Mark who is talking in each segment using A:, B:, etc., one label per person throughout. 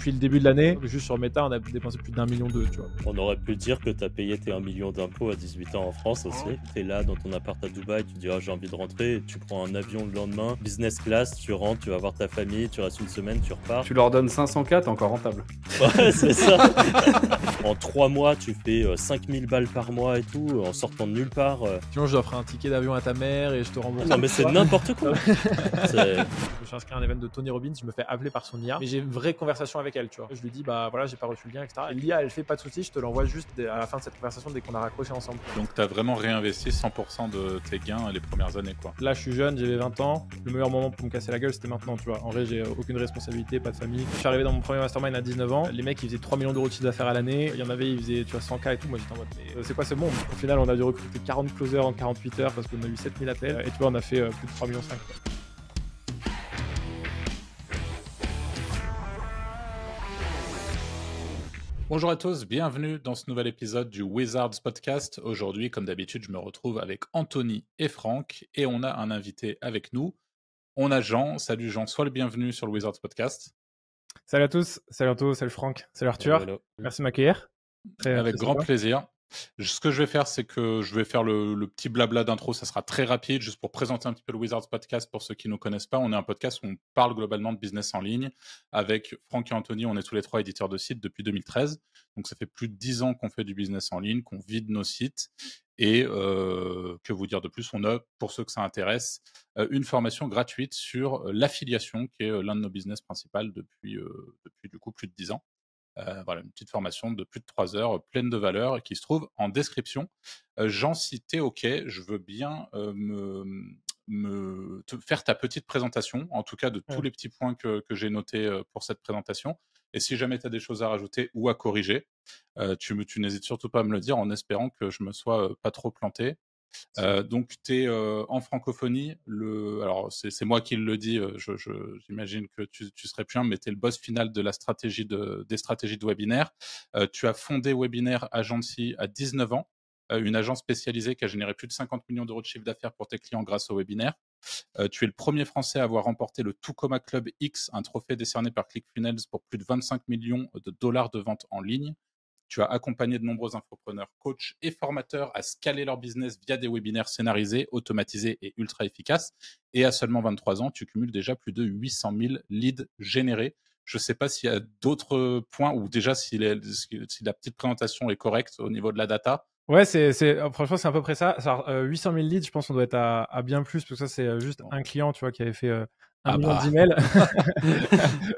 A: Depuis le début de l'année, juste sur Meta, on a dépensé plus d'1,2 million, tu vois.
B: On aurait pu dire que tu as payé tes 1 million d'impôts à 18 ans en France aussi. Tu es là dans ton appart à Dubaï, tu dis j'ai envie de rentrer, tu prends un avion le lendemain, business class, tu rentres, tu vas voir ta famille, tu restes une semaine, tu repars.
C: Tu leur donnes 500K, t'es encore rentable.
B: Ouais, c'est ça. En 3 mois, tu fais 5000 balles par mois et tout, en sortant de nulle part.
A: Sinon, je offre un ticket d'avion à ta mère et je te rembourse.
B: Non mais c'est n'importe quoi.
A: Je me suis inscrit à un event de Tony Robbins, je me fais appeler par son IA, mais j'ai une vraie conversation avec elle, tu vois. Je lui dis, bah voilà, j'ai pas reçu le lien, etc. Et l'IA, elle fait pas de soucis, je te l'envoie juste à la fin de cette conversation dès qu'on a raccroché ensemble.
D: Donc t'as vraiment réinvesti 100% de tes gains les premières années, quoi.
A: Là, je suis jeune, j'avais 20 ans. Le meilleur moment pour me casser la gueule, c'était maintenant, tu vois. En vrai, j'ai aucune responsabilité, pas de famille. Je suis arrivé dans mon premier mastermind à 19 ans. Les mecs, ils faisaient 3 millions d'euros de chiffre d'affaires à l'année. Il y en avait, ils faisaient, tu vois, 100K et tout. Moi, j'étais en mode, mais c'est quoi ce monde? Au final, on a dû recruter 40 closers en 48 heures parce qu'on a eu 7000 appels. Et tu vois, on a fait plus de 3,5 millions, quoi.
D: Bonjour à tous, bienvenue dans ce nouvel épisode du Wizards Podcast. Aujourd'hui, comme d'habitude, je me retrouve avec Anthony et Franck et on a un invité avec nous. On a Jean. Salut Jean, sois le bienvenu sur le Wizards Podcast.
A: Salut à tous, salut Anto, salut Franck, salut Arthur.
B: Hello.
A: Merci de m'accueillir.
D: Avec grand plaisir. Ce que je vais faire, c'est que je vais faire le petit blabla d'intro. Ça sera très rapide, juste pour présenter un petit peu le Wizards Podcast pour ceux qui ne nous connaissent pas. On est un podcast où on parle globalement de business en ligne. Avec Franck et Anthony, on est tous les trois éditeurs de sites depuis 2013. Donc ça fait plus de 10 ans qu'on fait du business en ligne, qu'on vide nos sites. Et que vous dire de plus, on a, pour ceux que ça intéresse, une formation gratuite sur l'affiliation, qui est l'un de nos business principaux depuis du coup plus de 10 ans. Voilà, une petite formation de plus de 3 heures, pleine de valeur, et qui se trouve en description. Jean, si t'es OK, je veux bien te faire ta petite présentation, en tout cas de tous les petits points que j'ai notés pour cette présentation. Et si jamais tu as des choses à rajouter ou à corriger, tu n'hésites surtout pas à me le dire, en espérant que je me sois pas trop planté. Donc, tu es en francophonie. Alors, c'est moi qui le dis, j'imagine que tu serais plus un, mais tu es le boss final de la stratégie des stratégies de webinaire. Tu as fondé Webinaire Agency à 19 ans, une agence spécialisée qui a généré plus de 50 millions d'euros de chiffre d'affaires pour tes clients grâce au webinaire. Tu es le premier Français à avoir remporté le Tucoma Club X, un trophée décerné par ClickFunnels pour plus de 25 millions de dollars de ventes en ligne. Tu as accompagné de nombreux infopreneurs, coachs et formateurs à scaler leur business via des webinaires scénarisés, automatisés et ultra efficaces. Et à seulement 23 ans, tu cumules déjà plus de 800 000 leads générés. Je ne sais pas s'il y a d'autres points ou déjà si la petite présentation est correcte au niveau de la data.
A: Ouais, franchement, c'est à peu près ça. Alors, 800 000 leads, je pense qu'on doit être à bien plus, parce que ça, c'est juste un client, tu vois, qui avait fait 1 million d'emails.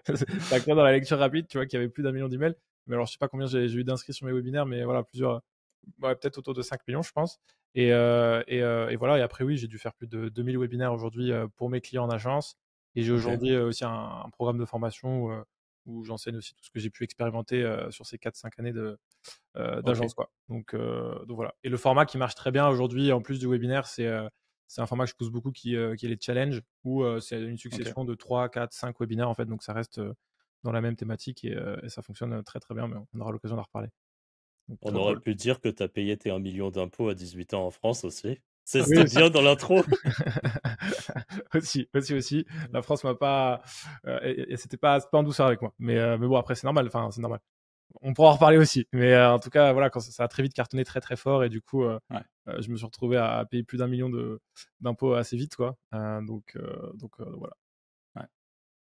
A: C'est un client dans la lecture rapide, tu vois, qui avait plus d'1 million d'emails. Mais alors, je sais pas combien j'ai eu d'inscrits sur mes webinaires, mais voilà, peut-être autour de 5 millions, je pense. Et voilà, et après, oui, j'ai dû faire plus de 2000 webinaires aujourd'hui pour mes clients en agence. Et j'ai aujourd'hui aussi un programme de formation où j'enseigne aussi tout ce que j'ai pu expérimenter sur ces 4-5 années d'agence, quoi. Donc voilà. Et le format qui marche très bien aujourd'hui, en plus du webinaire, c'est un format que je pousse beaucoup qui est les challenges, où c'est une succession de 3, 4, 5 webinaires, en fait. Donc ça reste dans la même thématique et ça fonctionne très très bien, mais on aura l'occasion d'en reparler. Donc,
B: On aurait pu dire que tu as payé tes 1 million d'impôts à 18 ans en France aussi. C'était
A: Oui,
B: bien dans l'intro.
A: aussi. La France m'a pas, et c'était pas en douceur avec moi. Mais bon, après c'est normal. Enfin, c'est normal. On pourra en reparler aussi. Mais en tout cas, voilà, quand ça a très vite cartonné très très fort, et du coup, je me suis retrouvé à payer plus d'1 million d'impôts assez vite, quoi. Donc voilà.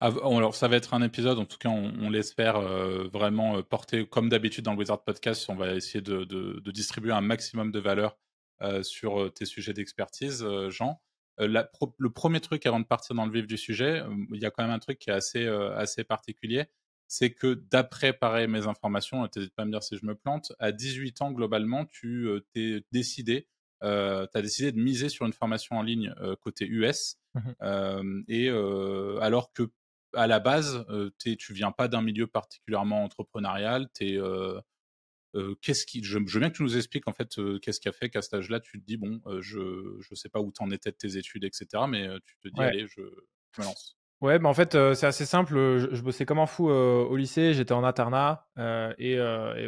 D: Alors, ça va être un épisode, en tout cas, on l'espère vraiment porté, comme d'habitude dans le Wizard Podcast. On va essayer de distribuer un maximum de valeur sur tes sujets d'expertise, Jean. Le premier truc avant de partir dans le vif du sujet, il y a quand même un truc qui est assez particulier. C'est que d'après, pareil, mes informations, t'hésites pas à me dire si je me plante, à 18 ans, globalement, tu t'as décidé de miser sur une formation en ligne côté US. Alors que à la base, tu viens pas d'un milieu particulièrement entrepreneurial. Je veux bien que tu nous expliques en fait qu'est-ce qui a fait qu'à cet âge-là, tu te dis bon, je sais pas où t'en étais de tes études, etc. Mais tu te dis allez, je me lance.
A: Ouais, bah en fait, c'est assez simple. Je bossais comme un fou au lycée. J'étais en internat et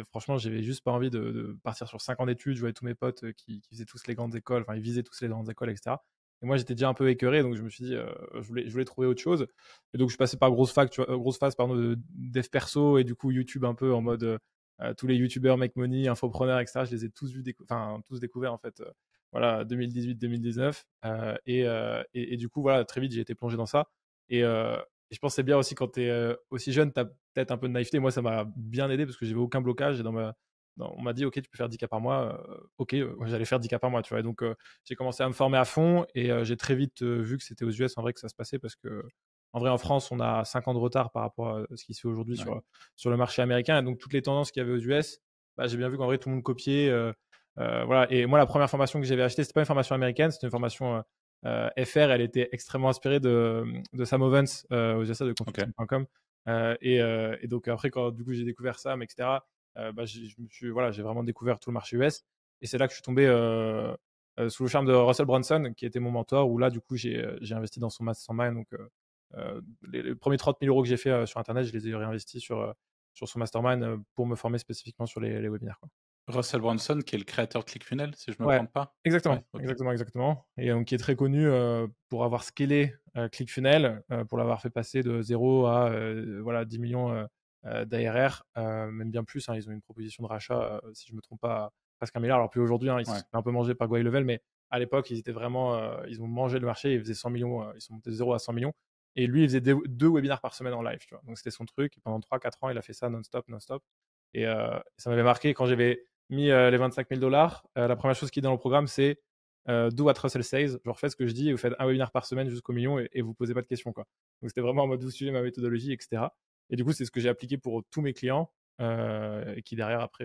A: franchement, j'avais juste pas envie de partir sur 5 ans d'études. Je voyais tous mes potes qui faisaient tous les grandes écoles. Enfin, ils visaient tous les grandes écoles, etc. Et moi, j'étais déjà un peu écœuré, donc je me suis dit, je voulais trouver autre chose. Et donc, je suis passé par grosse phase pardon, de dev perso et du coup, YouTube un peu en mode tous les YouTubeurs, make money, infopreneurs, etc. Je les ai tous tous découverts en fait. Voilà, 2018-2019. Et du coup, voilà, très vite, j'ai été plongé dans ça. Et je pense que c'est bien aussi quand tu es aussi jeune, tu as peut-être un peu de naïveté. Moi, ça m'a bien aidé parce que j'avais aucun blocage. Et on m'a dit, OK, tu peux faire 10K par mois. OK, j'allais faire 10K par mois, tu vois. Et donc, j'ai commencé à me former à fond et j'ai très vite vu que c'était aux US en vrai que ça se passait parce que, en vrai, en France, on a 5 ans de retard par rapport à ce qui se fait aujourd'hui
D: Ouais.
A: sur le marché américain. Et donc, toutes les tendances qu'il y avait aux US, bah, j'ai bien vu qu'en vrai, tout le monde copiait. Voilà. Et moi, la première formation que j'avais achetée, c'était pas une formation américaine, c'était une formation FR. Elle était extrêmement inspirée de Sam Ovens aux USA de consulting.com. Et donc, après, quand du coup, j'ai découvert Sam, etc., bah, j'ai vraiment découvert tout le marché US. Et c'est là que je suis tombé sous le charme de Russell Brunson, qui était mon mentor, où là, du coup, j'ai investi dans son mastermind. Donc, les premiers 30 000 euros que j'ai fait sur Internet, je les ai réinvestis sur son mastermind pour me former spécifiquement sur les webinaires, quoi.
D: Russell Brunson, qui est le créateur de ClickFunnels, si je ne me
A: Ouais,
D: trompe pas.
A: exactement,
D: Ouais, ok.
A: exactement. Et donc, qui est très connu pour avoir scalé ClickFunnels, pour l'avoir fait passer de 0 à voilà, 10 millions d'ARR, même bien plus. Hein, ils ont une proposition de rachat, si je ne me trompe pas, presque 1 milliard. Alors, plus aujourd'hui, hein, ils se sont un peu mangés par Level, mais à l'époque, ils étaient vraiment, ils ont mangé le marché. Ils faisaient 100 millions, ils sont montés de 0 à 100 millions. Et lui, il faisait 2 webinaires par semaine en live. Tu vois. Donc, c'était son truc. Et pendant 3-4 ans, il a fait ça non-stop. Et ça m'avait marqué quand j'avais mis les 25 000 $. La première chose qui est dans le programme, c'est do what Russell says. Genre, faites ce que je dis et vous faites un webinaire par semaine jusqu'au million et vous posez pas de questions, quoi. Donc, c'était vraiment en mode vous suivez ma méthodologie, etc. Et du coup, c'est ce que j'ai appliqué pour tous mes clients et qui derrière, après,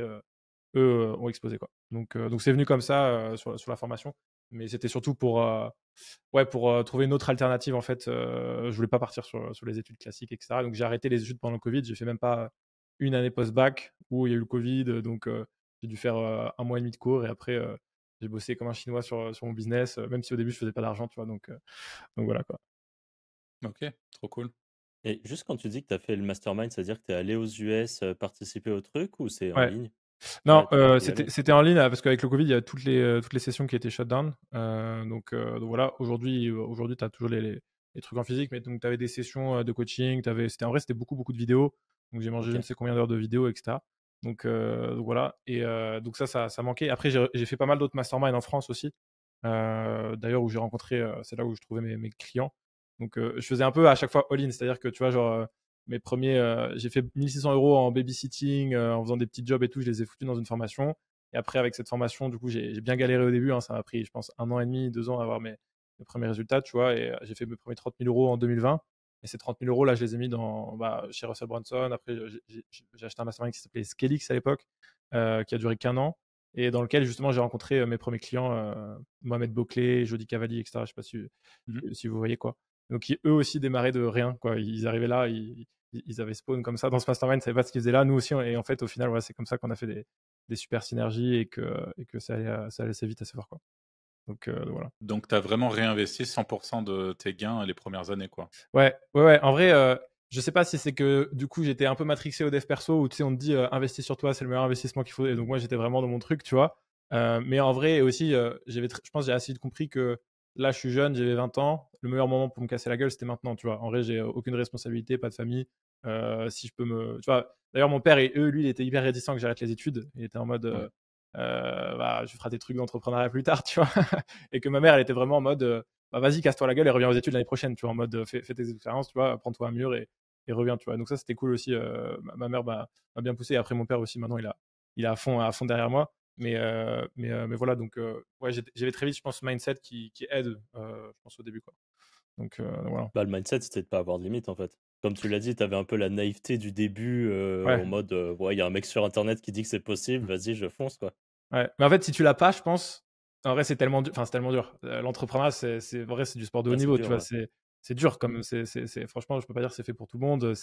A: eux, ont explosé, quoi. Donc, c'est venu comme ça sur la formation. Mais c'était surtout pour trouver une autre alternative, en fait. Je voulais pas partir sur les études classiques, etc. Donc, j'ai arrêté les études pendant le Covid. J'ai fait même pas une année post-bac où il y a eu le Covid. Donc, j'ai dû faire 1 mois et demi de cours et après, j'ai bossé comme un Chinois sur mon business, même si au début, je faisais pas d'argent, tu vois. Donc voilà, quoi.
D: Ok, trop cool.
B: Et juste quand tu dis que tu as fait le mastermind, c'est-à-dire que tu es allé aux US participer au truc ou c'est en
A: Ouais.
B: ligne?
A: Non,
B: Ouais, t'as pu y aller.
A: c'était en ligne parce qu'avec le Covid, il y a toutes les sessions qui étaient shut down. Donc voilà, aujourd'hui, tu as toujours les trucs en physique, mais donc tu avais des sessions de coaching, en vrai, c'était beaucoup de vidéos. Donc j'ai mangé je ne
B: Ok.
A: sais combien d'heures de vidéos, etc. Donc voilà. Et donc ça manquait. Après, j'ai fait pas mal d'autres masterminds en France aussi. D'ailleurs, où j'ai rencontré, c'est là où je trouvais mes clients. Donc je faisais un peu à chaque fois all-in, c'est-à-dire que tu vois, genre mes premiers, j'ai fait 1 600 € en babysitting, en faisant des petits jobs et tout, je les ai foutus dans une formation. Et après, avec cette formation, du coup, j'ai bien galéré au début. Hein, ça m'a pris, je pense, 1 an et demi, 2 ans à avoir mes premiers résultats, tu vois. Et j'ai fait mes premiers 30 000 € en 2020. Et ces 30 000 € là, je les ai mis chez Russell Brunson. Après, j'ai acheté un mastermind qui s'appelait Scalix à l'époque, qui a duré qu'1 an. Et dans lequel, justement, j'ai rencontré mes premiers clients, Mohamed Bouclé, Jody Cavalli, etc. Je ne sais pas si vous voyez, quoi. Donc, eux aussi démarraient de rien, quoi. Ils arrivaient là, ils avaient spawn comme ça dans ce mastermind, ils ne savaient pas ce qu'ils faisaient là, nous aussi. Et en fait, au final, voilà, c'est comme ça qu'on a fait des super synergies et que ça allait assez vite, assez fort, quoi. Donc voilà.
D: Donc, tu as vraiment réinvesti 100% de tes gains les premières années, quoi.
A: Ouais. En vrai, je sais pas si c'est que du coup j'étais un peu matrixé au dev perso où tu sais, on te dit investis sur toi, c'est le meilleur investissement qu'il faut. Et donc moi j'étais vraiment dans mon truc, tu vois. Mais en vrai aussi, je pense que j'ai assez vite compris que là je suis jeune, j'avais 20 ans. Le meilleur moment pour me casser la gueule, c'était maintenant, tu vois. En vrai, j'ai aucune responsabilité, pas de famille. Si je peux tu vois. D'ailleurs, mon père lui, il était hyper réticent que j'arrête les études. Il était en mode,
D: Ouais.
A: je ferai des trucs d'entrepreneuriat plus tard, tu vois. Et que ma mère, elle était vraiment en mode, bah, vas-y, casse-toi la gueule et reviens aux études l'année prochaine, tu vois, en mode, fais tes expériences, tu vois, prends-toi un mur et reviens, tu vois. Donc ça, c'était cool aussi. Ma mère m'a bien poussé. Et après, mon père aussi, maintenant, il est à fond derrière moi. Mais voilà, donc ouais, j'avais très vite, je pense, ce mindset qui aide, je pense, au début, quoi. Donc voilà.
B: Bah, le mindset, c'était de pas avoir de limite en fait. Comme tu l'as dit, tu avais un peu la naïveté du début
A: Ouais.
B: en mode ouais, il y a un mec sur internet qui dit que c'est possible, vas-y, je fonce quoi.
A: Ouais. Mais en fait, si tu l'as pas, je pense, en vrai, c'est tellement dur. Enfin, c'est tellement dur. L'entrepreneuriat, en vrai, c'est du sport de haut
B: Ah, c'est
A: niveau, tu
B: dur,
A: vois.
B: ouais.
A: C'est dur, comme franchement, je peux pas dire que c'est fait pour tout le monde.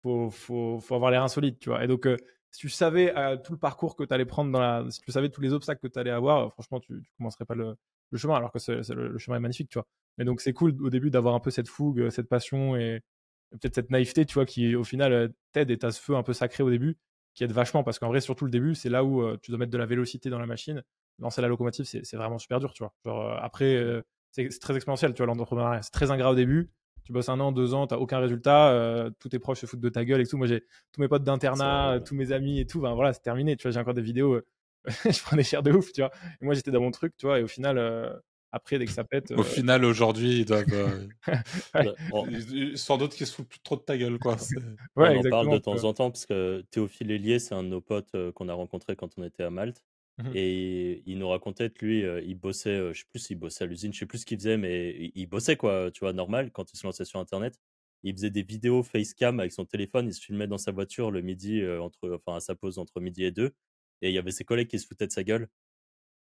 A: Faut avoir les reins solides, tu vois. Et donc, si tu savais tout le parcours que tu allais prendre si tu savais tous les obstacles que tu allais avoir, franchement, tu commencerais pas le chemin, alors que le chemin est magnifique, tu vois. Mais donc, c'est cool au début d'avoir un peu cette fougue, cette passion et peut-être cette naïveté, tu vois, qui au final t'aide et t'as ce feu un peu sacré au début qui aide vachement parce qu'en vrai, surtout le début, c'est là où tu dois mettre de la vélocité dans la machine. Lancer la locomotive, c'est vraiment super dur, tu vois. Genre, après, c'est très exponentiel, tu vois, l'entrepreneuriat. C'est très ingrat au début. Tu bosses 1 an, 2 ans, t'as aucun résultat, tous tes proches se foutent de ta gueule et tout. Moi, j'ai tous mes potes d'internat, tous mes amis et tout. Ben voilà, c'est terminé. Tu vois, j'ai encore des vidéos, je prends des chairs de ouf, tu vois. Et moi, j'étais dans mon truc, tu vois. Et au final, après, dès que ça pète.
D: Au final, aujourd'hui, ils doivent.
A: Ouais.
D: Sans doute qu'ils se foutent plus trop de ta gueule, quoi.
A: Ouais,
B: On en parle
A: exactement.
B: de temps en temps parce que Théophile Hélier, c'est un de nos potes qu'on a rencontré quand on était à Malte.
A: Mhm.
B: Et il nous racontait que lui, il bossait, je sais plus s'il bossait à l'usine, je sais plus ce qu'il faisait, mais il bossait quoi, tu vois, normal, quand il se lançait sur Internet. Il faisait des vidéos facecam avec son téléphone, il se filmait dans sa voiture le midi, enfin à sa pause entre midi et 2. Et il y avait ses collègues qui se foutaient de sa gueule.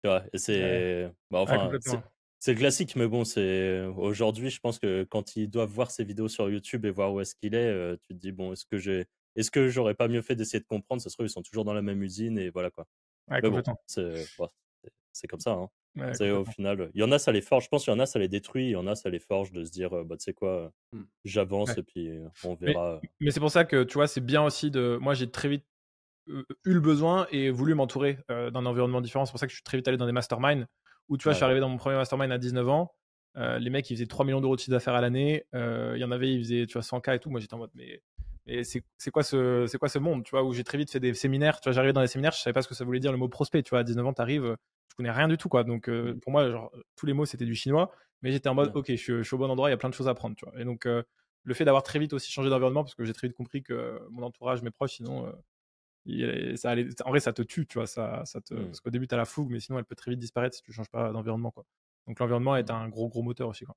B: Tu vois, et
A: Ouais.
B: c'est. Bah,
A: Ouais,
B: enfin,
A: complètement.
B: c'est le classique, mais bon, c'est. Aujourd'hui, je pense que quand ils doivent voir ses vidéos sur YouTube et voir où est-ce qu'il est, tu te dis, bon, est-ce que j'aurais pas mieux fait d'essayer de comprendre? Ça se trouve, ils sont toujours dans la même usine et voilà quoi.
A: Ouais,
B: Mais bon,
A: complètement.
B: c'est comme ça, hein.
A: Ouais,
B: C'est au
A: complètement.
B: final, il y en a, ça les forge. Je pense qu'il y en a, ça les détruit. Il y en a, ça les forge de se dire, bah, tu sais quoi,
C: Hmm.
B: j'avance
A: Ouais.
B: et puis on
A: Mais,
B: verra.
A: mais c'est pour ça que, tu vois, c'est bien aussi de. Moi, j'ai très vite eu le besoin et voulu m'entourer d'un environnement différent. C'est pour ça que je suis très vite allé dans des masterminds où, tu vois, je suis
B: Ouais.
A: arrivé dans mon premier mastermind à 19 ans. Les mecs, ils faisaient 3 millions d'euros de chiffre d'affaires à l'année. Il y en avait, ils faisaient, tu vois, 100K et tout. Moi, j'étais en mode, mais c'est quoi ce monde, tu vois, où j'ai très vite fait des séminaires. Tu vois, j'arrivais dans les séminaires, je savais pas ce que ça voulait dire le mot prospect. Tu vois, à 19 ans, t'arrives, tu connais rien du tout, quoi. Donc, pour moi, genre, tous les mots, c'était du chinois. Mais j'étais en mode,
B: Ouais.
A: ok, je suis au bon endroit, il y a plein de choses à apprendre, tu vois. Et donc, le fait d'avoir très vite aussi changé d'environnement, parce que j'ai très vite compris que mon entourage, mes proches, sinon, ça allait, en vrai, ça te tue, tu vois, parce qu'au début, tu as la fougue, mais sinon, elle peut très vite disparaître si tu changes pas d'environnement, quoi. Donc, l'environnement est un gros moteur aussi, quoi.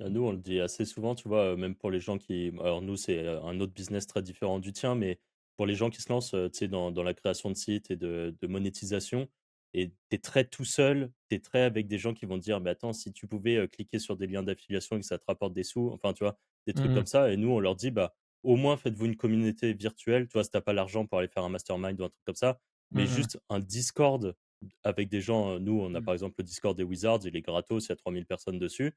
B: Nous, on le dit assez souvent, tu vois, même pour les gens qui. Alors, nous, c'est un autre business très différent du tien, mais pour les gens qui se lancent, tu sais, dans la création de sites et de monétisation, et tu es très tout seul, tu es très avec des gens qui vont te dire, mais attends, si tu pouvais cliquer sur des liens d'affiliation et que ça te rapporte des sous, enfin, tu vois, des trucs
A: Mhm.
B: comme ça. Et nous, on leur dit, bah, au moins, faites-vous une communauté virtuelle, tu vois, si t'as pas l'argent pour aller faire un mastermind ou un truc comme ça, mais
A: Mhm.
B: juste un Discord avec des gens. Nous, on a
C: Mm.
B: par exemple le Discord des Wizards, il est gratos, il y a 3000 personnes dessus.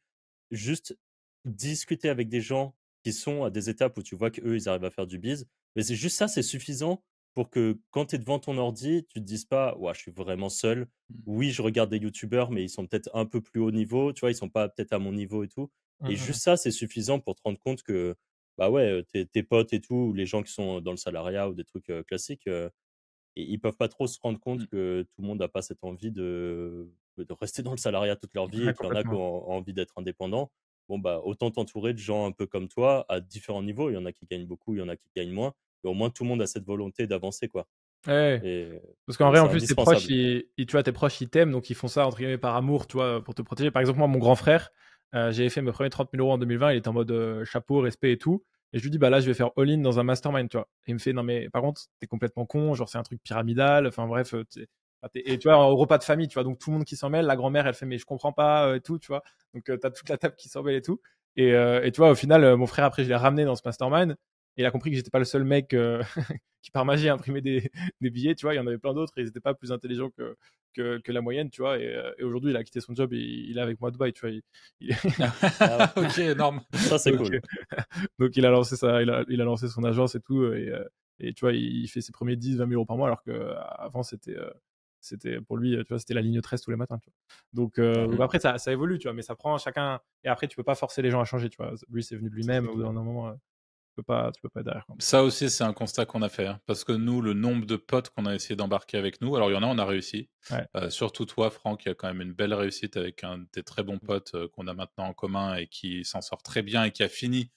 B: Juste discuter avec des gens qui sont à des étapes où tu vois qu'eux, ils arrivent à faire du biz. Mais c'est juste ça, c'est suffisant pour que quand tu es devant ton ordi, tu te dises pas, ouais, je suis vraiment seul. Oui, je regarde des youtubeurs, mais ils sont peut-être un peu plus haut niveau, tu vois, ils sont pas peut-être à mon niveau et tout. Et
A: Mhm.
B: juste ça, c'est suffisant pour te rendre compte que, bah ouais, tes potes et tout, ou les gens qui sont dans le salariat ou des trucs classiques, et ils peuvent pas trop se rendre compte
C: Mm.
B: que tout le monde n'a pas cette envie de rester dans le salariat toute leur vie
A: Ouais,
B: et qu'il y en a qui
A: complètement.
B: ont envie d'être indépendants. Bon, bah, autant t'entourer de gens un peu comme toi à différents niveaux. Il y en a qui gagnent beaucoup, il y en a qui gagnent moins. Mais au moins, tout le monde a cette volonté d'avancer, quoi.
A: Ouais.
B: Et
A: Parce qu'en vrai, en
B: c'est
A: plus, tes proches,
B: indispensable.
A: tu vois, tes proches, ils t'aiment, donc ils font ça, entre guillemets, par amour, tu vois, pour te protéger. Par exemple, moi, mon grand frère, j'avais fait mes premiers 30 000 euros en 2020, il était en mode chapeau, respect et tout. Et je lui dis, bah là, je vais faire all-in dans un mastermind, tu vois. Et il me fait, non, mais par contre, t'es complètement con, genre, c'est un truc pyramidal, enfin bref. Et tu vois, au repas de famille, tu vois, donc tout le monde qui s'en mêle, la grand-mère, elle fait, mais je comprends pas, et tout, tu vois. Donc, t'as toute la table qui s'en mêle et tout. Et tu vois, au final, mon frère, après, je l'ai ramené dans ce mastermind. Et il a compris que j'étais pas le seul mec qui, par magie, imprimait des billets, tu vois. Il y en avait plein d'autres et ils n'étaient pas plus intelligents que la moyenne, tu vois. Et aujourd'hui, il a quitté son job et il est avec moi à Dubaï, tu vois.
B: Ah ouais,
D: Ok, énorme.
B: ça, c'est
A: donc,
B: cool.
A: donc, il a lancé il a lancé son agence et tout. Et tu vois, il fait ses premiers 10, 20 000 euros par mois alors qu'avant, c'était pour lui, tu vois, c'était la ligne 13 tous les matins, tu vois.
B: Ouais.
A: Donc après, ça évolue, tu vois, mais ça prend chacun. Et après, tu peux pas forcer les gens à changer, tu vois. Lui, c'est venu de lui-même. Au bout d'un moment, tu peux pas être derrière, quoi.
D: Ça aussi, c'est un constat qu'on a fait, hein, parce que nous, le nombre de potes qu'on a essayé d'embarquer avec nous, alors il y en a, on a réussi.
A: Ouais.
D: Surtout toi, Franck, qui a quand même une belle réussite avec un de tes très bons potes qu'on a maintenant en commun et qui s'en sort très bien et qui a fini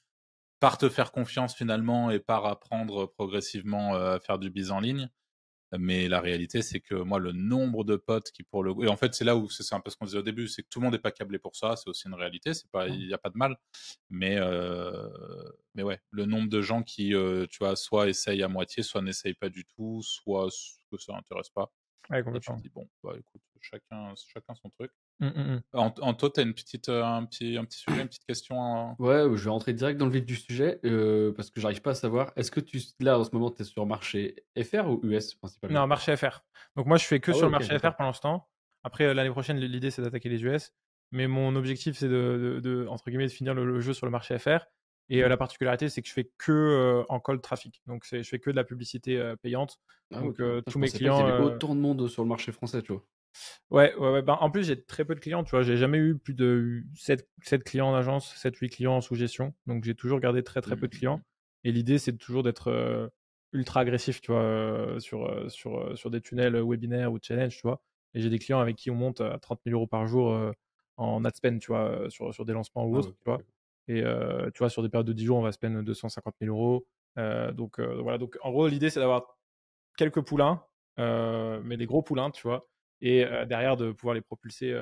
D: par te faire confiance finalement et par apprendre progressivement à faire du biz en ligne. Mais la réalité, c'est que moi, le nombre de potes qui, pour le et en fait, c'est là où c'est un peu ce qu'on disait au début, c'est que tout le monde n'est pas câblé pour ça. C'est aussi une réalité. C'est pas, il n'y a pas de mal. Mais ouais, le nombre de gens qui, tu vois, soit essayent à moitié, soit n'essayent pas du tout, soit que ça n'intéresse pas.
A: Ouais,
D: Et tu te
A: complètement.
D: dis bon, bah écoute, chacun son truc.
A: Hum, hum, hum.
D: Anto, t'as une petite, un petit sujet, une petite question.
C: Ouais, je vais rentrer direct dans le vif du sujet parce que j'arrive pas à savoir. Est-ce que là, en ce moment, tu es sur marché FR ou US principalement?
A: Non, marché FR. Donc moi, je fais que
C: Ah ouais,
A: sur le
C: ok,
A: marché FR
C: d'accord.
A: pour l'instant. Après, l'année prochaine, l'idée, c'est d'attaquer les US. Mais mon objectif, c'est entre guillemets, de finir le jeu sur le marché FR. Et la particularité, c'est que je fais que en cold traffic. Donc, je fais que de la publicité payante.
C: Ah
A: Donc,
C: ok. Putain, je
A: tous mes
C: pensais pas qu'il
A: clients.
C: y avait autant de monde sur le marché français, tu vois.
A: Ouais. Ben, en plus, j'ai très peu de clients, tu vois. J'ai jamais eu plus de 7 clients en agence, 7-8 clients en sous-gestion. Donc, j'ai toujours gardé très peu de clients. Et l'idée, c'est toujours d'être ultra agressif, tu vois, sur des tunnels webinaires ou challenge, tu vois. Et j'ai des clients avec qui on monte à 30 000 euros par jour en ad spend, tu vois, sur des lancements ou autres, tu vois. Et tu vois, sur des périodes de 10 jours, on va spend 250 000 euros. Donc, voilà. Donc, en gros, l'idée, c'est d'avoir quelques poulains, mais des gros poulains, tu vois, et derrière de pouvoir les propulser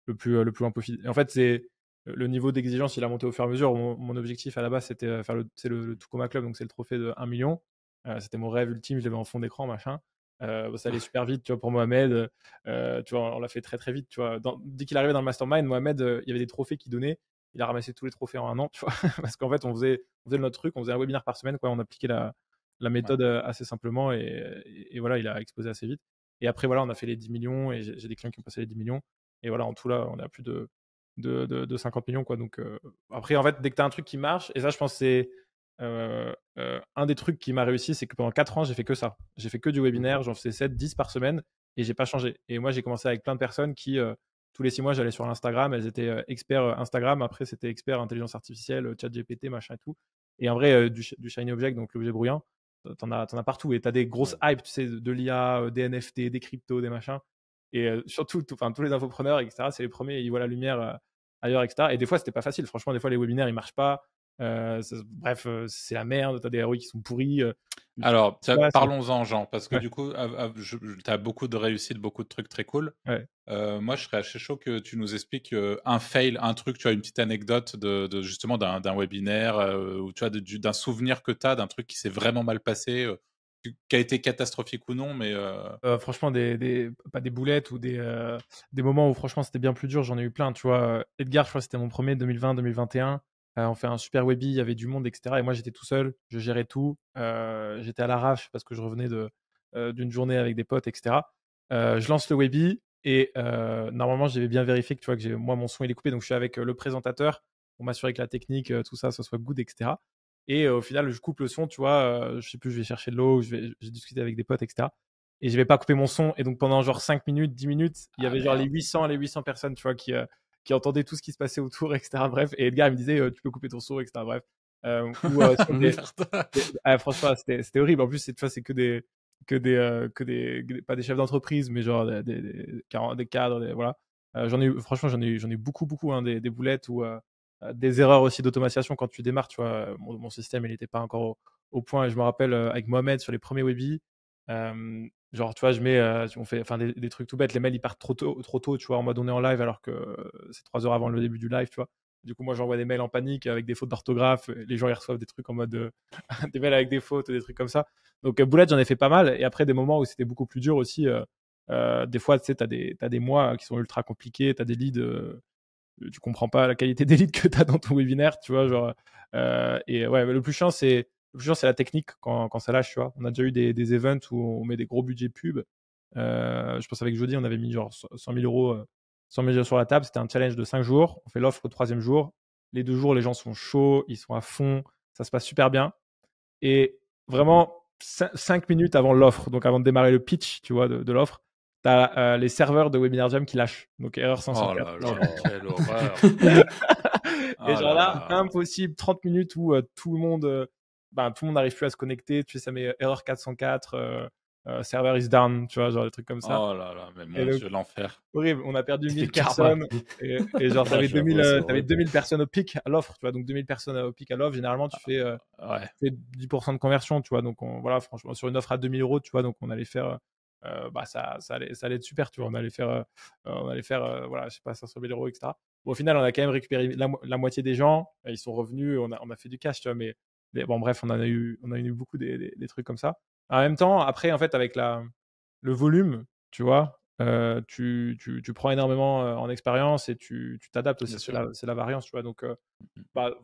A: le plus loin possible. Et en fait, c'est le niveau d'exigence, il a monté au fur et à mesure. Mon objectif à la base, c'était faire le Tucoma Club, donc c'est le trophée de 1 million. C'était mon rêve ultime, je l'avais en fond d'écran, machin. Ça allait super vite, tu vois, pour Mohamed. Tu vois, on l'a fait très vite, tu vois. Dès qu'il arrivait dans le mastermind, Mohamed, il y avait des trophées qu'il donnait. Il a ramassé tous les trophées en un an, tu vois, parce qu'en fait, on faisait notre truc, on faisait un webinaire par semaine, quoi. On appliquait la méthode assez simplement et voilà, il a explosé assez vite. Et après, voilà, on a fait les 10 millions et j'ai des clients qui ont passé les 10 millions. Et voilà, en tout, là, on est à plus de 50 millions, quoi. Donc, après, en fait, dès que tu as un truc qui marche, et ça, je pense, c'est un des trucs qui m'a réussi, c'est que pendant 4 ans, j'ai fait que ça. J'ai fait que du webinaire, j'en faisais 7, 10 par semaine et j'ai pas changé. Et moi, j'ai commencé avec plein de personnes qui, tous les 6 mois, j'allais sur l'Instagram, elles étaient experts Instagram, après, c'était experts intelligence artificielle, chat GPT, machin et tout. Et en vrai, du Shiny Object, donc l'objet bruyant, t'en as partout et t'as des grosses hypes, tu sais, de l'IA, des NFT, des cryptos, des machins. Et surtout, tous les infopreneurs, etc., c'est les premiers, ils voient la lumière ailleurs, etc. Et des fois, c'était pas facile. Franchement, des fois, les webinaires, ils marchent pas. Bref, c'est la merde. T'as des ROI qui sont pourris.
D: Alors,
A: Ouais,
D: parlons-en, Jean, parce que
A: ouais,
D: du coup, tu as beaucoup de réussite, beaucoup de trucs très cool.
A: ouais.
D: Moi, je serais assez chaud que tu nous expliques un fail, un truc, tu as une petite anecdote justement d'un webinaire, ou tu vois, d'un souvenir que tu as, d'un truc qui s'est vraiment mal passé, qui a été catastrophique ou non, mais
A: Franchement, pas des boulettes ou des moments où franchement c'était bien plus dur, j'en ai eu plein. Tu vois, Edgar, je crois que c'était mon premier 2020-2021. On fait un super webi, il y avait du monde, etc. Et moi j'étais tout seul, je gérais tout. J'étais à l'arrache parce que je revenais d'une journée avec des potes, etc. Je lance le webi et normalement j'avais bien vérifié que tu vois que moi mon son il est coupé, donc je suis avec le présentateur pour m'assurer que la technique, tout ça, ça soit good, etc. Et au final, je coupe le son, tu vois, je sais plus, je vais chercher de l'eau, j'ai discuté avec des potes, etc. Et je vais pas couper mon son. Et donc pendant genre 5 minutes, 10 minutes, il y avait genre les
D: merde.
A: 800 personnes, tu vois, qui entendaient tout ce qui se passait autour, etc. Bref, et Edgar, il me disait, tu peux couper ton son, etc. Bref.
D: Merde.
A: Franchement, c'était horrible. En plus, tu vois, c'est pas des chefs d'entreprise, mais genre des cadres, voilà. Franchement, j'en ai eu beaucoup, hein, des boulettes ou des erreurs aussi d'automatisation quand tu démarres, tu vois. Mon système, il n'était pas encore au point. Et je me rappelle avec Mohamed sur les premiers webis, genre, tu vois, on fait enfin, des trucs tout bêtes. Les mails, ils partent trop tôt, tu vois, en mode on est en live alors que c'est 3 heures avant le début du live, tu vois. Du coup, moi, j'envoie des mails en panique avec des fautes d'orthographe. Les gens, ils reçoivent des trucs en mode des mails avec des fautes, des trucs comme ça. Donc, boulette, j'en ai fait pas mal. Et après, des moments où c'était beaucoup plus dur aussi. Des fois, tu sais, t'as des mois qui sont ultra compliqués. T'as des leads, tu comprends pas la qualité des leads que t'as dans ton webinaire, tu vois. Genre, et ouais, mais le plus chiant, c'est la technique quand ça lâche, tu vois. On a déjà eu des events où on met des gros budgets pub. Je pense avec Jody, on avait mis genre 100 000 euros, 100 000 euros sur la table. C'était un challenge de 5 jours. On fait l'offre le 3e jour. Les 2 jours, les gens sont chauds, ils sont à fond. Ça se passe super bien. Et vraiment, 5 minutes avant l'offre, donc avant de démarrer le pitch, tu vois, de l'offre, tu as les serveurs de Webinar Jam qui lâchent. Donc erreur
D: Oh
A: 504.
D: là là, quelle horreur.
A: Et
D: Oh
A: genre
D: là
A: là,
D: là.
A: impossible, 30 minutes où tout le monde n'arrive plus à se connecter. Tu sais, ça met erreur 404, server is down, tu vois, genre des trucs comme ça.
D: Oh là là, mais
A: Et
D: mon
A: donc,
D: Dieu, l'enfer.
A: horrible, on a perdu
C: C'était
A: 1000
C: karma.
A: personnes. Et genre,
B: Ah, j'avoue, c'est
A: t'avais
B: horrible.
A: 2000 personnes au pic à l'offre, tu vois. Donc 2000 personnes au pic à l'offre, généralement,
D: Ouais.
A: tu fais 10% de conversion, tu vois. Donc voilà, franchement, sur une offre à 2000 euros, tu vois, donc on allait faire, ça allait être super, tu vois. On allait faire voilà, je sais pas, 500 000 euros, etc. Bon, au final, on a quand même récupéré la moitié des gens, ils sont revenus, on a fait du cash, tu vois. Mais bon, bref, on en a eu beaucoup des trucs comme ça. En même temps, après, en fait, avec le volume, tu vois, tu prends énormément en expérience et tu t'adaptes
D: Bien
A: aussi,
D: sûr.
A: c'est la variance, tu vois. Donc,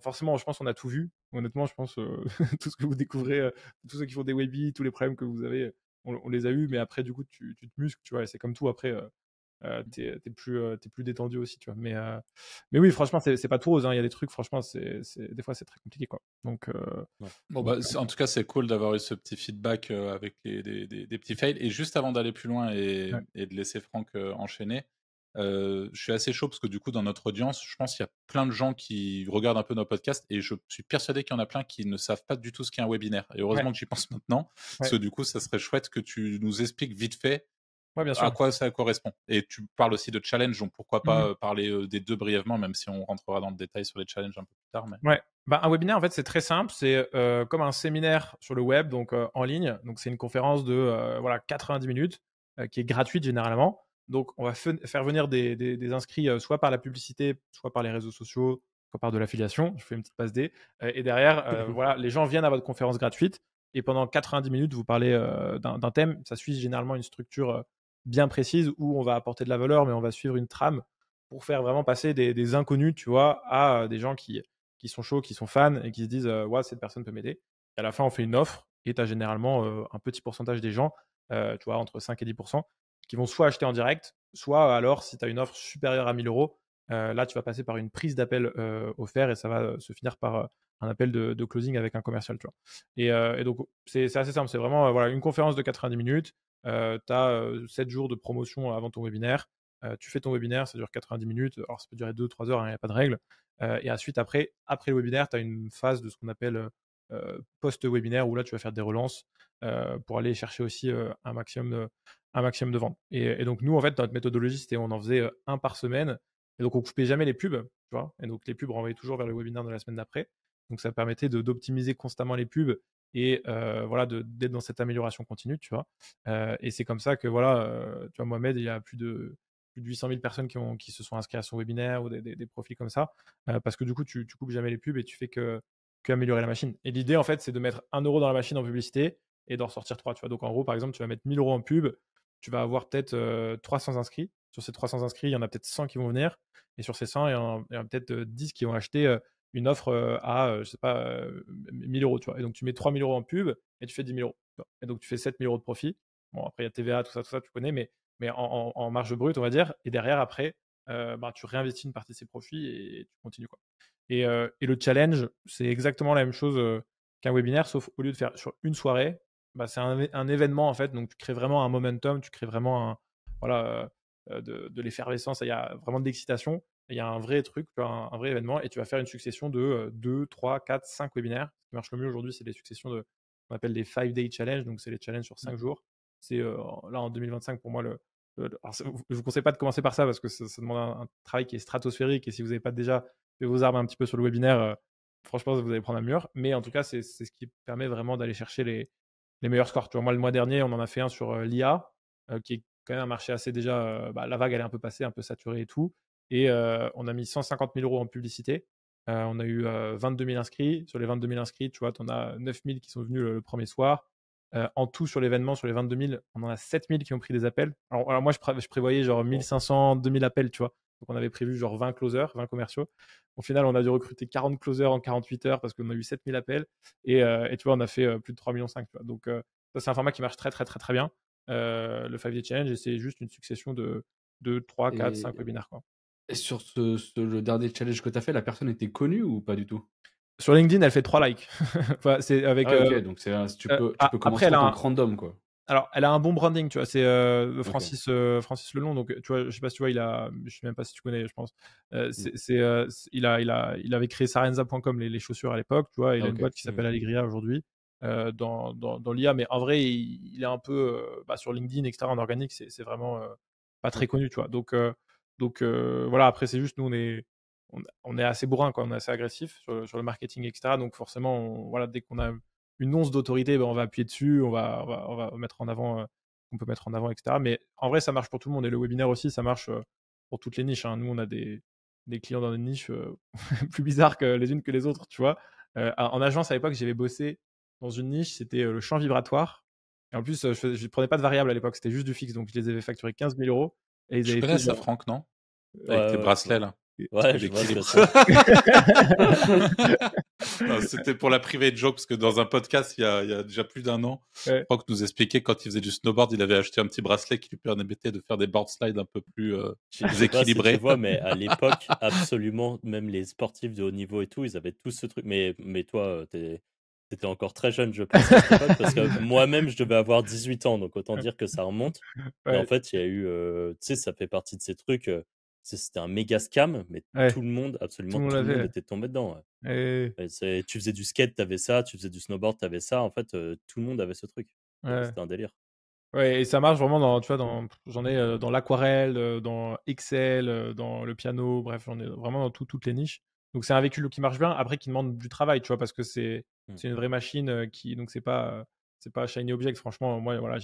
A: forcément, je pense qu'on a tout vu. Honnêtement, je pense tout ce que vous découvrez, tous ceux qui font des webis, tous les problèmes que vous avez, on les a eus. Mais après, du coup, tu te muscles, tu vois. Et c'est comme tout après. t'es plus détendu aussi, tu vois. Mais oui, franchement, c'est pas tout rose, hein. Il y a des trucs, franchement, des fois, c'est très compliqué, quoi. Donc,
D: en tout cas, c'est cool d'avoir eu ce petit feedback avec des petits fails. Et juste avant d'aller plus loin et de laisser Franck enchaîner, je suis assez chaud parce que du coup, dans notre audience, je pense qu'il y a plein de gens qui regardent un peu nos podcasts et je suis persuadé qu'il y en a plein qui ne savent pas du tout ce qu'est un webinaire. Et heureusement que j'y pense maintenant, parce que du coup, ça serait chouette que tu nous expliques vite fait
A: bien sûr.
D: à quoi ça correspond. Et tu parles aussi de challenge, donc pourquoi pas parler des deux brièvement, même si on rentrera dans le détail sur les challenges un peu plus tard. Mais...
A: un webinaire, en fait, c'est très simple. C'est comme un séminaire sur le web, donc en ligne. Donc, c'est une conférence de 90 minutes qui est gratuite généralement. Donc, on va faire venir des inscrits soit par la publicité, soit par les réseaux sociaux, soit par de l'affiliation. Je fais une petite passe D. Et derrière, les gens viennent à votre conférence gratuite. Et pendant 90 minutes, vous parlez d'un thème. Ça suit généralement une structure bien précise où on va apporter de la valeur, mais on va suivre une trame pour faire vraiment passer des inconnus, tu vois, à des gens qui sont chauds, qui sont fans et qui se disent ouais, cette personne peut m'aider. Et à la fin, on fait une offre et tu as généralement un petit pourcentage des gens, tu vois, entre 5 et 10%, qui vont soit acheter en direct, soit alors, si tu as une offre supérieure à 1000 euros, là, tu vas passer par une prise d'appel offert et ça va se finir par un appel de closing avec un commercial, tu vois. Et donc, c'est assez simple. C'est vraiment une conférence de 90 minutes. Tu as 7 jours de promotion avant ton webinaire. Tu fais ton webinaire, ça dure 90 minutes. Alors, ça peut durer 2-3 heures, il n'y a pas de règle. Et ensuite, après le webinaire, tu as une phase de ce qu'on appelle post-webinaire où là, tu vas faire des relances pour aller chercher aussi un maximum de ventes. Et donc, nous, en fait, notre méthodologie, c'était on en faisait un par semaine. Et donc, on ne coupait jamais les pubs, tu vois. Et donc, les pubs renvoyaient toujours vers le webinaire de la semaine d'après. Donc, ça permettait d'optimiser constamment les pubs et d'être dans cette amélioration continue, tu vois. Et c'est comme ça que, tu vois, Mohamed, il y a plus de 800 000 personnes qui se sont inscrites à son webinaire ou des profils comme ça, parce que du coup, tu coupes jamais les pubs et tu fais que améliorer la machine. Et l'idée, en fait, c'est de mettre 1 euro dans la machine en publicité et d'en ressortir 3, tu vois. Donc, en gros, par exemple, tu vas mettre 1000 euros en pub, tu vas avoir peut-être 300 inscrits. Sur ces 300 inscrits, il y en a peut-être 100 qui vont venir. Et sur ces 100, il y en a peut-être 10 qui vont acheter une offre à, je sais pas, 1000 euros, tu vois. Et donc, tu mets 3000 euros en pub et tu fais 10 000 euros. Et donc, tu fais 7000 euros de profit. Bon, après, il y a TVA, tout ça, tu connais, mais en marge brute, on va dire. Et derrière, après, tu réinvestis une partie de ces profits et tu continues, quoi. Et le challenge, c'est exactement la même chose qu'un webinaire, sauf au lieu de faire sur une soirée, c'est un événement, en fait. Donc, tu crées vraiment un momentum, tu crées vraiment de l'effervescence. Il y a vraiment de l'excitation. Il y a un vrai truc, un vrai événement, et tu vas faire une succession de 2, 3, 4, 5 webinaires. Ce qui marche le mieux aujourd'hui, c'est les successions qu'on appelle des 5-day challenge. Donc, c'est les challenges sur 5 jours. C'est là, en 2025, pour moi, je ne vous conseille pas de commencer par ça parce que ça demande un travail qui est stratosphérique. Et si vous n'avez pas déjà fait vos armes un petit peu sur le webinaire, franchement, vous allez prendre un mur. Mais en tout cas, c'est ce qui permet vraiment d'aller chercher les meilleurs scores. Tu vois, moi, le mois dernier, on en a fait un sur l'IA, qui est quand même un marché assez déjà. La vague, elle est un peu passée, un peu saturée et tout. Et on a mis 150 000 euros en publicité. On a eu 22 000 inscrits. Sur les 22 000 inscrits, tu vois, tu en as 9 000 qui sont venus le premier soir. En tout, sur l'événement, sur les 22 000, on en a 7 000 qui ont pris des appels. Alors moi, je prévoyais genre 1500, 2000 appels, tu vois. Donc, on avait prévu genre 20 closers, 20 commerciaux. Au final, on a dû recruter 40 closers en 48 heures parce qu'on a eu 7 000 appels. Et tu vois, on a fait plus de 3,5 millions, tu vois. Donc, ça, c'est un format qui marche très, très, très, très bien. Le 5-Day Challenge, et c'est juste une succession de 3, 4, 5 webinaires, quoi.
C: Et sur le dernier challenge que tu as fait, la personne était connue ou pas du tout?
A: Sur LinkedIn, elle fait 3 likes. Enfin, c'est avec,
C: ok, donc tu peux commencer en tant que random, quoi.
A: Alors, elle a un bon branding, tu vois. C'est Francis Lelon. Donc, tu vois, je sais pas si tu vois, je sais même pas si tu connais, je pense. Il avait créé Sarenza.com, les chaussures à l'époque, tu vois. Il a une boîte qui s'appelle Allegria aujourd'hui dans l'IA. Mais en vrai, il est un peu sur LinkedIn, etc. En organique, c'est vraiment pas très connu, tu vois. Donc voilà. Après, c'est juste nous, on est assez bourrin, quoi. On est assez agressif sur le marketing, etc. Donc forcément, dès qu'on a une once d'autorité, on va appuyer dessus, on va mettre en avant on peut mettre en avant, etc. Mais en vrai, ça marche pour tout le monde. Et le webinaire aussi, ça marche pour toutes les niches, hein. Nous, on a des clients dans des niches plus bizarres les unes que les autres, tu vois. En agence, à l'époque, j'avais bossé dans une niche, c'était le champ vibratoire. Et en plus, je ne prenais pas de variable à l'époque, c'était juste du fixe. Donc, je les avais facturés 15 000 euros. Et
D: je connais ça, Franck, non? Avec tes bracelets, là.
B: Ouais, je vois ce que
D: Non, c'était pour la private joke, parce que dans un podcast, il y a déjà plus d'un an,
A: Ouais.
D: Franck nous expliquait quand il faisait du snowboard, il avait acheté un petit bracelet qui lui permettait de faire des board slides un peu plus
B: Je sais pas si tu
D: équilibrés.
B: vois, mais à l'époque, absolument, même les sportifs de haut niveau et tout, ils avaient tous ce truc. Mais toi, t'étais encore très jeune, je pense, à cette époque, parce que moi-même, je devais avoir 18 ans, donc autant dire que ça remonte. Et en
A: Ouais.
B: fait, il y a eu, tu sais, ça fait partie de ces trucs, c'était un méga scam, mais
A: Ouais.
B: tout le monde,
A: Tout
B: absolument
A: le monde
B: tout le monde
A: l'avait.
B: était tombé dedans. Ouais.
A: Ouais.
B: Tu faisais du skate, t'avais ça, tu faisais du snowboard, t'avais ça. En fait, tout le monde avait ce truc.
A: Ouais.
B: C'était un délire.
A: Ouais, et ça marche vraiment dans, tu vois, j'en ai dans l'aquarelle, dans Excel, dans le piano, bref, j'en ai vraiment dans toutes les niches. Donc c'est un véhicule qui marche bien, après qui demande du travail, tu vois, parce que c'est
B: Mm.
A: une vraie machine donc c'est pas Shiny Object. Franchement, moi, voilà,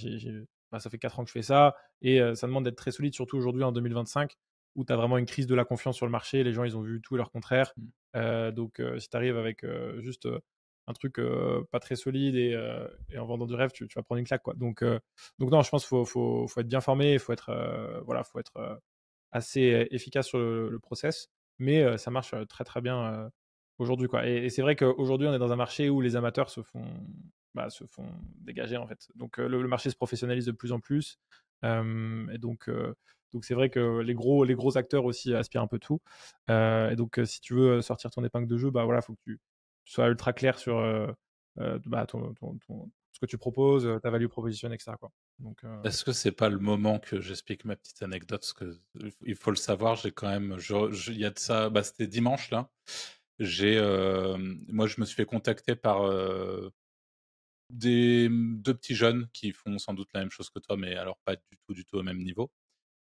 A: ça fait 4 ans que je fais ça, et ça demande d'être très solide, surtout aujourd'hui en 2025, où tu as vraiment une crise de la confiance sur le marché. Les gens, ils ont vu tout et leur contraire. Donc si tu arrives avec juste un truc pas très solide et en vendant du rêve, tu vas prendre une claque, quoi. Donc non, je pense qu'il faut être bien formé, il faut être, faut être assez efficace sur le process, mais ça marche très très bien aujourd'hui, quoi. Et c'est vrai qu'aujourd'hui, on est dans un marché où les amateurs se font dégager, en fait. Donc le marché se professionnalise de plus en plus. Et donc c'est vrai que les gros acteurs aussi aspirent un peu tout. Et donc si tu veux sortir ton épingle de jeu, bah voilà, faut que tu sois ultra clair sur ce que tu proposes, ta value proposition, etc., quoi. Donc,
D: Est-ce que c'est pas le moment que j'explique ma petite anecdote? Parce que il faut le savoir, j'ai quand même, il y a de ça, bah, c'était dimanche là. Moi, je me suis fait contacter par deux petits jeunes qui font sans doute la même chose que toi, mais alors pas du tout au même niveau.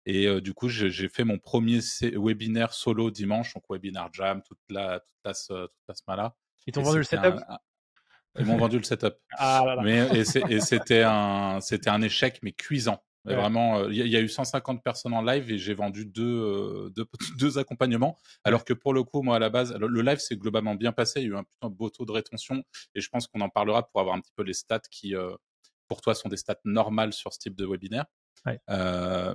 D: Et du coup, j'ai fait mon premier webinaire solo dimanche, donc webinar jam, toute la semaine-là.
A: ils t'ont
D: Et
A: vendu le
D: c'était
A: setup?
D: ils m'ont vendu le setup.
A: Ah là là.
D: C'était un échec, mais cuisant. Mais
A: Ouais,
D: vraiment, il y a eu 150 personnes en live et j'ai vendu deux accompagnements.
A: ouais.
D: Alors que pour le coup, moi, à la base, le live s'est globalement bien passé. Il y a eu un putain de beau taux de rétention. Et je pense qu'on en parlera pour avoir un petit peu les stats qui, pour toi, sont des stats normales sur ce type de webinaire.
A: Ouais.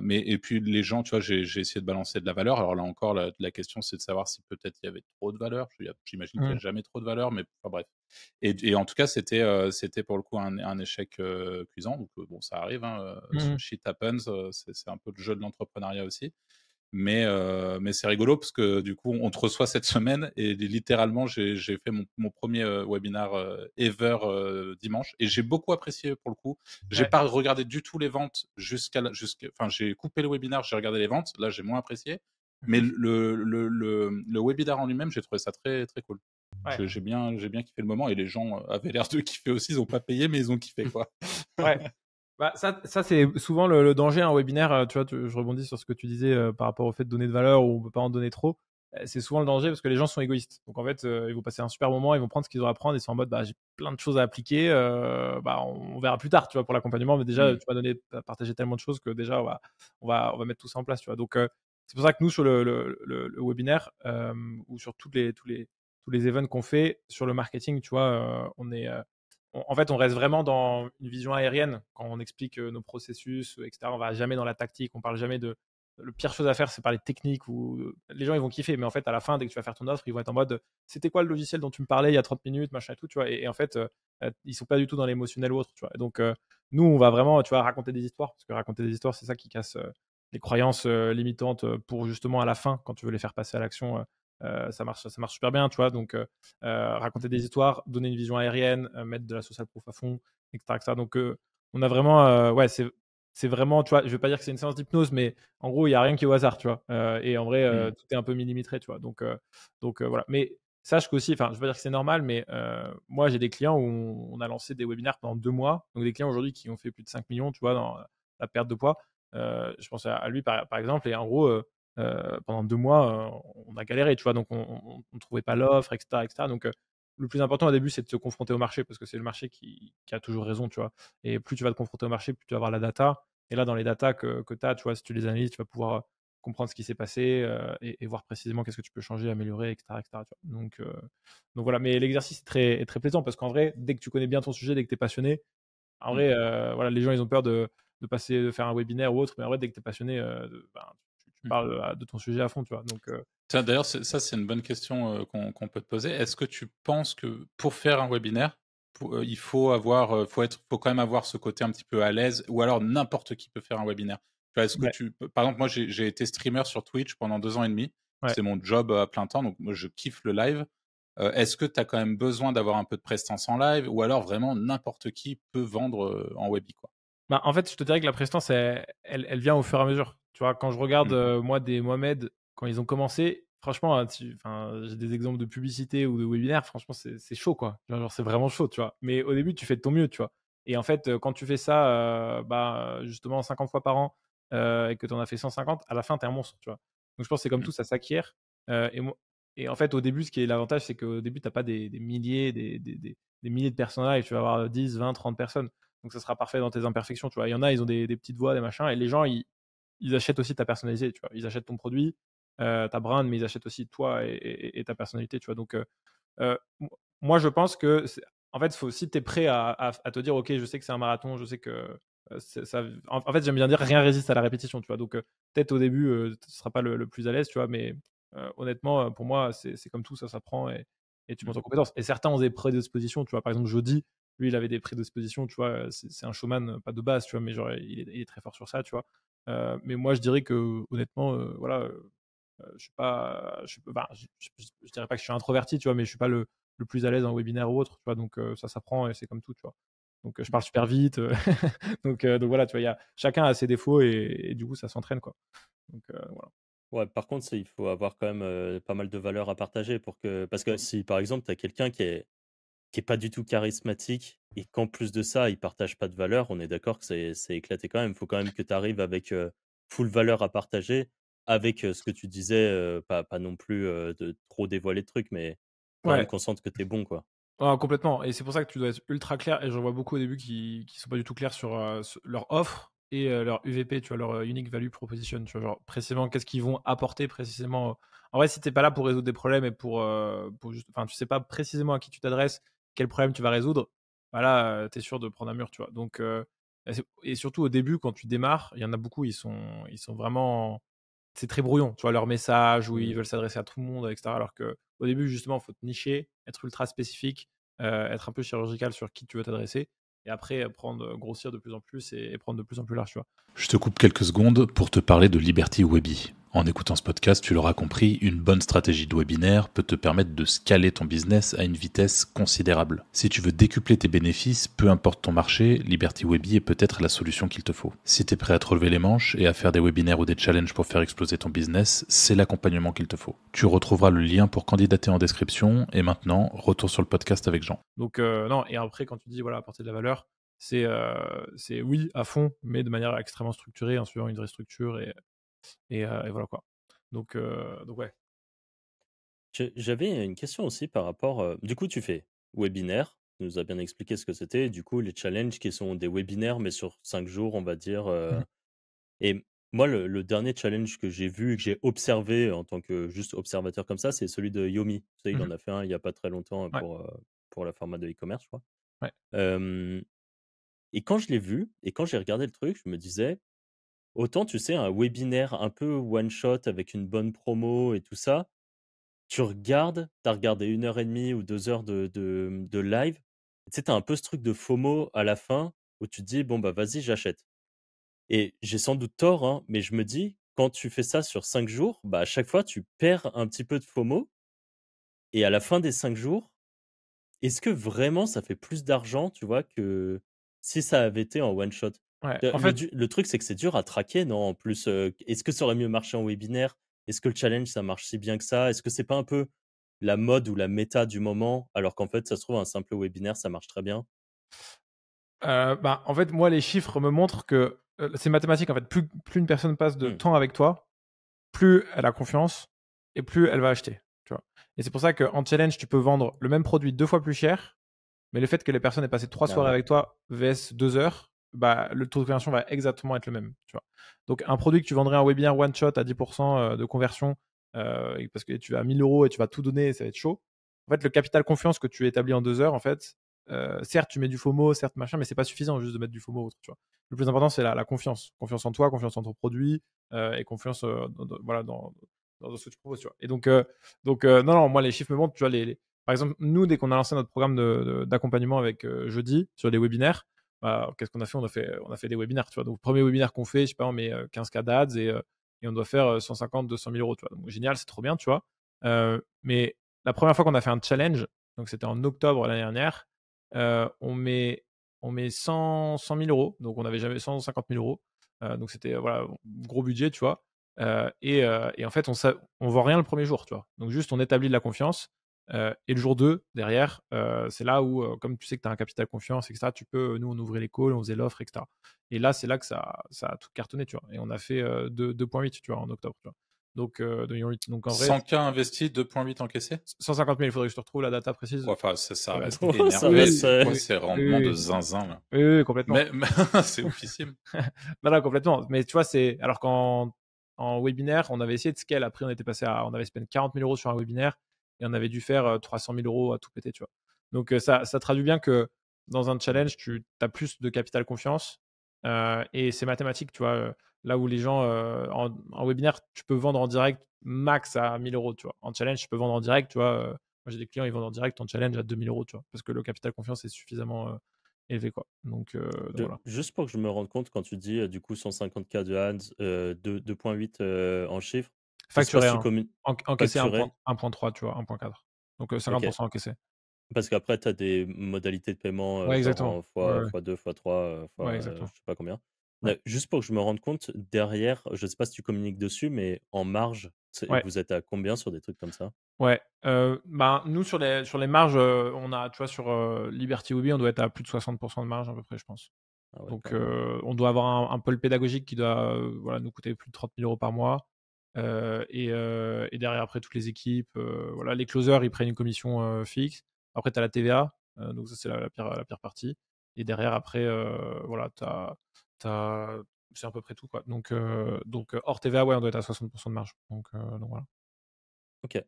D: Et puis les gens, tu vois, j'ai essayé de balancer de la valeur. Alors là encore, la question, c'est de savoir si peut-être il y avait trop de valeur. J'imagine qu'il n'y a jamais trop de valeur, mais enfin, bref. Et en tout cas, c'était pour le coup un échec cuisant. Donc bon, ça arrive, hein, shit happens. C'est un peu le jeu de l'entrepreneuriat aussi. Mais c'est rigolo parce que du coup, on te reçoit cette semaine et littéralement, j'ai fait mon premier webinar ever dimanche et j'ai beaucoup apprécié pour le coup. J'ai
A: Ouais.
D: pas regardé du tout les ventes enfin, j'ai coupé le webinar, j'ai regardé les ventes. Là, j'ai moins apprécié. Mais le webinar en lui-même, j'ai trouvé ça très, très cool.
A: Ouais.
D: J'ai bien kiffé le moment et les gens avaient l'air de kiffer aussi. Ils ont pas payé, mais ils ont kiffé, quoi.
A: Ouais. Bah, ça c'est souvent le danger, un webinaire. Tu vois, je rebondis sur ce que tu disais par rapport au fait de donner de valeur ou on peut pas en donner trop. C'est souvent le danger parce que les gens sont égoïstes. Donc en fait, ils vont passer un super moment, ils vont prendre ce qu'ils ont à prendre, ils sont en mode bah j'ai plein de choses à appliquer. Bah on verra plus tard, tu vois, pour l'accompagnement. Mais déjà, tu m'as partagé tellement de choses que déjà on va mettre tout ça en place, tu vois. Donc c'est pour ça que nous sur le webinaire ou sur tous les events qu'on fait sur le marketing, tu vois, en fait, on reste vraiment dans une vision aérienne quand on explique nos processus, etc. On va jamais dans la tactique, on parle jamais de. Le pire chose à faire, c'est parler de technique ou les gens ils vont kiffer, mais en fait, à la fin, dès que tu vas faire ton offre, ils vont être en mode c'était quoi le logiciel dont tu me parlais il y a 30 minutes, machin et tout, tu vois. Et en fait, ils sont pas du tout dans l'émotionnel ou autre, tu vois. Et donc, nous, on va vraiment, tu vois, raconter des histoires, parce que raconter des histoires, c'est ça qui casse les croyances limitantes pour justement à la fin, quand tu veux les faire passer à l'action, ça marche super bien, tu vois. Donc, raconter des histoires, donner une vision aérienne, mettre de la social proof à fond, etc. etc. Donc, on a vraiment, ouais, c'est vraiment, tu vois, je vais pas dire que c'est une séance d'hypnose, mais en gros, il y a rien qui est au hasard, tu vois. Et en vrai, tout est un peu millimétré, tu vois. Donc voilà. Mais sache qu'aussi, enfin, je veux pas dire que c'est normal, mais moi, j'ai des clients où on a lancé des webinaires pendant 2 mois. Donc, des clients aujourd'hui qui ont fait plus de 5 millions, tu vois, dans la perte de poids. Je pense à lui, par exemple, et en gros, pendant 2 mois, on a galéré, tu vois, donc on ne trouvait pas l'offre, etc., etc. Donc, le plus important au début, c'est de se confronter au marché parce que c'est le marché qui a toujours raison, tu vois. Et plus tu vas te confronter au marché, plus tu vas avoir la data. Et là, dans les datas que tu as, tu vois, si tu les analyses, tu vas pouvoir comprendre ce qui s'est passé et voir précisément qu'est-ce que tu peux changer, améliorer, etc., etc., tu vois. Donc voilà, mais l'exercice est très plaisant parce qu'en vrai, dès que tu connais bien ton sujet, dès que tu es passionné, en vrai, voilà, les gens, ils ont peur de faire un webinaire ou autre, mais en vrai, dès que tu es passionné, ben, parles de ton sujet à fond, tu vois. Donc,
D: Tiens, d'ailleurs, c'est une bonne question qu'on peut te poser. Est-ce que tu penses que pour faire un webinaire, il faut faut quand même avoir ce côté un petit peu à l'aise, ou alors n'importe qui peut faire un webinaire? Tu vois, est-ce que par exemple, moi, j'ai été streamer sur Twitch pendant 2 ans et demi.
A: Ouais.
D: C'est mon job à plein temps, donc moi, je kiffe le live. Est-ce que tu as quand même besoin d'avoir un peu de prestance en live, ou alors vraiment n'importe qui peut vendre en webi, quoi?
A: Bah, en fait, je te dirais que la prestance, elle vient au fur et à mesure. Tu vois, quand je regarde, moi, des Mohamed, quand ils ont commencé, franchement, j'ai des exemples de publicité ou de webinaire, franchement, c'est chaud, quoi. Genre, c'est vraiment chaud, tu vois. Mais au début, tu fais de ton mieux, tu vois. Et en fait, quand tu fais ça, justement, 50 fois par an, et que tu en as fait 150, à la fin, tu es un monstre, tu vois. Donc, je pense que c'est comme tout, ça s'acquiert. Et en fait, au début, ce qui est l'avantage, c'est qu'au début, tu n'as pas des milliers, des milliers de personnes là, et tu vas avoir 10, 20, 30 personnes. Donc ça sera parfait dans tes imperfections, tu vois. Il y en a, ils ont des petites voix, des machins, et les gens, ils achètent aussi ta personnalité, tu vois. Ils achètent ton produit, ta brand, mais ils achètent aussi toi et ta personnalité, tu vois. Donc, moi, je pense que, en fait, si tu es prêt à te dire, ok, je sais que c'est un marathon, je sais que ça. En fait, j'aime bien dire, rien résiste à la répétition, tu vois. Donc, peut-être au début, tu ne seras pas le plus à l'aise, tu vois, mais honnêtement, pour moi, c'est comme tout, ça s'apprend et tu montes en compétence. Et certains ont des prédispositions, tu vois. Par exemple, Jody, lui, il avait des prédispositions, tu vois. C'est un showman, pas de base, tu vois, mais genre, il est très fort sur ça, tu vois. Mais moi, je dirais que, honnêtement, voilà, je dirais pas que je suis introverti, tu vois, mais je suis pas le plus à l'aise en webinaire ou autre, tu vois. Donc, ça s'apprend et c'est comme tout, tu vois. Donc, je parle super vite. Donc voilà, tu vois, chacun a ses défauts et du coup, ça s'entraîne, quoi. Donc, voilà.
B: Ouais, par contre, il faut avoir quand même pas mal de valeurs à partager parce que si par exemple, tu as quelqu'un qui est pas du tout charismatique et qu'en plus de ça, il partage pas de valeur, on est d'accord que c'est éclaté quand même. Il faut quand même que tu arrives avec full valeur à partager, avec ce que tu disais, pas non plus de trop dévoiler de trucs, mais quand même
A: Ouais.
B: qu'on sente que tu es bon, quoi.
A: Ah, complètement. Et c'est pour ça que tu dois être ultra clair. Et j'en vois beaucoup au début qui sont pas du tout clairs sur leur offre et leur UVP, tu vois, leur Unique Value Proposition. Tu vois, genre précisément qu'est-ce qu'ils vont apporter précisément. En vrai, si t'es pas là pour résoudre des problèmes et pour juste, enfin, tu sais pas précisément à qui tu t'adresses, quel problème tu vas résoudre, bah là, t'es sûr de prendre un mur, tu vois. Donc, et surtout au début, quand tu démarres, il y en a beaucoup, ils sont vraiment, c'est très brouillon, tu vois, leur message où ils veulent s'adresser à tout le monde, etc. Alors que au début, justement, il faut te nicher, être ultra spécifique, être un peu chirurgical sur qui tu veux t'adresser, et après grossir de plus en plus et prendre de plus en plus large, tu vois.
D: Je te coupe quelques secondes pour te parler de Liberty Webby. En écoutant ce podcast, tu l'auras compris, une bonne stratégie de webinaire peut te permettre de scaler ton business à une vitesse considérable. Si tu veux décupler tes bénéfices, peu importe ton marché, Liberty Webby est peut-être la solution qu'il te faut. Si tu es prêt à te relever les manches et à faire des webinaires ou des challenges pour faire exploser ton business, c'est l'accompagnement qu'il te faut. Tu retrouveras le lien pour candidater en description, et maintenant, retour sur le podcast avec Jean.
A: Donc non, et après quand tu dis voilà, apporter de la valeur, c'est oui à fond, mais de manière extrêmement structurée, en suivant une vraie structure et voilà quoi. Donc ouais.
B: J'avais une question aussi par rapport, du coup, tu fais webinaire, tu nous as bien expliqué ce que c'était, du coup, les challenges qui sont des webinaires, mais sur 5 jours, on va dire. Et moi, le dernier challenge que j'ai vu et que j'ai observé en tant que juste observateur comme ça, c'est celui de Yomi. Tu sais, il en a fait un il y a pas très longtemps
A: Ouais.
B: pour la format de e-commerce, je crois.
A: Ouais.
B: Et quand je l'ai vu et quand j'ai regardé le truc, je me disais, autant, tu sais, un webinaire un peu one shot avec une bonne promo et tout ça, tu as regardé 1 heure et demie ou 2 heures de live. Tu sais, tu as un peu ce truc de FOMO à la fin où tu te dis: «Bon, bah, vas-y, j'achète». Et j'ai sans doute tort, hein, mais je me dis, quand tu fais ça sur 5 jours, bah, à chaque fois, tu perds un petit peu de FOMO et à la fin des 5 jours, est-ce que vraiment ça fait plus d'argent, tu vois, que si ça avait été en one shot?
A: Ouais. En fait,
B: Le truc, c'est que c'est dur à traquer, non? En plus, est-ce que ça aurait mieux marché en webinaire? Est-ce que le challenge, ça marche si bien que ça? Est-ce que c'est pas un peu la mode ou la méta du moment, alors qu'en fait, ça se trouve, un simple webinaire, ça marche très bien?
A: en fait, moi, les chiffres me montrent que c'est mathématique. En fait, plus une personne passe de
B: Mmh.
A: temps avec toi, plus elle a confiance et plus elle va acheter. Tu vois. Et c'est pour ça qu'en challenge, tu peux vendre le même produit 2 fois plus cher, mais le fait que les personnes aient passé 3
B: Ah
A: soirées
B: ouais.
A: avec toi vs 2 heures, bah, le taux de conversion va exactement être le même. Tu vois. Donc, un produit que tu vendrais en webinaire one shot à 10% de conversion, parce que tu as 1000 euros et tu vas tout donner, ça va être chaud. En fait, le capital confiance que tu établis en 2 heures, en fait, certes, tu mets du FOMO, certes, machin, mais c'est pas suffisant juste de mettre du FOMO ou autre, tu vois. le plus important, c'est la confiance. Confiance en toi, confiance en ton produit et confiance voilà, dans ce que tu proposes. Tu vois. Et donc, non, moi, les chiffres me montrent, tu vois, par exemple, nous, dès qu'on a lancé notre programme d'accompagnement avec Jeudi sur les webinaires, bah, qu'est-ce qu'on a fait? On a fait des webinaires, tu vois. Donc, premier webinaire qu'on fait, je sais pas, on met 15K d'ads et on doit faire 150, 200 000 euros, tu vois. Donc, génial, c'est trop bien, tu vois. Mais la première fois qu'on a fait un challenge, donc c'était en octobre l'année dernière, on met 100 000 euros, donc on n'avait jamais 150 000 euros. Donc c'était voilà, gros budget, tu vois. Et en fait, on voit rien le premier jour, tu vois. Donc juste, on établit de la confiance. Et le jour 2, derrière, c'est là où, comme tu sais que tu as un capital confiance, etc., nous, on ouvrait les calls, on faisait l'offre, etc. Et là, c'est là que ça a tout cartonné, tu vois. Et on a fait 2,8, tu vois, en octobre, tu vois. Donc, 2,8. Donc en vrai,
D: 100K investi, 2,8 encaissé
A: 150 000, il faudrait que je te retrouve la data précise.
D: Ouais, enfin, ça
A: Ouais,
D: reste
B: Ça
D: énervé.
B: reste,
D: C'est quoi
A: oui,
D: ces
A: oui,
D: rendements de
A: oui.
D: zinzin là
A: Oui, complètement.
D: Mais c'est oufissime.
A: Non, complètement. Mais tu vois, alors qu'en webinaire, on avait essayé de scale. Après, on avait spend 40 000 euros sur un webinaire et on avait dû faire 300 000 euros à tout péter, tu vois. Donc, ça traduit bien que dans un challenge, tu as plus de capital confiance et c'est mathématique, tu vois. Là où les gens, en webinaire, tu peux vendre en direct max à 1000 euros, tu vois. En challenge, tu peux vendre en direct, tu vois. Moi, j'ai des clients, ils vendent en direct en challenge à 2000 euros, tu vois. Parce que le capital confiance est suffisamment élevé, quoi. Donc voilà.
B: Juste pour que je me rende compte, quand tu dis du coup 150K de ads, 2,8 en chiffres, je sais pas
A: Facturé,
B: si tu
A: hein. Encaissé
B: facturé,
A: 1,3, tu vois, 1,4. Donc
B: ok.
A: 50% encaissé.
B: Parce qu'après, tu as des modalités de paiement,
A: Ouais,
B: genre
A: exactement.
B: en
A: Ouais,
B: fois,
A: ouais.
B: fois 2, fois 3,
A: Ouais,
B: fois
A: exactement.
B: je sais pas combien.
A: Ouais.
B: Juste pour que je me rende compte, derrière, je sais pas si tu communiques dessus, mais en marge,
A: Ouais.
B: vous êtes à combien sur des trucs comme ça?
A: Ouais. Ben, nous, sur les marges, on a, tu vois, sur Liberty Hobby, on doit être à plus de 60% de marge à peu près, je pense.
B: Ah ouais,
A: Donc,
B: quand même.
A: on doit avoir un pôle pédagogique qui doit voilà, nous coûter plus de 30 000 euros par mois. Et derrière, après, toutes les équipes, voilà, les closers, ils prennent une commission fixe. Après, tu as la TVA, donc ça, c'est la pire partie. Et derrière, après, voilà, c'est à peu près tout, quoi. Donc, hors TVA, ouais, on doit être à 60% de marge. Donc voilà.
B: Ok.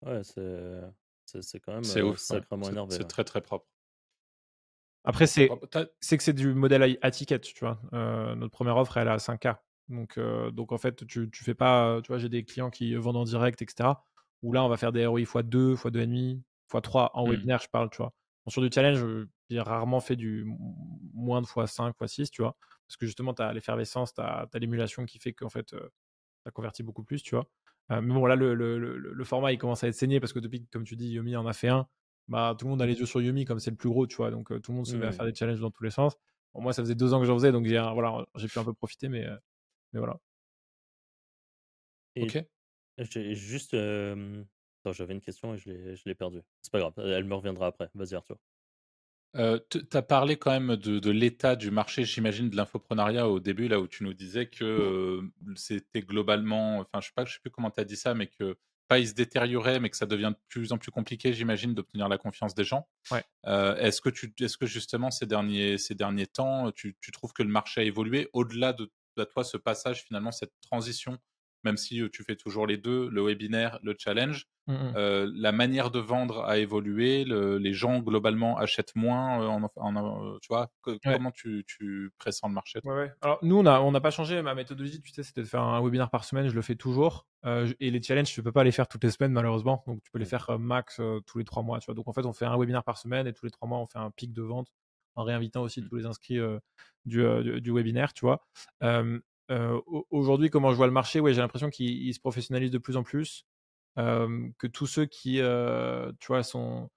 B: Ouais, c'est quand même
D: C'est ouf, ouais.
B: sacrément énervé.
D: C'est
B: Ouais.
D: très très propre.
A: Après,
D: Oh,
A: c'est que c'est du modèle à ticket, tu vois. Notre première offre, elle est à 5K. Donc en fait, tu fais pas, tu vois, j'ai des clients qui vendent en direct, etc. Où là, on va faire des ROI x2, x2,5, x3 en webinaire, je parle, tu vois. Bon, sur du challenge, j'ai rarement fait du moins de x5, x6, tu vois. Parce que justement, tu as l'effervescence, tu as l'émulation qui fait qu'en fait, ça convertit beaucoup plus, tu vois. Mais bon, là, le format, il commence à être saigné parce que depuis que, comme tu dis, Yomi en a fait un, bah, tout le monde a les yeux sur Yomi comme c'est le plus gros, tu vois. Donc, tout le monde se met à faire des challenges dans tous les sens. Bon, moi, ça faisait 2 ans que j'en faisais, donc voilà, j'ai pu un peu profiter, mais voilà.
B: Et
D: Ok.
B: j'ai juste. Attends, j'avais une question et je l'ai perdue. C'est pas grave, elle me reviendra après. Vas-y, Arthur.
D: Tu as parlé quand même de l'état du marché, j'imagine, de l'infoprenariat au début, là où tu nous disais que c'était globalement, enfin, je sais plus comment tu as dit ça, mais que pas il se détériorait, mais que ça devient de plus en plus compliqué, j'imagine, d'obtenir la confiance des gens.
A: Ouais.
D: Est-ce que justement, ces derniers temps, tu trouves que le marché a évolué au-delà de toi, ce passage, finalement, cette transition, même si tu fais toujours les deux, le webinaire, le challenge, la manière de vendre a évolué, les gens globalement achètent moins, tu vois?
A: Ouais.
D: Comment tu pressens le marché, toi?
A: Ouais, ouais. Alors, nous, on n'a pas changé ma méthodologie, tu sais, c'était de faire un webinaire par semaine, je le fais toujours. Et les challenges, tu peux pas les faire toutes les semaines, malheureusement. Donc, tu peux les faire max tous les 3 mois, tu vois. Donc, en fait, on fait un webinaire par semaine et tous les 3 mois, on fait un pic de vente en réinvitant aussi
D: Mmh.
A: tous les inscrits du webinaire, tu vois. Aujourd'hui, comment je vois le marché, ouais, j'ai l'impression qu'il se professionnalise de plus en plus. Que tous ceux qui, tu vois, sont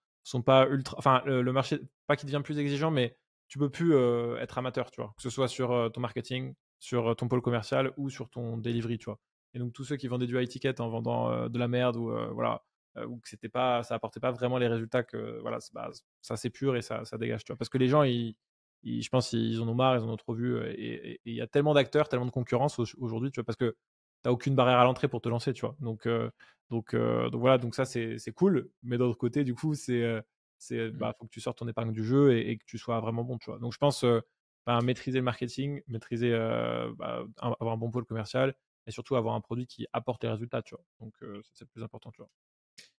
A: pas ultra. Enfin, le marché, pas qu'il devient plus exigeant, mais tu peux plus être amateur, tu vois, que ce soit sur ton marketing, sur ton pôle commercial ou sur ton delivery, tu vois. Et donc tous ceux qui vendaient du high ticket en vendant de la merde ou voilà, ou que ça apportait pas vraiment les résultats que voilà, ça c'est pur et ça dégage, tu vois. Parce que les gens, je pense, ils en ont marre, ils en ont trop vu et il y a tellement d'acteurs, tellement de concurrence aujourd'hui, tu vois, parce que t'as aucune barrière à l'entrée pour te lancer, tu vois. Donc voilà, donc ça c'est cool, mais d'un autre côté, du coup,
D: Mmh.
A: faut que tu sortes ton épingle du jeu et que tu sois vraiment bon, tu vois. Donc je pense maîtriser le marketing, maîtriser, avoir un bon pôle commercial et surtout avoir un produit qui apporte les résultats, tu vois. Donc ça, c'est le plus important, tu vois.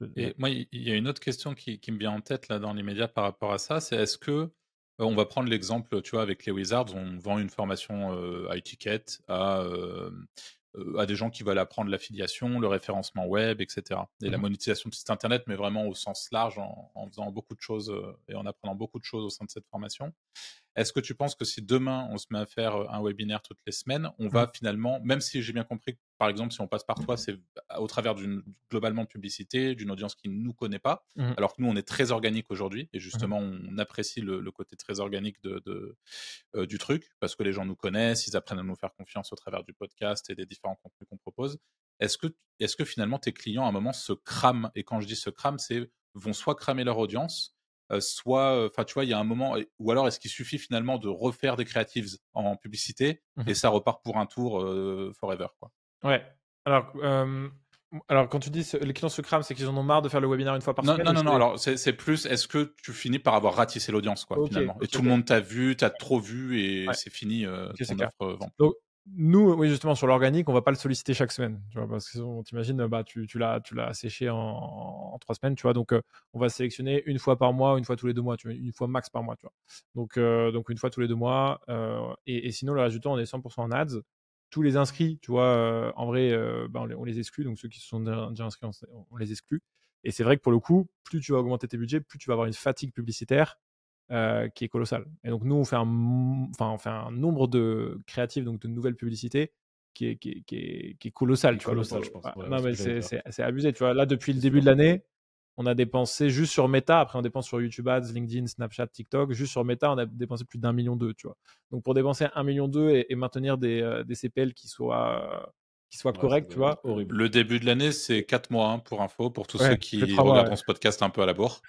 A: Ouais.
D: Et moi, il y a une autre question qui me vient en tête, là, dans l'immédiat par rapport à ça, c'est est-ce que On va prendre l'exemple, tu vois, avec les Wizards, on vend une formation, high ticket à des gens qui veulent apprendre l'affiliation, le référencement web et cetera et la
A: Mmh.
D: monétisation de site internet, mais vraiment au sens large en faisant beaucoup de choses, et en apprenant beaucoup de choses au sein de cette formation. Est-ce que tu penses que si demain on se met à faire un webinaire toutes les semaines, on
A: Mmh.
D: va finalement, même si j'ai bien compris que par exemple si on passe par toi, c'est au travers globalement de publicité, d'une audience qui ne nous connaît pas,
A: Mmh.
D: alors que nous on est très organique aujourd'hui et
A: Mmh.
D: justement on apprécie le côté très organique du truc parce que les gens nous connaissent, ils apprennent à nous faire confiance au travers du podcast et des différents contenus qu'on propose. Est-ce que, est-ce que finalement tes clients à un moment se crament, et quand je dis se crament, c'est vont soit cramer leur audience, soit, enfin, tu vois, il y a un moment, ou alors est-ce qu'il suffit finalement de refaire des creatives en publicité
A: Mmh.
D: et ça repart pour un tour forever, quoi.
A: Ouais. Alors, alors quand tu dis les clients se crament, c'est qu'ils en ont marre de faire le webinaire une fois par
D: Non,
A: semaine
D: non,
A: ou
D: non, non.
A: c'est...
D: Alors c'est plus, est-ce que tu finis par avoir ratissé l'audience, quoi,
A: Ok,
D: finalement, et
A: ok,
D: tout le
A: ok.
D: monde t'a vu, t'as trop vu et
A: Ouais,
D: c'est fini,
A: ok, c'est
D: ton
A: clair.
D: offre vend plus.
A: Donc, nous, oui, justement, sur l'organique, on va pas le solliciter chaque semaine, tu vois, parce que sinon, t'imagines, bah, tu l'as séché en 3 semaines, tu vois, donc on va sélectionner une fois par mois, une fois tous les 2 mois, tu vois, une fois max par mois, tu vois. Donc une fois tous les 2 mois, et sinon, le reste du temps, on est 100% en ads. Tous les inscrits, tu vois, en vrai, bah, on les exclut, donc ceux qui se sont déjà inscrits, on les exclut. Et c'est vrai que pour le coup, plus tu vas augmenter tes budgets, plus tu vas avoir une fatigue publicitaire qui est colossal. Et donc nous, on fait un nombre de créatifs, donc de nouvelles publicités, qui est colossal,
C: C'est
A: tu vois.
C: colossal, je pense.
A: Ouais,
C: Ouais,
A: non,
C: ce que
A: mais
C: j'allais dire.
A: c'est abusé, tu vois. Là, depuis le
C: C'est
A: début de
C: sûr.
A: l'année, on a dépensé juste sur Meta, après on dépense sur YouTube Ads, LinkedIn, Snapchat, TikTok, juste sur Meta, on a dépensé plus d'1,2 million, tu vois. Donc pour dépenser 1,2 million et maintenir des CPL qui soient
C: Ouais, ça
A: corrects, tu
C: doit être
A: vois.
C: horrible.
D: Le début de l'année, c'est 4 mois, hein, pour info, pour tous ceux
A: Ouais, fait
D: qui
A: 3 mois, ouais.
D: regarderont ce podcast un peu à la bourre,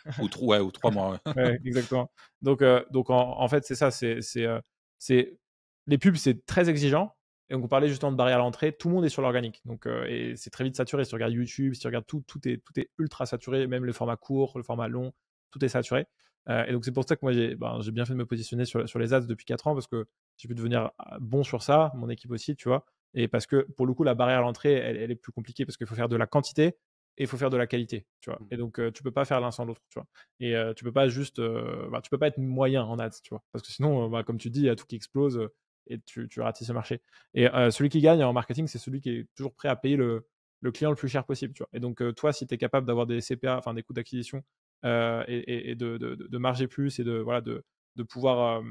D: ouais, ou 3 mois. Ouais.
A: Ouais, exactement. Donc en fait, c'est ça. C'est les pubs, c'est très exigeant. Et donc, on parlait justement de barrière à l'entrée. Tout le monde est sur l'organique. Et c'est très vite saturé. Si tu regardes YouTube, si tu regardes tout est ultra saturé. Même le format court, le format long, tout est saturé. Et donc, c'est pour ça que moi, j'ai bien fait de me positionner sur les ads depuis 4 ans parce que j'ai pu devenir bon sur ça, mon équipe aussi, tu vois. Et parce que pour le coup, la barrière à l'entrée, elle est plus compliquée parce qu'il faut faire de la quantité et il faut faire de la qualité, tu vois. Et donc, tu peux pas faire l'un sans l'autre, tu vois. Et tu peux pas juste, tu peux pas être moyen en ads, tu vois, parce que sinon, comme tu dis, il y a tout qui explose et tu ratisses ce marché. Et celui qui gagne en marketing, c'est celui qui est toujours prêt à payer le client le plus cher possible, tu vois. Et donc toi, si tu es capable d'avoir des CPA, enfin des coûts d'acquisition et de marger plus et de pouvoir,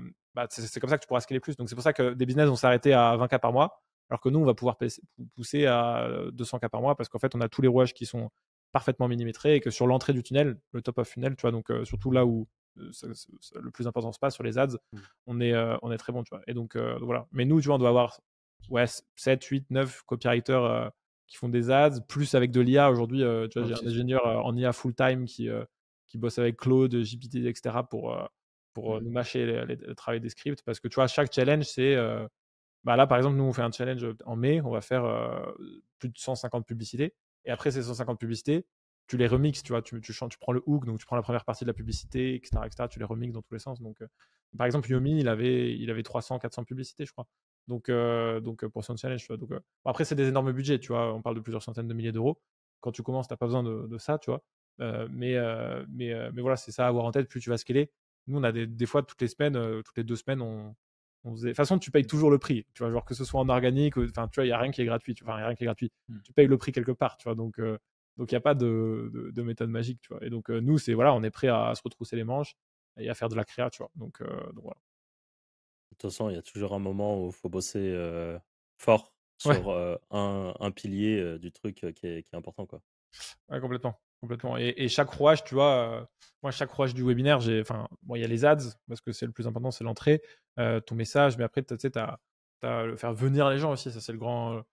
A: c'est comme ça que tu pourras scaler plus. Donc c'est pour ça que des business vont s'arrêter à 20K par mois, alors que nous, on va pouvoir pousser à 200K par mois parce qu'en fait, on a tous les rouages qui sont parfaitement millimétré et que sur l'entrée du tunnel, le top of funnel, tu vois, donc surtout là où le plus important se passe sur les ads, on est très bon, tu vois. Et donc voilà. Mais nous, tu vois, on doit avoir 7, 8, 9 copywriters qui font des ads, plus avec de l'IA. Aujourd'hui, tu vois,
C: Ok,
A: j'ai un ingénieur en IA full-time qui bosse avec Claude, GPT, etc. pour nous mâcher le travail des scripts parce que tu vois, chaque challenge, c'est bah là, par exemple, nous, on fait un challenge en mai, on va faire plus de 150 publicités. Et après ces 150 publicités, tu les remixes, tu vois, tu prends le hook, donc tu prends la première partie de la publicité, etc., tu les remixes dans tous les sens. Donc, par exemple, Yomi, il avait 300, 400 publicités, je crois. Donc pour son challenge, tu vois. Donc, bon, après, c'est des énormes budgets, tu vois, on parle de plusieurs centaines de milliers d'euros. Quand tu commences, tu n'as pas besoin de ça, tu vois. Mais voilà, c'est ça à avoir en tête, plus tu vas scaler. Nous, on a des fois, toutes les semaines, toutes les 2 semaines, de toute façon, tu payes toujours le prix, tu vois, genre que ce soit en organique, enfin, tu vois, il n'y a rien qui est gratuit, enfin, il y a rien qui est gratuit. Tu payes le prix quelque part, tu vois, donc il n'y a pas de méthode magique, tu vois. Et donc, nous, voilà, on est prêt à se retrousser les manches et à faire de la créa, tu vois. Donc voilà.
B: De toute façon, il y a toujours un moment où il faut bosser fort
A: Ouais,
B: sur un pilier du truc qui est important, quoi.
A: ouais, complètement. Complètement. Et chaque rouage, tu vois, moi, chaque rouage du webinaire, enfin, bon, il y a les ads, parce que c'est le plus important, c'est l'entrée, ton message, mais après, tu sais, t'as le faire venir les gens aussi, ça, c'est le grand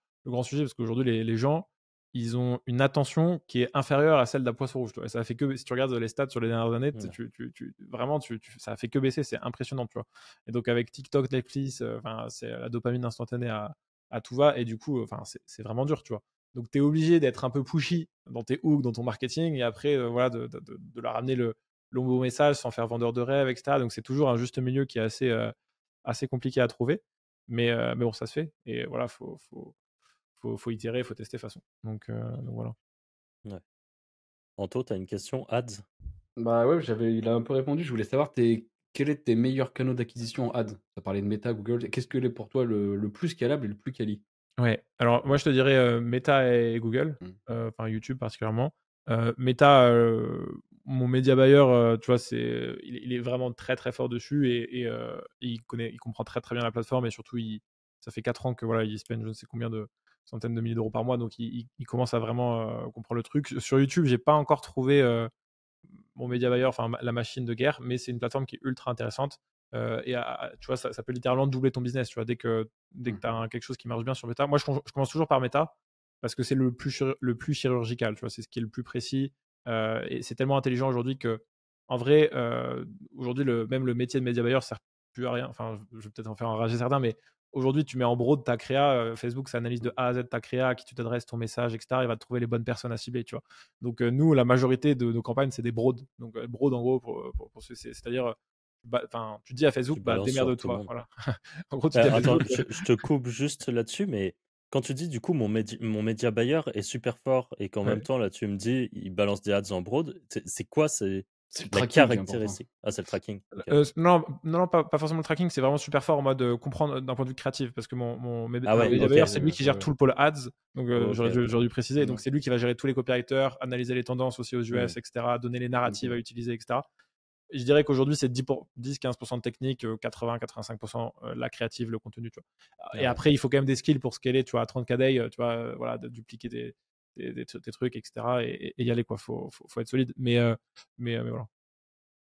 A: sujet, parce qu'aujourd'hui, les gens, ils ont une attention qui est inférieure à celle d'un poisson rouge, tu vois. Et ça fait que, si tu regardes les stats sur les dernières années,
B: Ouais.
A: vraiment, ça a fait que baisser, c'est impressionnant, tu vois. Et donc, avec TikTok, Netflix, enfin, c'est la dopamine instantanée à tout va, et du coup, enfin, c'est vraiment dur, tu vois. Donc, tu es obligé d'être un peu pushy dans tes hooks, dans ton marketing, et après, voilà, de leur amener le bon message sans faire vendeur de rêve, etc. Donc, c'est toujours un juste milieu qui est assez compliqué à trouver. Mais bon, ça se fait. Et voilà, faut itérer, faut tester de toute façon. Donc voilà.
B: Ouais. Anto, tu as une question? Ads?
C: Bah ouais, il a un peu répondu. Je voulais savoir quels étaient tes meilleurs canaux d'acquisition en ads? Tu as parlé de Meta, Google. Qu'est-ce que est pour toi le plus scalable et le plus quali?
A: Ouais, alors moi je te dirais Meta et Google,
C: Mmh.
A: enfin YouTube particulièrement. Meta, mon média buyer, tu vois, il est vraiment très très fort dessus et il comprend très très bien la plateforme et surtout ça fait 4 ans que voilà, il spend je ne sais combien de centaines de milliers d'euros par mois, donc il commence à vraiment comprendre le truc. Sur YouTube, j'ai pas encore trouvé mon média buyer, enfin la machine de guerre, mais c'est une plateforme qui est ultra intéressante. Et tu vois, ça peut littéralement doubler ton business. Tu vois, dès que
C: Mmh.
A: tu as quelque chose qui marche bien sur Meta. Moi, je commence toujours par Meta parce que c'est le plus chirurgical. Tu vois, c'est ce qui est le plus précis. Et c'est tellement intelligent aujourd'hui que, en vrai, aujourd'hui, même le métier de média buyer sert plus à rien. Enfin, je vais peut-être en faire enrager certains, mais aujourd'hui, tu mets en broad ta créa. Facebook, ça analyse de A à Z ta créa, à qui tu t'adresses, ton message, etc. Il va te trouver les bonnes personnes à cibler. Tu vois. Donc nous, la majorité de nos campagnes, c'est des broad. Donc broad, en gros, c'est-à-dire, tu dis à
B: Tu
A: Facebook, bah,
B: balances sur tout le
A: démerde-toi.
B: monde.
A: Voilà. En gros, tu dis à
B: Attends,
A: Facebook.
B: je te coupe juste là-dessus, mais quand tu dis du coup mon média buyer est super fort et qu'en même
A: Ouais.
B: temps là tu me dis il balance des ads en broad, c'est quoi c'est
C: C'est le
B: la
C: tracking qui est important.
B: caractéristique? Ah, c'est le tracking. OK.
A: Non, non, pas forcément le tracking, c'est vraiment super fort en mode comprendre d'un point de vue créatif, parce que
B: Ah ouais,
A: media
B: OK.
A: buyer, c'est lui qui gère tout le pôle ads, donc
B: OK,
A: j'aurais dû préciser, donc
C: Ouais.
A: c'est lui qui va gérer tous les copywriters, analyser les tendances aussi aux US, etc., donner les narratives à
C: OK.
A: utiliser, etc. Je dirais qu'aujourd'hui, c'est 10-15% de technique, 80-85% la créative, le contenu. Tu vois.
B: Ah
A: Et
B: ouais.
A: après, il faut quand même des skills pour scaler, tu vois, à 30K day, tu vois, voilà, de dupliquer tes trucs, etc. Et y aller, quoi. Faut être solide. Mais voilà.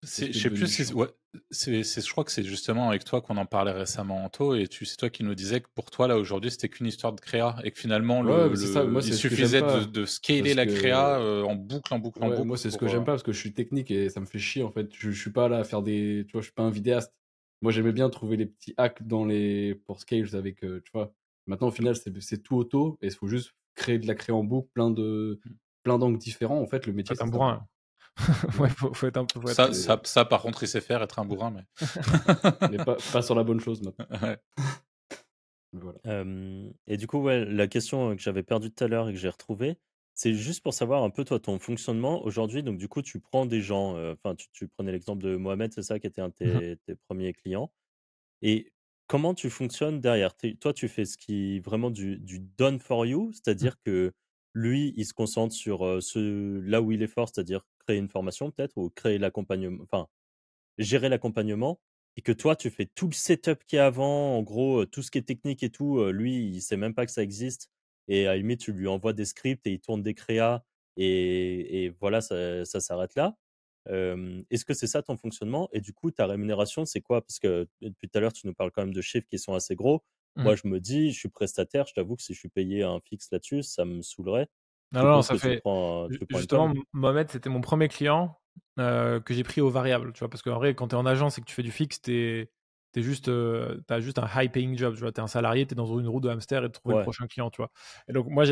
C: C'est
D: Je sais
C: devenu
D: plus si
C: chiant.
D: ouais, je crois que c'est justement avec toi qu'on en parlait récemment, Anto, et c'est toi qui nous disais que pour toi là aujourd'hui c'était qu'une histoire de créa et que finalement
C: Ouais, mais c'est ça. Moi,
D: il
C: c'est ce que j'aime
D: suffisait
C: pas
D: de scaler
C: parce
D: la créa
C: que
D: en boucle, en boucle, en
C: ouais, moi,
D: boucle
C: c'est ce que
D: pour.
C: j'aime pas parce que je suis technique et ça me fait chier en fait. Je suis pas là à faire des, tu vois, je suis pas un vidéaste. Moi, j'aimais bien trouver les petits hacks pour scales avec, tu vois. Maintenant, au final, c'est tout auto et il faut juste créer de la créa en boucle, plein d'angles différents. En fait, le
A: Faut
C: métier,
A: être un
C: c'est ça.
A: bourrin. Ouais, faut être un peu.
D: Ça,
C: C'est-
D: par contre, il sait faire être un bourrin, mais.
C: Mais pas sur la bonne chose maintenant.
D: Ouais.
C: Mais voilà.
B: Et du coup, ouais, la question que j'avais perdue tout à l'heure et que j'ai retrouvée, c'est juste pour savoir un peu toi ton fonctionnement aujourd'hui. Donc du coup, tu prends des gens, enfin tu prenais l'exemple de Mohamed, c'est ça qui était un de
A: Mhm.
B: tes premiers clients. Et comment tu fonctionnes derrière? Toi, tu fais ce qui vraiment du done for you, c'est-à-dire que lui, il se concentre sur, là où il est fort, c'est-à-dire créer une formation peut-être ou créer l'accompagnement, enfin, gérer l'accompagnement et que toi, tu fais tout le setup qui est avant, en gros, tout ce qui est technique et tout, lui, il sait même pas que ça existe et à la limite, tu lui envoies des scripts et il tourne des créas et voilà, ça s'arrête là. Est-ce que c'est ça ton fonctionnement? Et du coup, ta rémunération, c'est quoi? Parce que depuis tout à l'heure, tu nous parles quand même de chiffres qui sont assez gros.
A: Mhm.
B: Moi, je me dis, je suis prestataire, je t'avoue que si je suis payé un fixe là-dessus, ça me saoulerait. Je
A: Non, non,
B: suppose
A: ça
B: que tu
A: fait.
B: prends, une
A: Justement,
B: com?
A: Mohamed, c'était mon premier client que j'ai pris au variable, tu vois, parce qu'en vrai, quand tu es en agence et que tu fais du fixe, t'as juste un high paying job, tu vois, t'es un salarié, t'es dans une roue de hamster et de trouver le
B: Ouais,
A: prochain client, tu vois. Et donc, moi,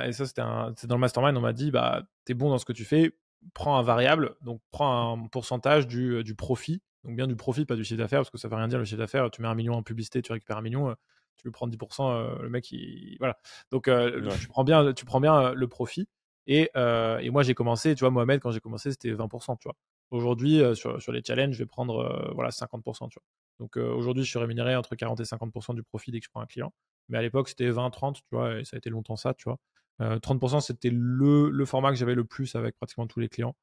A: et ça, c'est dans le mastermind, on m'a dit, bah, t'es bon dans ce que tu fais, prends un variable, donc prends un pourcentage du profit, donc bien du profit, pas du chiffre d'affaires, parce que ça veut rien dire le chiffre d'affaires, tu mets 1 million en publicité, tu récupères 1 million, tu lui prends 10%, le mec, voilà. Donc,
B: ouais,
A: tu prends bien le profit. Et moi, j'ai commencé, tu vois, Mohamed, quand j'ai commencé, c'était 20%, tu vois. Aujourd'hui, sur les challenges, je vais prendre voilà, 50%, tu vois. Donc aujourd'hui, je suis rémunéré entre 40 et 50% du profit dès que je prends un client. Mais à l'époque, c'était 20-30, tu vois, et ça a été longtemps ça, tu vois. 30%, c'était le format que j'avais le plus avec pratiquement tous les clients,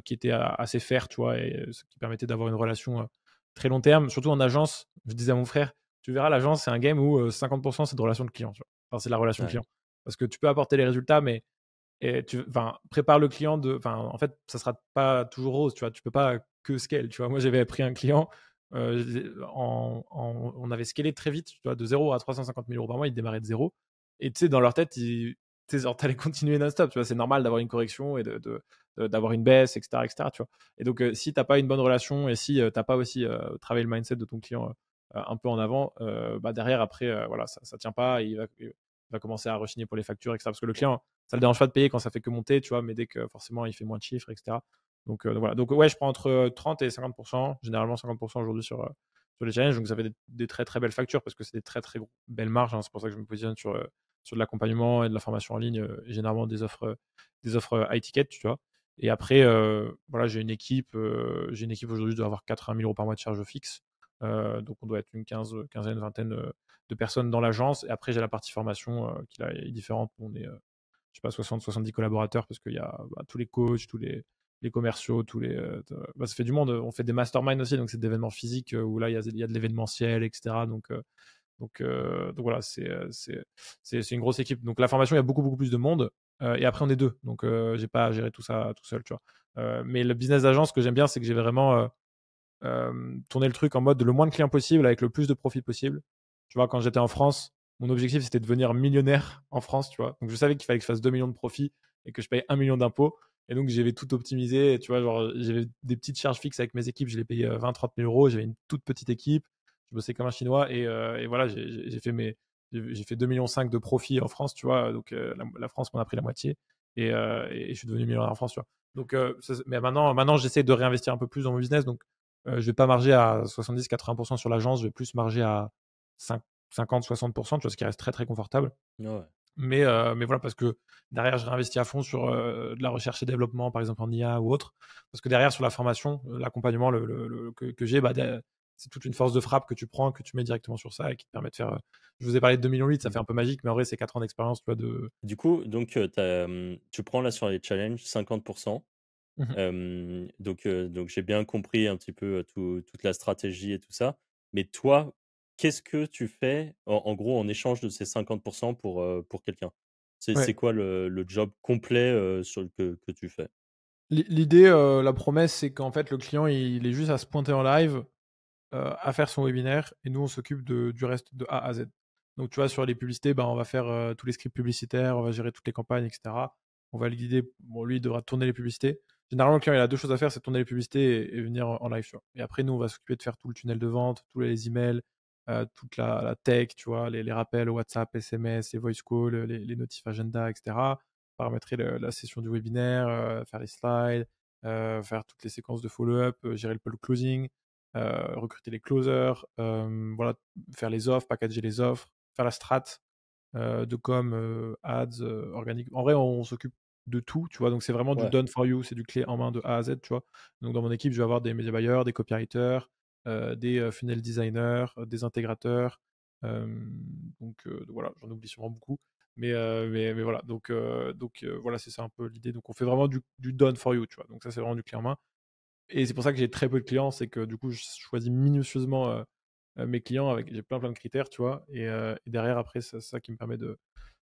A: qui était assez fair, tu vois, et ce qui permettait d'avoir une relation très long terme. Surtout en agence, je disais à mon frère, tu verras, l'agence, c'est un game où 50%, c'est de relation de client, tu vois. Enfin, c'est de la relation
B: ouais,
A: client. Parce que tu peux apporter les résultats, mais prépare le client en fait, ça sera pas toujours rose, tu vois. Tu peux pas que scale, tu vois. Moi, j'avais pris un client, on avait scalé très vite, tu vois, de 0 à 350 000 euros par mois, il démarrait de 0. Et tu sais, dans leur tête, tu sais, genre, t'allais continuer non-stop, tu vois. C'est normal d'avoir une correction et d'avoir une baisse, etc., tu vois. Et donc, si t'as pas une bonne relation et si t'as pas aussi travaillé le mindset de ton client un peu en avant, bah derrière, après, voilà, ça tient pas, et il va commencer à rechigner pour les factures, etc. Parce que le client, ça le dérange pas de payer quand ça fait que monter, tu vois, mais dès que forcément il fait moins de chiffres, etc. Donc voilà. Donc ouais, je prends entre 30 et 50%, généralement 50% aujourd'hui sur les challenges. Donc ça fait des très très belles factures parce que c'est des très très belles marges, hein. C'est pour ça que je me positionne sur de l'accompagnement et de la formation en ligne, et généralement des offres high ticket, tu vois. Et après, voilà, j'ai une équipe aujourd'hui, je dois avoir 80 000 € par mois de charge fixe. Donc on doit être une quinzaine, vingtaine de personnes dans l'agence. Et après, j'ai la partie formation qui là, est différente. On est, je sais pas, 60-70 collaborateurs parce qu'il y a tous les coachs, tous les commerciaux, ça fait du monde. On fait des masterminds aussi, donc c'est des événements physiques où là, il y a de l'événementiel, etc. Donc voilà, c'est une grosse équipe. Donc la formation, il y a beaucoup, beaucoup plus de monde. Et après, on est deux. Donc j'ai pas à gérer tout ça tout seul, tu vois. Mais le business d'agence, ce que j'aime bien, c'est que j'ai vraiment tourné le truc en mode le moins de clients possible avec le plus de profit possible. Tu vois, quand j'étais en France, mon objectif, c'était de devenir millionnaire en France, tu vois. Donc je savais qu'il fallait que je fasse 2 millions de profits et que je paye 1 million d'impôts. Et donc j'avais tout optimisé. Et tu vois, genre, j'avais des petites charges fixes avec mes équipes. Je les payais 20-30 000 €. J'avais une toute petite équipe. Je bossais comme un Chinois. Et voilà, j'ai fait 2,5 millions de profits en France, tu vois. Donc la France m'en a pris la moitié. Et je suis devenu millionnaire en France, tu vois. Donc, mais maintenant j'essaie de réinvestir un peu plus dans mon business. Donc, je vais pas marger à 70-80% sur l'agence, je vais plus marger à 50-60%, tu vois, ce qui reste très très confortable.
B: Ouais.
A: Mais voilà, parce que derrière, je réinvestis à fond sur de la recherche et développement, par exemple en IA ou autre. Parce que derrière, sur la formation, l'accompagnement que j'ai, c'est toute une force de frappe que tu prends, que tu mets directement sur ça et qui te permet de faire. Je vous ai parlé de 2,8 millions, ça fait un peu magique, mais en vrai, c'est 4 ans d'expérience, tu vois.
B: Du coup, donc, tu prends là sur les challenges 50%. Donc j'ai bien compris un petit peu toute la stratégie et tout ça. Mais toi, qu'est-ce que tu fais en gros en échange de ces 50% pour quelqu'un? C'est
A: Ouais.
B: quoi le job complet que tu fais?
A: L'idée, la promesse, c'est qu'en fait, le client, il est juste à se pointer en live, à faire son webinaire et nous on s'occupe du reste de A à Z. Donc tu vois, sur les publicités, on va faire tous les scripts publicitaires, on va gérer toutes les campagnes, etc. On va le guider. Bon, lui, il devra tourner les publicités. Généralement, le client, il a deux choses à faire, c'est tourner les publicités et venir en live, tu vois. Et après, nous, on va s'occuper de faire tout le tunnel de vente, tous les emails, toute la tech, tu vois, les rappels WhatsApp, SMS, les voice calls, les notifs agenda, etc. Paramétrer la session du webinaire, faire les slides, faire toutes les séquences de follow-up, gérer le closing, recruter les closers, voilà, faire les offres, packager les offres, faire la strat de com, ads, organique. En vrai, on s'occupe de tout, tu vois. Donc c'est vraiment du
B: Ouais.
A: done for you, c'est du clé en main de A à Z, tu vois. Donc dans mon équipe, je vais avoir des media buyers, des copywriters, des funnel designers, des intégrateurs. Donc voilà, j'en oublie sûrement beaucoup. Mais voilà, voilà, c'est ça un peu l'idée. Donc on fait vraiment du done for you, tu vois. Donc ça, c'est vraiment du clé en main. Et c'est pour ça que j'ai très peu de clients, c'est que du coup, je choisis minutieusement mes clients avec j'ai plein de critères, tu vois. Et derrière, après, c'est ça qui me permet de,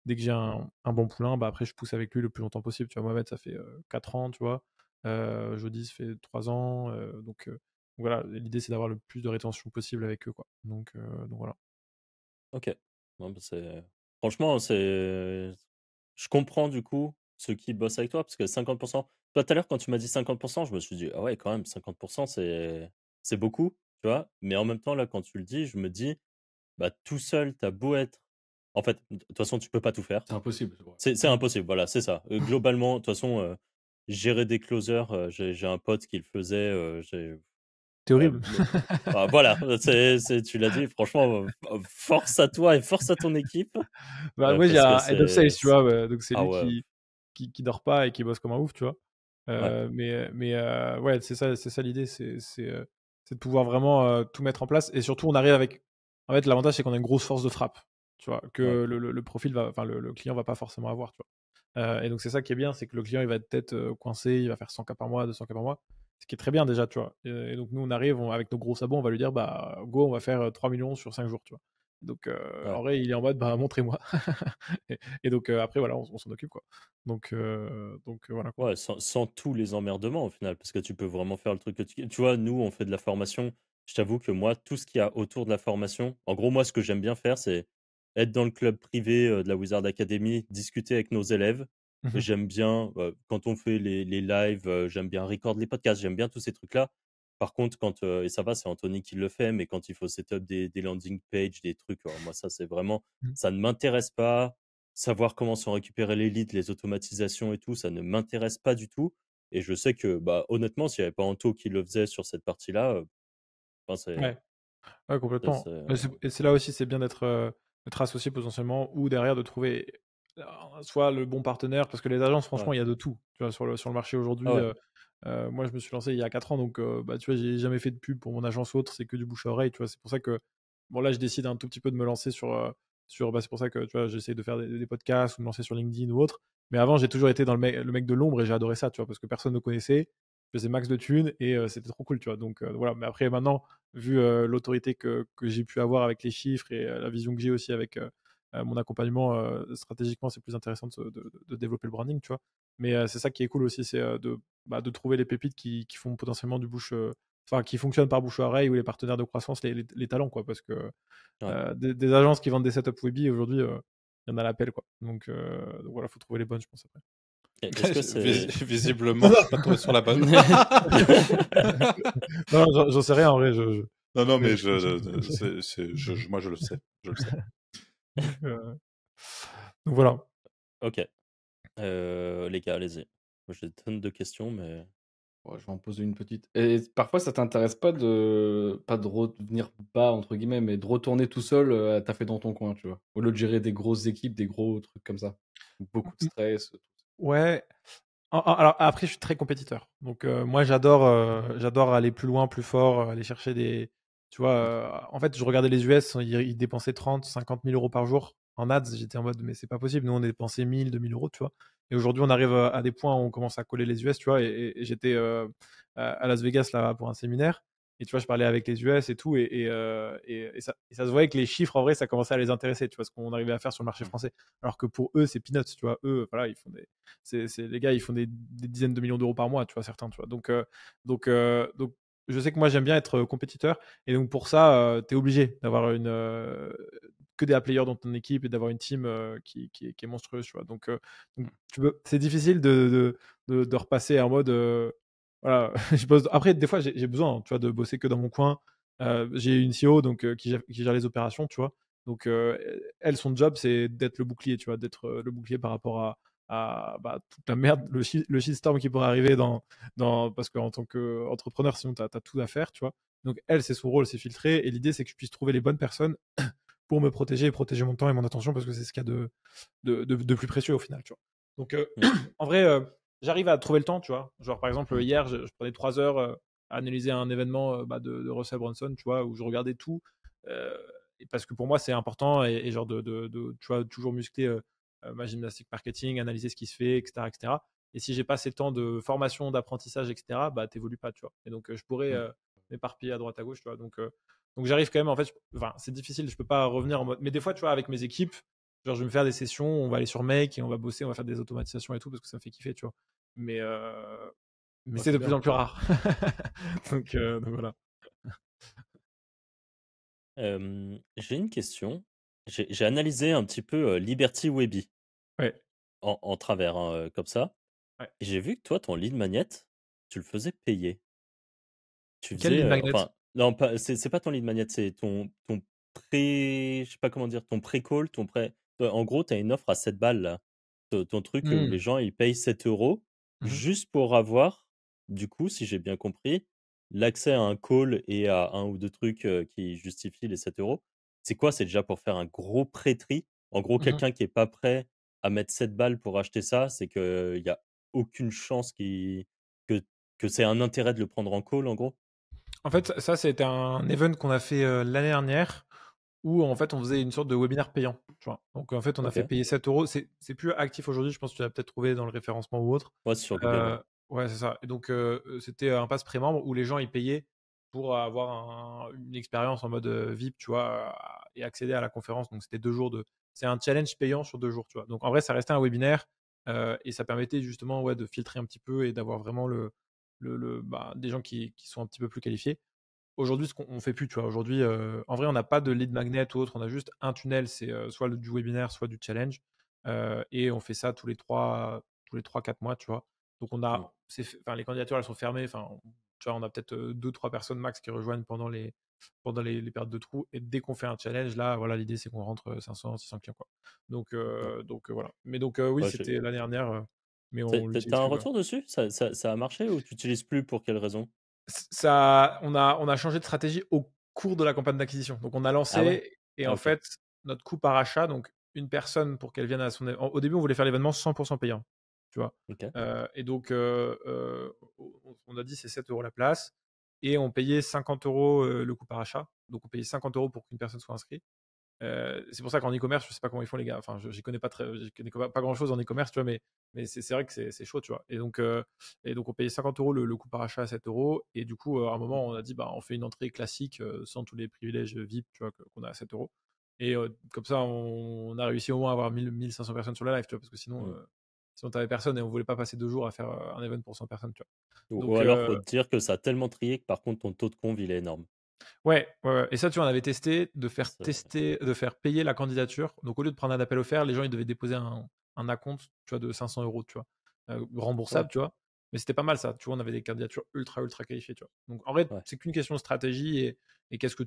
A: dès que j'ai un bon poulain, après, je pousse avec lui le plus longtemps possible. Tu vois, Mohamed, ça fait 4 ans, tu vois. Jody, ça fait 3 ans. Donc voilà, l'idée, c'est d'avoir le plus de rétention possible avec eux, quoi. Donc voilà.
B: OK. Non, bah, franchement, je comprends du coup ceux qui bossent avec toi parce que 50%. Toi, tout à l'heure, quand tu m'as dit 50%, je me suis dit: «Ah ouais, quand même 50%, c'est beaucoup», tu vois? Mais en même temps, là, quand tu le dis, je me dis: «Bah, tout seul, tu as beau être» en fait, de toute façon, tu peux pas tout faire.
C: C'est impossible. Ouais.
B: C'est
A: Mm.
B: impossible, voilà, c'est ça. Globalement, de toute façon, gérer des closers, j'ai un pote qui le faisait,
A: C'est
B: Heu,
A: horrible.
B: me voilà, tu l'as dit, franchement, force à toi et force à ton équipe,
A: Moi, j'ai
B: parce que
A: un head of sales,
B: c'est
A: tu vois, donc c'est
B: ah
A: lui
B: ouais,
A: qui dort pas et qui bosse comme un ouf, tu vois.
B: ouais,
A: Ouais, c'est ça l'idée, c'est de pouvoir vraiment tout mettre en place. Et surtout, on arrive avec. En fait, l'avantage, c'est qu'on a une grosse force de frappe, tu vois, que
B: ouais,
A: le profil enfin, le client va pas forcément avoir, tu vois. Et donc, c'est ça qui est bien, c'est que le client, il va être peut-être coincé, il va faire 100 cas par mois, 200 cas par mois, ce qui est très bien déjà, tu vois. Et donc, nous, on arrive avec nos gros sabots, on va lui dire, go, on va faire 3 millions sur 5 jours, tu vois. Donc,
B: ouais.
A: en vrai, il est en mode, montrez-moi. Et donc, après, voilà, on s'en occupe, quoi. Voilà, quoi.
B: Ouais, sans tous les emmerdements au final, parce que tu peux vraiment faire le truc que tu vois, nous, on fait de la formation. Je t'avoue que moi, tout ce qu'il y a autour de la formation, en gros, moi, ce que j'aime bien faire, c'est être dans le club privé de la Wizard Academy, discuter avec nos élèves.
A: Mhm.
B: J'aime bien, quand on fait les lives, j'aime bien record les podcasts, j'aime bien tous ces trucs-là. Par contre, et ça va, c'est Anthony qui le fait, mais quand il faut setup des landing pages, des trucs, alors moi, ça, c'est vraiment,
A: Mhm.
B: ça ne m'intéresse pas. Savoir comment sont récupérés les leads, les automatisations et tout, ça ne m'intéresse pas du tout. Et je sais que, bah, honnêtement, s'il n'y avait pas Anto qui le faisait sur cette partie-là, enfin,
A: Ouais. Ouais,
B: c'est
A: complètement.
B: c'est
A: Et c'est là aussi, c'est bien d'être associé potentiellement ou derrière de trouver soit le bon partenaire, parce que les agences, franchement,
B: Ouais.
A: il y a de tout, tu vois, sur le marché aujourd'hui.
B: Ah ouais.
A: Moi, je me suis lancé il y a 4 ans, donc bah, tu vois, j'ai jamais fait de pub pour mon agence ou autre, c'est que du bouche à oreille, tu vois. C'est pour ça que, bon, là, je décide un tout petit peu de me lancer bah, c'est pour ça que, tu vois, j'essaie de faire des podcasts ou me lancer sur LinkedIn ou autre. Mais avant, j'ai toujours été dans le mec de l'ombre et j'ai adoré ça, tu vois, parce que personne ne me connaissait, je faisais max de thunes et c'était trop cool, tu vois. Donc voilà, mais après, maintenant, vu l'autorité que j'ai pu avoir avec les chiffres et la vision que j'ai aussi avec mon accompagnement, stratégiquement, c'est plus intéressant de développer le branding, tu vois. Mais c'est ça qui est cool aussi, c'est de trouver les pépites qui font potentiellement enfin, qui fonctionnent par bouche à oreille ou les partenaires de croissance, les talents, quoi. Parce que
B: Ouais.
A: des agences qui vendent des setups Webi aujourd'hui, il y en a l'appel, quoi. Donc voilà, faut trouver les bonnes, je pense, après.
B: Est-ce que c'est.
D: Visiblement, je suis pas tombé sur la bonne.
A: Non, j'en sais rien en vrai.
D: Non, non,
A: Mais
D: mais moi, je le sais. Je le sais.
A: Donc voilà.
B: Ok. Les gars, allez-y. Moi, j'ai des tonnes de questions, mais.
C: Ouais, je vais en poser une petite. Et parfois, ça t'intéresse pas de revenir bas, entre guillemets, mais de retourner tout seul à taffer dans ton coin, tu vois. Au lieu de gérer des grosses équipes, des gros trucs comme ça. Beaucoup de stress.
A: Ouais. Alors après, je suis très compétiteur. Donc moi, j'adore aller plus loin, plus fort, aller chercher des. Tu vois, en fait, je regardais les US, ils dépensaient 30, 50 000 euros par jour en ads. J'étais en mode, mais c'est pas possible. Nous, on dépensait 1000, 2000 euros, tu vois. Et aujourd'hui, on arrive à des points où on commence à coller les US, tu vois. Et j'étais à Las Vegas là pour un séminaire. Et tu vois, je parlais avec les US et tout. Et ça se voyait que les chiffres, en vrai, ça commençait à les intéresser, tu vois, ce qu'on arrivait à faire sur le marché français. Alors que pour eux, c'est peanuts, tu vois. Eux, voilà, ils font les gars, ils font des dizaines de millions d'euros par mois, tu vois, certains, tu vois. Donc, je sais que moi, j'aime bien être compétiteur. Et donc, pour ça, tu es obligé d'avoir que des players dans ton équipe et d'avoir une team qui est monstrueuse, tu vois. Donc c'est difficile de repasser en mode. Voilà. Après, des fois, j'ai besoin, tu vois, de bosser que dans mon coin. J'ai une CEO donc, qui gère les opérations, tu vois. Donc, elle, son job, c'est d'être le bouclier, tu vois, d'être le bouclier par rapport à bah, toute la merde, le shitstorm qui pourrait arriver parce qu'en tant qu'entrepreneur, sinon, tu as tout à faire, tu vois. Donc, elle, c'est son rôle, c'est filtrer. Et l'idée, c'est que je puisse trouver les bonnes personnes pour me protéger et protéger mon temps et mon attention parce que c'est ce qu'il y a de plus précieux au final, tu vois. Donc, en vrai, j'arrive à trouver le temps, tu vois. Genre, par exemple, hier, je prenais 3 heures à analyser un événement de Russell Brunson, tu vois, où je regardais tout. Et parce que pour moi, c'est important et genre tu vois, toujours muscler ma gymnastique marketing, analyser ce qui se fait, etc., etc. Et si j'ai pas assez de temps de formation, d'apprentissage, etc., bah, t'évolues pas, tu vois. Et donc, je pourrais m'éparpiller à droite à gauche, tu vois. Donc j'arrive quand même, en fait, enfin, c'est difficile, je peux pas revenir en mode. Mais des fois, tu vois, avec mes équipes, genre, je vais me faire des sessions, on va aller sur Make et on va bosser, on va faire des automatisations et tout parce que ça me fait kiffer, tu vois. Mais, euh, mais
C: Ouais,
A: c'est
C: c'est
A: de plus
C: bien.
A: en plus rare. Donc voilà.
B: J'ai une question. J'ai analysé un petit peu Liberty Webby
A: Ouais,
B: en travers, hein, comme ça.
A: ouais.
B: Et j'ai vu que toi, ton lead magnet, tu le faisais payer. Tu
A: Quel
B: faisais,
A: lead magnet?
B: enfin, non, pas, c'est pas ton lead magnet, c'est ton pré, je sais pas comment dire, ton pré-call, en gros, tu as une offre à 7 balles là. Ton truc où les
A: Hmm.
B: gens ils payent 7 euros
A: Mhm.
B: juste pour avoir, du coup, si j'ai bien compris, l'accès à un call et à un ou deux trucs qui justifient les 7 euros. C'est quoi? C'est déjà pour faire un gros pré-tri. En gros,
A: Mhm.
B: quelqu'un qui est pas prêt à mettre 7 balles pour acheter ça, c'est qu'il y a aucune chance que, que c'est un intérêt de le prendre en call, en gros.
A: En fait, ça, c'était un event qu'on a fait l'année dernière où en fait on faisait une sorte de webinaire payant. Tu vois. Donc en fait, on a
B: Ok.
A: fait payer 7 euros. C'est plus actif aujourd'hui, je pense que tu l'as peut-être trouvé dans le référencement ou autre.
B: Ouais, c'est sur Google, ouais.
A: Euh, ouais, c'est ça. Et donc c'était un pass pré-membre où les gens ils payaient pour avoir une expérience en mode VIP, tu vois, et accéder à la conférence. Donc c'était 2 jours de. C'est un challenge payant sur 2 jours, tu vois. Donc en vrai, ça restait un webinaire et ça permettait justement ouais, de filtrer un petit peu et d'avoir vraiment des gens qui sont un petit peu plus qualifiés. Aujourd'hui, ce qu'on fait plus, tu vois. Aujourd'hui, en vrai, on n'a pas de lead magnet ou autre. On a juste un tunnel, c'est soit du webinaire, soit du challenge. Et on fait ça tous les 3-4 mois, tu vois. Donc
B: Mm.
A: enfin, les candidatures, elles sont fermées. Enfin, tu vois, on a peut-être 2-3 personnes max qui rejoignent pendant les périodes de trous. Et dès qu'on fait un challenge, là, voilà, l'idée c'est qu'on rentre 500, 600 clients, quoi.
B: Ouais.
A: Donc voilà. Mais donc oui,
B: Ouais,
A: c'était l'année dernière, mais
B: T'as
A: on
B: t'as
A: l'utilise
B: un
A: plus.
B: retour dessus? Ça a marché ou tu n'utilises plus pour quelle raison?
A: On a changé de stratégie au cours de la campagne d'acquisition. Donc, on a
B: Ah ouais?
A: lancé et
B: Ah
A: en
B: ok.
A: fait, notre coût par achat, donc une personne pour qu'elle vienne à son au début, on voulait faire l'événement 100% payant, tu vois.
B: Ok.
A: Et donc, on a dit c'est 7 € la place et on payait 50 € le coût par achat. Donc, on payait 50 € pour qu'une personne soit inscrite. C'est pour ça qu'en e-commerce, je sais pas comment ils font les gars. Enfin, j'y connais pas pas grand chose en e-commerce, tu vois, mais c'est vrai que c'est chaud, tu vois. Et donc, on payait 50 € le coût par achat à 7 €. Et du coup, à un moment, on a dit, bah, on fait une entrée classique sans tous les privilèges VIP, tu vois, qu'on a à 7 €. Et comme ça, on a réussi au moins à avoir 1500 personnes sur la live, tu vois, parce que sinon t'avais personne et on voulait pas passer 2 jours à faire un event pour 100 personnes, tu vois.
B: Ou
A: Donc,
B: alors, faut te dire que ça a tellement trié que par contre, ton taux de conv, il est énorme.
A: ouais. Et ça, tu vois, on avait testé de faire
B: C'est-
A: de faire payer la candidature. Donc, au lieu de prendre un appel offert, les gens, ils devaient déposer un acompte, tu vois, de 500 € tu vois, remboursable,
B: Ouais,
A: tu vois. Mais c'était pas mal, ça. Tu vois, on avait des candidatures ultra, ultra qualifiées, tu vois. Donc, en vrai,
B: ouais.
A: c'est qu'une question de stratégie et qu'est-ce que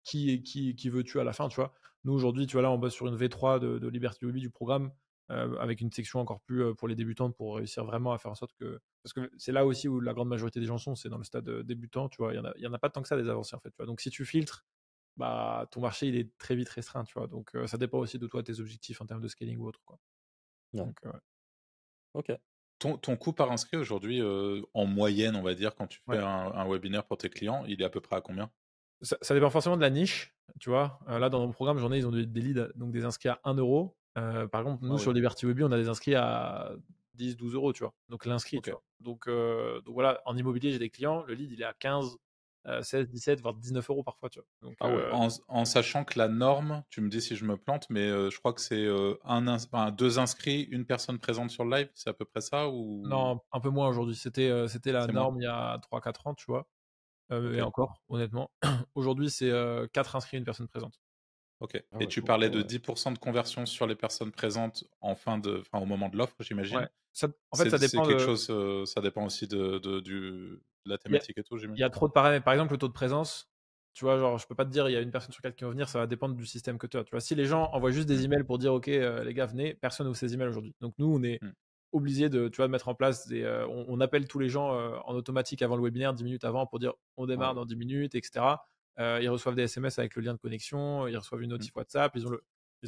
A: qui veux-tu à la fin, tu vois. Nous, aujourd'hui, tu vois, là, on bosse sur une V3 de Liberty Lobby du programme, avec une section encore plus pour les débutants pour réussir vraiment à faire en sorte que. Parce que c'est là aussi où la grande majorité des gens sont, c'est dans le stade débutant, tu vois. Il y en a pas tant que ça des avancés, en fait, tu vois. Donc, si tu filtres, bah, ton marché, il est très vite restreint, tu vois. Donc, ça dépend aussi de toi, tes objectifs en termes de scaling ou autre, quoi.
B: Ouais.
A: Donc, ouais.
B: Ok.
D: Ton coût par inscrit aujourd'hui, en moyenne, on va dire, quand tu fais
A: Ouais.
D: un webinaire pour tes clients, il est à peu près à combien?
A: Ça dépend forcément de la niche, tu vois. Là, dans mon programme, j'en ai, ils ont des leads, donc des inscrits à 1 €. Par exemple, nous,
D: Ah oui,
A: sur Liberty Webby, on a des inscrits à 10, 12 €, tu vois. Donc, l'inscrit, tu
D: ok.
A: vois. Donc voilà, en immobilier, j'ai des clients, le lead, il est à 15, 16, 17, voire 19 € parfois, tu vois. Donc,
D: Ah ouais, en sachant que la norme, tu me dis si je me plante, mais je crois que c'est deux inscrits, une personne présente sur le live, c'est à peu près ça ou
A: non, un peu moins aujourd'hui. C'était la
D: c'est moins?
A: norme il y a 3-4 ans, tu vois. Et
D: Ok,
A: encore, honnêtement. Aujourd'hui, c'est 4 inscrits, une personne présente.
D: ok.
B: Ah
D: Et
B: ouais.
D: tu
A: Donc,
D: parlais de 10% de conversion sur les personnes présentes au moment de l'offre,
A: ouais.
D: j'imagine.
A: En fait, ça
D: C'est
A: dépend
D: quelque
A: de.
D: chose, ça dépend aussi de la
A: Il y a,
D: thématique et tout,
A: il y
D: j'imagine.
A: a trop de paramètres. Par exemple, le taux de présence, tu vois, genre, je peux pas te dire, il y a une personne sur 4 qui va venir, ça va dépendre du système que tu as. Tu vois, si les gens envoient juste des
D: Hmm,
A: emails pour dire, OK, les gars, venez, personne n'ouvre ces emails aujourd'hui. Donc, nous, on est
D: hmm.
A: obligé de, tu vois, de mettre en place on appelle tous les gens en automatique avant le webinaire, 10 minutes avant, pour dire, on
D: Ah
A: démarre
D: ouais.
A: dans 10 minutes, etc. Ils reçoivent des SMS avec le lien de connexion, ils reçoivent une
D: Hmm,
A: notif WhatsApp, ils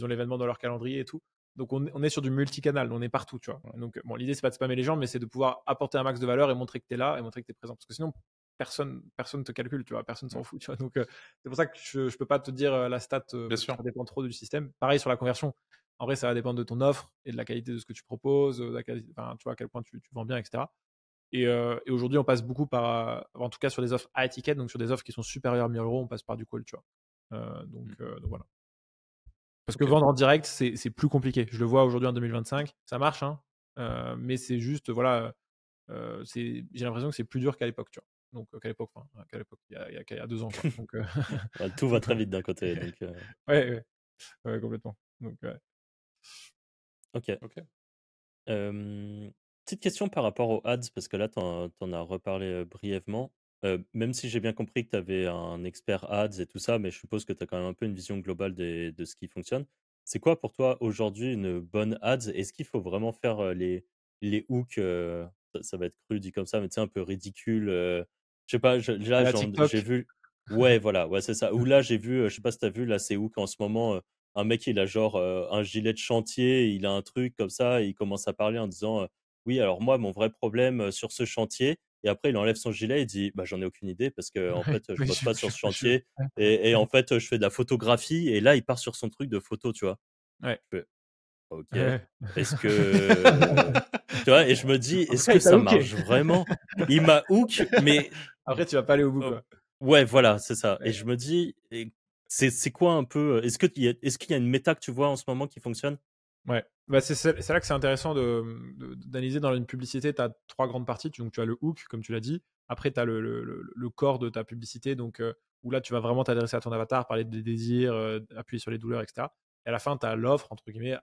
A: ont l'événement dans leur calendrier et tout. Donc, on est sur du multicanal, on est partout, tu vois.
D: ouais.
A: Donc, bon, l'idée, c'est pas de spammer les gens, mais c'est de pouvoir apporter un max de valeur et montrer que tu es là et montrer que tu es présent. Parce que sinon, personne te calcule, tu vois, personne
D: Hmm.
A: s'en fout, tu vois. Donc, c'est pour ça que je peux pas te dire la stat
D: Bien
A: parce que
D: sûr.
A: ça dépend trop du système. Pareil sur la conversion. En vrai, ça va dépendre de ton offre et de la qualité de ce que tu proposes, de la qualité, enfin, tu vois, à quel point tu vends bien, etc. Et aujourd'hui, on passe beaucoup en tout cas sur des offres à étiquette, donc sur des offres qui sont supérieures à 1000 €, on passe par du call, tu vois.
D: Hmm.
A: Donc voilà. Parce que
D: Ok.
A: vendre en direct, c'est plus compliqué. Je le vois aujourd'hui en 2025, ça marche, hein, mais c'est juste, voilà, j'ai l'impression que c'est plus dur qu'à l'époque, tu vois. Donc, qu'à l'époque, enfin, qu'à l'époque, il y a 2 ans, quoi. Donc,
B: Ouais, tout va
A: donc,
B: très vite d'un côté. Donc,
A: ouais, ouais, ouais, complètement. Donc, ouais.
B: ok.
D: Ok.
B: Petite question par rapport aux ads, parce que là, tu en as reparlé brièvement. Même si j'ai bien compris que tu avais un expert ads et tout ça, mais je suppose que tu as quand même un peu une vision globale de ce qui fonctionne. C'est quoi pour toi aujourd'hui une bonne ads? Est-ce qu'il faut vraiment faire les hooks, ça va être cru dit comme ça, mais tu sais, un peu ridicule. Je sais pas,
A: À
B: là,
A: la
B: j'ai
A: TikTok.
B: vu. Ouais, voilà, ouais, c'est ça. Ou là, j'ai vu, je sais pas si tu as vu, là, c'est hook en ce moment. Un mec, il a genre un gilet de chantier, il a un truc comme ça, et il commence à parler en disant oui, alors moi, mon vrai problème sur ce chantier, et après, il enlève son gilet, il dit bah, j'en ai aucune idée parce que en
A: Ouais,
B: fait, je
A: oui,
B: bosse pas sur ce chantier,
A: ouais.
B: et en fait, je fais de la photographie, et là, il part sur son truc de photo, tu vois.
A: Ouais.
B: Je fais ok,
A: Ouais.
B: est-ce que. Tu vois, et je me dis est-ce
A: Après,
B: que
A: il t'a
B: ça
A: hooké.
B: marche vraiment? Il m'a hook, mais.
A: Après, tu vas pas aller au bout,
B: euh,
A: quoi.
B: ouais, voilà, c'est ça. Et
A: Ouais.
B: je me dis, c'est quoi un peu. Est-ce qu'il y a une méta que tu vois en ce moment qui fonctionne?
A: Ouais. Bah, c'est là que c'est intéressant d'analyser dans une publicité. Tu as 3 grandes parties. Donc, tu as le hook, comme tu l'as dit. Après, tu as le corps de ta publicité, donc, où là, tu vas vraiment t'adresser à ton avatar, parler des désirs, appuyer sur les douleurs, etc. Et à la fin, tu as l'offre, entre guillemets,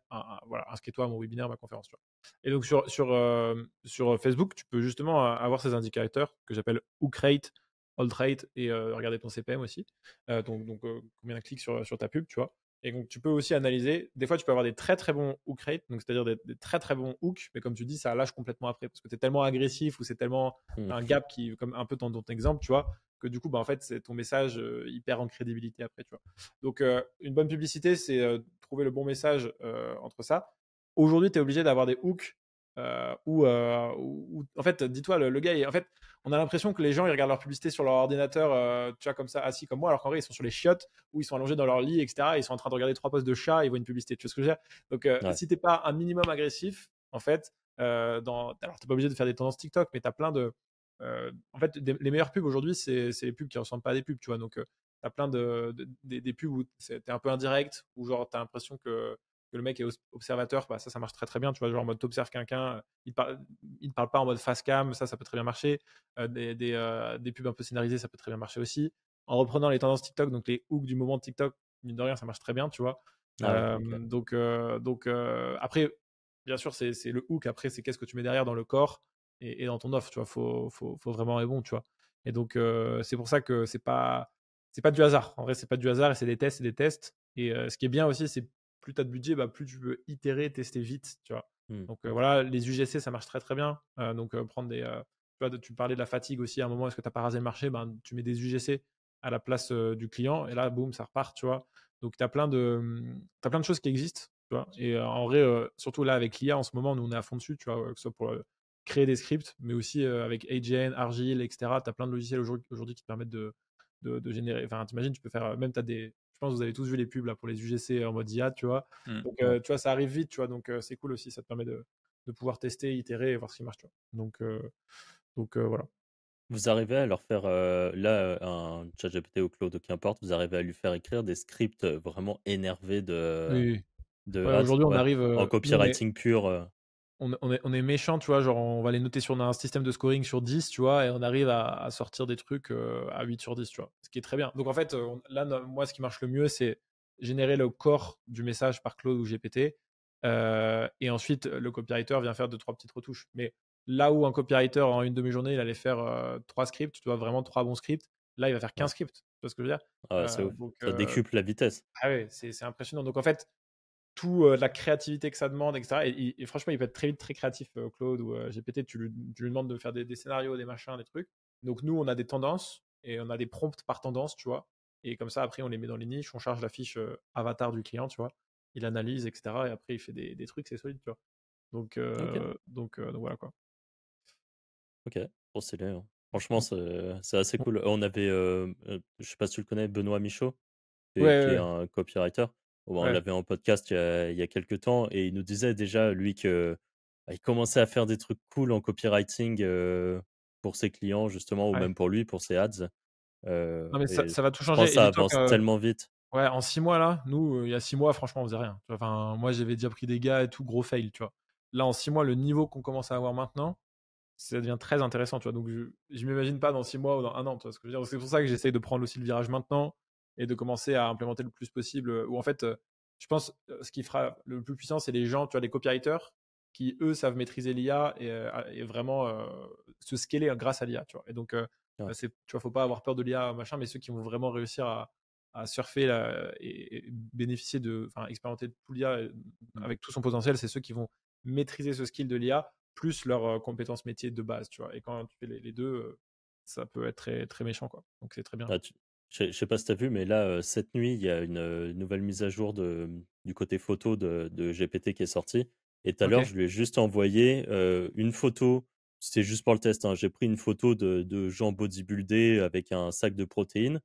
A: voilà, inscris-toi à mon webinaire, à ma conférence. Tu vois. Et donc, sur Facebook, tu peux justement avoir ces indicateurs que j'appelle hook rate, hold rate et regarder ton CPM aussi. Combien de clics sur ta pub, tu vois. Et donc, tu peux aussi analyser. Des fois, tu peux avoir des très très bons hook rates, donc c'est-à-dire des très très bons hooks, mais comme tu dis, ça lâche complètement après parce que tu es tellement agressif ou c'est tellement
B: Hmm.
A: un gap qui, comme un peu dans ton exemple, tu vois, que du coup, bah, en fait, ton message il perd en crédibilité après, tu vois. Donc, une bonne publicité, c'est trouver le bon message entre ça. Aujourd'hui, tu es obligé d'avoir des hooks où, en fait, dis-toi, le gars, en fait, on a l'impression que les gens, ils regardent leur publicité sur leur ordinateur, tu vois, comme ça, assis comme moi, alors qu'en vrai, ils sont sur les chiottes, ou ils sont allongés dans leur lit, etc. Ils sont en train de regarder 3 posts de chat, ils voient une publicité. Tu vois ce que je veux dire? Donc,
B: Ouais.
A: si t'es pas un minimum agressif, en fait, alors t'es pas obligé de faire des tendances TikTok, mais t'as plein de. En fait, les meilleures pubs aujourd'hui, c'est les pubs qui ressemblent pas à des pubs, tu vois. Donc, t'as plein des pubs où t'es un peu indirect, où genre t'as l'impression que le mec est observateur, bah ça marche très très bien, tu vois, genre en mode t'observes quelqu'un, il te parle pas en mode face cam, ça peut très bien marcher. Des pubs un peu scénarisées, ça peut très bien marcher aussi. En reprenant les tendances TikTok, donc les hooks du moment de TikTok, mine de rien, ça marche très bien, tu vois.
B: Ah ouais, ok.
A: Donc après, bien sûr, c'est le hook, après, c'est qu'est-ce que tu mets derrière dans le corps et dans ton offre, tu vois, faut vraiment être bon, tu vois. Et donc, c'est pour ça que c'est pas du hasard. En vrai, c'est pas du hasard et c'est des tests et des tests. Et ce qui est bien aussi, c'est plus tu as de budget, bah, plus tu peux itérer, tester vite, tu vois.
B: Hmm.
A: Donc voilà, les UGC, ça marche très très bien. Donc prendre des, tu vois, tu parlais de la fatigue aussi à un moment, est-ce que tu n'as pas rasé le marché, ben, tu mets des UGC à la place du client et là, boum, ça repart, tu vois. Donc tu as plein de choses qui existent, tu vois. Et en vrai, surtout là avec l'IA en ce moment, nous on est à fond dessus, tu vois, que ce soit pour créer des scripts, mais aussi avec AGN, Argile, etc. Tu as plein de logiciels aujourd'hui qui te permettent de générer. Enfin, t'imagines, tu peux faire. Même, tu as des. Je pense que vous avez tous vu les pubs là, pour les UGC en mode IA, tu vois. Donc,
B: Ouais.
A: tu vois, ça arrive vite, tu vois. Donc, c'est cool aussi. Ça te permet de pouvoir tester, itérer et voir ce qui marche, tu vois. Donc voilà.
B: Vous arrivez à leur faire, là, un ChatGPT ou Claude, qu'importe, vous arrivez à lui faire écrire des scripts vraiment énervés
A: Oui, oui.
B: de
A: Ouais,
B: ads?
A: aujourd'hui, on
B: Ouais.
A: arrive.
B: En
A: Nous,
B: copywriting pur.
A: on est méchant, tu vois. Genre, on va les noter sur un système de scoring sur 10, tu vois. Et on arrive à sortir des trucs à 8 sur 10, tu vois. Ce qui est très bien. Donc, en fait, là, moi, ce qui marche le mieux, c'est générer le corps du message par Claude ou GPT. Et ensuite, le copywriter vient faire 2-3 petites retouches. Mais là où un copywriter, en une demi-journée, il allait faire 3 scripts, tu vois, vraiment 3 bons scripts, là, il va faire 15
B: Ouais.
A: scripts. Tu vois ce que je veux dire?
B: Ah, c'est ouf.
A: Donc,
B: Ça décuple la vitesse.
A: ah ouais, c'est impressionnant. Donc, en fait, tout la créativité que ça demande, etc. Et franchement, il peut être très vite très créatif, Claude ou GPT. Tu lui demandes de faire des scénarios, des machins, des trucs. Donc, nous, on a des tendances et on a des prompts par tendance, tu vois. Et comme ça, après, on les met dans les niches, on charge la fiche avatar du client, tu vois. Il analyse, etc. Et après, il fait des trucs, c'est solide, tu vois. Donc,
B: Ok.
A: donc voilà quoi.
B: Ok. Trop stylé, hein. Franchement,
A: Mm.
B: c'est assez cool. On avait, je sais pas si tu le connais, Benoît Michaud,
A: Ouais,
B: qui est
A: ouais,
B: un copywriter. Bon, on
A: ouais.
B: l'avait en podcast il y a quelques temps et il nous disait déjà, lui, que bah, il commençait à faire des trucs cool en copywriting pour ses clients, justement, ou
A: Ouais.
B: même pour lui, pour ses ads.
A: Non, mais
B: Et
A: ça va tout
B: je pense
A: changer.
B: que
A: Et
B: ça
A: dis-toi
B: avance
A: que,
B: tellement vite.
A: ouais, en 6 mois, là, nous, il y a 6 mois, franchement, on faisait rien. Tu vois. Enfin, moi, j'avais déjà pris des gars et tout, gros fail, tu vois. Là, en 6 mois, le niveau qu'on commence à avoir maintenant, ça devient très intéressant, tu vois. Donc, je m'imagine pas dans 6 mois ou dans un an, tu vois ce que je veux dire. C'est pour ça que j'essaye de prendre aussi le virage maintenant et de commencer à implémenter le plus possible. Ou en fait, je pense, ce qui fera le plus puissant, c'est les gens, tu vois, les copywriters qui, eux, savent maîtriser l'IA et vraiment se scaler grâce à l'IA, tu vois. Et donc,
B: Ouais.
A: tu vois, faut pas avoir peur de l'IA, machin, mais ceux qui vont vraiment réussir à surfer et bénéficier enfin, expérimenter tout l'IA avec tout son potentiel, c'est ceux qui vont maîtriser ce skill de l'IA plus leurs compétences métiers de base, tu vois. Et quand tu fais les deux, ça peut être très, très méchant, quoi. Donc c'est très bien.
B: Ah, je sais pas si tu as vu, mais là, cette nuit, il y a une nouvelle mise à jour du côté photo de GPT qui est sortie. Et tout à
A: Ok.
B: l'heure, je lui ai juste envoyé une photo. C'était juste pour le test, hein. J'ai pris une photo de gens bodybuildés avec un sac de protéines.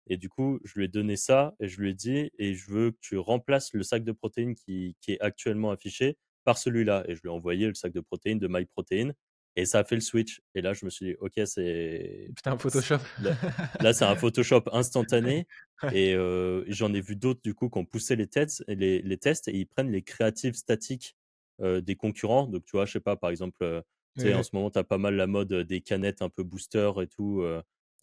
B: Et du coup, je lui ai donné ça et je lui ai dit, et je veux que tu remplaces le sac de protéines qui est actuellement affiché par celui-là. Et je lui ai envoyé le sac de protéines de MyProtein. Et ça a fait le switch. Et là, je me suis dit, OK,
A: Putain, Photoshop.
B: là, c'est un Photoshop instantané.
A: Ouais.
B: Et j'en ai vu d'autres, du coup, qui ont poussé les tests, les tests et ils prennent les créatives statiques des concurrents. Donc, tu vois, je sais pas, par exemple, tu sais, en
A: Ouais.
B: ce moment, tu as pas mal la mode des canettes un peu booster et tout.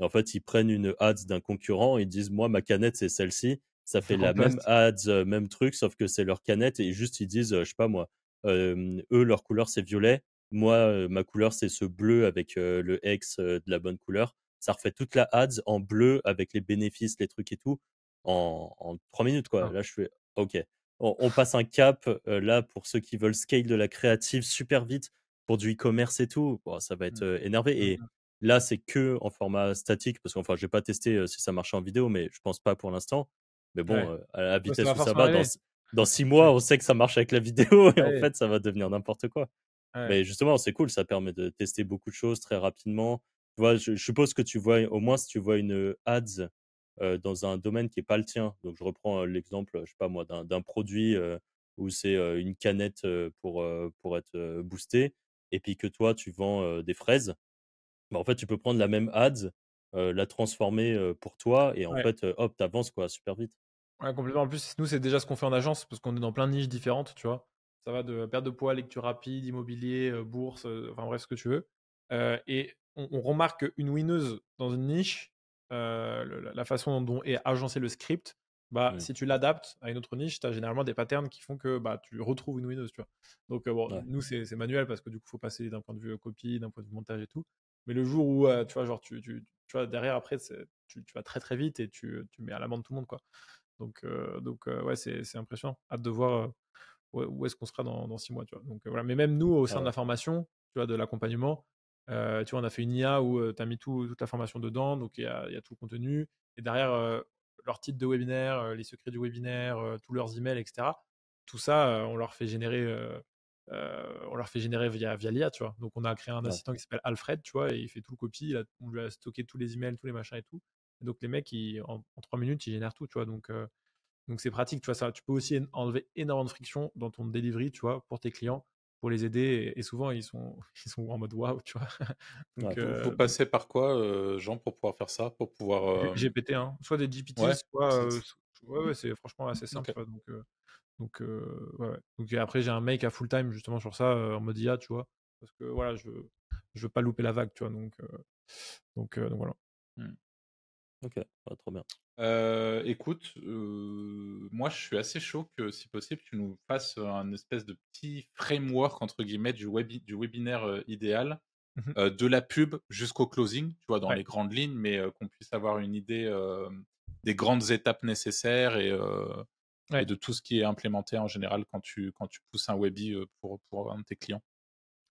B: En fait, ils prennent une ads d'un concurrent et ils disent, moi, ma canette, c'est celle-ci. Ça fait la même
A: Remplace.
B: ads, même truc, sauf que c'est leur canette. Et juste, ils disent, je sais pas moi, eux, leur couleur, c'est violet. Moi, ma couleur, c'est ce bleu avec le X de la bonne couleur. Ça refait toute la ads en bleu avec les bénéfices, les trucs et tout, en 3 minutes, quoi.
A: Putain.
B: Là, je fais, OK. On passe un cap, là, pour ceux qui veulent scale de la créative super vite, pour du e-commerce et tout, bon, ça va être
A: Mm.
B: énervé. Et
A: Mm.
B: là, c'est que en format statique, parce qu'enfin, j'ai pas testé si ça marchait en vidéo, mais je pense pas pour l'instant. Mais bon,
A: Ouais.
B: à la
A: Ouais, ça va
B: vitesse où ça
A: forcément
B: va,
A: arriver.
B: dans 6 mois, on sait que ça marche avec la vidéo et en
A: Ouais,
B: fait, ça va devenir n'importe quoi.
A: ouais,
B: Mais justement, c'est cool, ça permet de tester beaucoup de choses très rapidement. Tu vois, je suppose que tu vois, au moins si tu vois une ads dans un domaine qui est pas le tien. Donc je reprends l'exemple, je sais pas moi, d'un produit où c'est une canette pour être boosté, et puis que toi tu vends des fraises. Bah, en fait, tu peux prendre la même ads, la transformer pour toi, et en
A: ouais.
B: fait, hop, t'avances quoi, super vite.
A: Ouais, complètement. En plus, nous, c'est déjà ce qu'on fait en agence parce qu'on est dans plein de niches différentes, tu vois. Ça va de perte de poids, lecture rapide, immobilier, bourse, enfin bref, ce que tu veux. Et on remarque qu'une winneuse dans une niche, la façon dont est agencé le script, bah,
B: Mmh.
A: si tu l'adaptes à une autre niche, tu as généralement des patterns qui font que bah, tu retrouves une winneuse, tu vois. Donc, bon,
B: Ouais,
A: nous, c'est manuel parce que du coup, il faut passer d'un point de vue copie, d'un point de vue montage et tout. Mais le jour où, tu vois, genre, tu vois, derrière, après, tu vas très très vite et tu mets à l'amende tout le monde, quoi. Donc, ouais, c'est impressionnant. Hâte de voir où est-ce qu'on sera dans 6 mois, tu vois. Donc, voilà. Mais même nous, au
B: ah
A: sein de
B: ouais,
A: la formation, tu vois, de l'accompagnement, tu vois, on a fait une IA où tu as mis toute la formation dedans, donc il y a tout le contenu. Et derrière, leur titre de webinaire, les secrets du webinaire, tous leurs emails, etc. Tout ça, on leur fait générer via l'IA, tu vois. Donc, on a créé un
B: ouais.
A: assistant qui s'appelle Alfred, tu vois, et il fait tout le copy. On lui a stocké tous les emails, tous les machins et tout. Et donc, les mecs, en 3 minutes, ils génèrent tout, tu vois. Donc c'est pratique, tu vois. Ça, tu peux aussi enlever énormément de friction dans ton delivery, tu vois, pour tes clients, pour les aider. Et souvent, ils sont, ils sont en mode waouh, tu vois.
B: Ouais.
A: Donc,
D: Vous passez par quoi, Jean, pour pouvoir faire ça? Pour pouvoir.
A: GPT, hein. Soit des GPT,
D: Ouais.
A: soit.
D: c'est-
A: Ouais, ouais, c'est franchement assez simple,
D: Ok.
A: tu vois. Ouais, ouais. Donc, et après, j'ai un mec à full time justement sur ça, en mode IA, tu vois. Parce que voilà, je veux pas louper la vague, tu vois. Donc voilà.
D: Hmm.
B: Ok, ouais, trop bien.
D: Écoute, moi je suis assez chaud que si possible tu nous fasses un espèce de petit framework entre guillemets du webinaire idéal,
A: Mhm.
D: de la pub jusqu'au closing, tu vois, dans
A: Ouais.
D: les grandes lignes, mais qu'on puisse avoir une idée des grandes étapes nécessaires et
A: Ouais.
D: de tout ce qui est implémenté en général quand tu pousses un webi pour un de tes clients.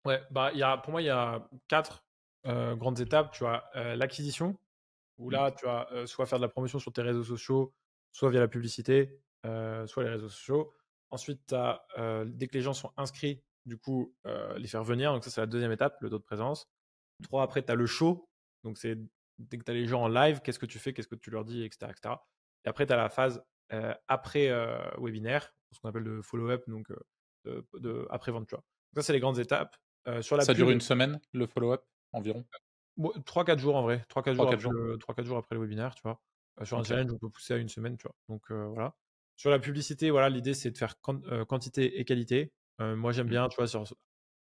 A: Ouais. Bah, pour moi, il y a 4 grandes étapes. Tu vois, l'acquisition, où
D: Mm.
A: là, tu vas soit faire de la promotion sur tes réseaux sociaux, soit via la publicité, soit les réseaux sociaux. Ensuite, tu as, dès que les gens sont inscrits, du coup, les faire venir. Donc ça, c'est la deuxième étape, le taux de présence. 3, après, tu as le show. Donc c'est dès que tu as les gens en live, qu'est-ce que tu fais, qu'est-ce que tu leur dis, etc. etc. Et après, tu as la phase après webinaire, ce qu'on appelle le follow-up, donc après-vente. Tu vois. Donc ça, c'est les grandes étapes. Sur la
D: Ça dure
A: pub,
D: une semaine, le follow-up, environ?
A: 3-4 jours en vrai, 3-4 jours
D: 3-4
A: après
D: jours?
A: 3-4 jours après le webinaire, tu vois. Sur un
D: Ok.
A: challenge, on peut pousser à une semaine, tu vois. Donc voilà. Sur la publicité, voilà, l'idée c'est de faire quantité et qualité. Moi j'aime
D: Mm.
A: bien, tu vois,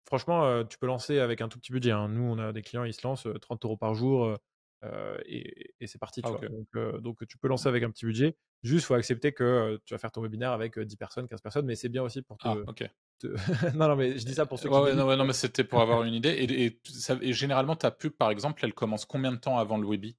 A: franchement, tu peux lancer avec un tout petit budget, hein. Nous, on a des clients, ils se lancent 30 euros par jour et c'est parti,
D: Ah
A: tu vois.
D: ok.
A: Donc tu peux lancer avec un petit budget. Juste, faut accepter que tu vas faire ton webinaire avec 10 personnes, 15 personnes, mais c'est bien aussi pour
D: Ah ok.
A: non, non, mais je dis ça pour ceux qui
D: Ouais,
A: débutent.
D: ouais, non, mais c'était pour avoir une idée. Et généralement, ta pub, par exemple, elle commence combien de temps avant le webi?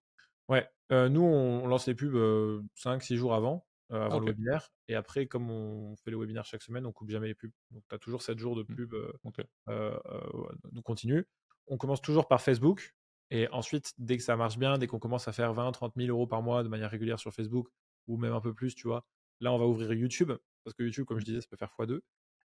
A: Ouais, nous on lance les pubs 5-6 jours
D: Ah,
A: avant le
D: ok.
A: webinaire. Et après, comme on fait le webinaire chaque semaine, on coupe jamais les pubs. Donc tu as toujours 7 jours de
D: Mm.
A: pub
D: Ok.
A: de continu. On commence toujours par Facebook. Et ensuite, dès que ça marche bien, dès qu'on commence à faire 20-30 000 euros par mois de manière régulière sur Facebook, ou même un peu plus, tu vois, là on va ouvrir YouTube. Parce que YouTube, comme
D: Mm.
A: je disais, ça peut faire x2.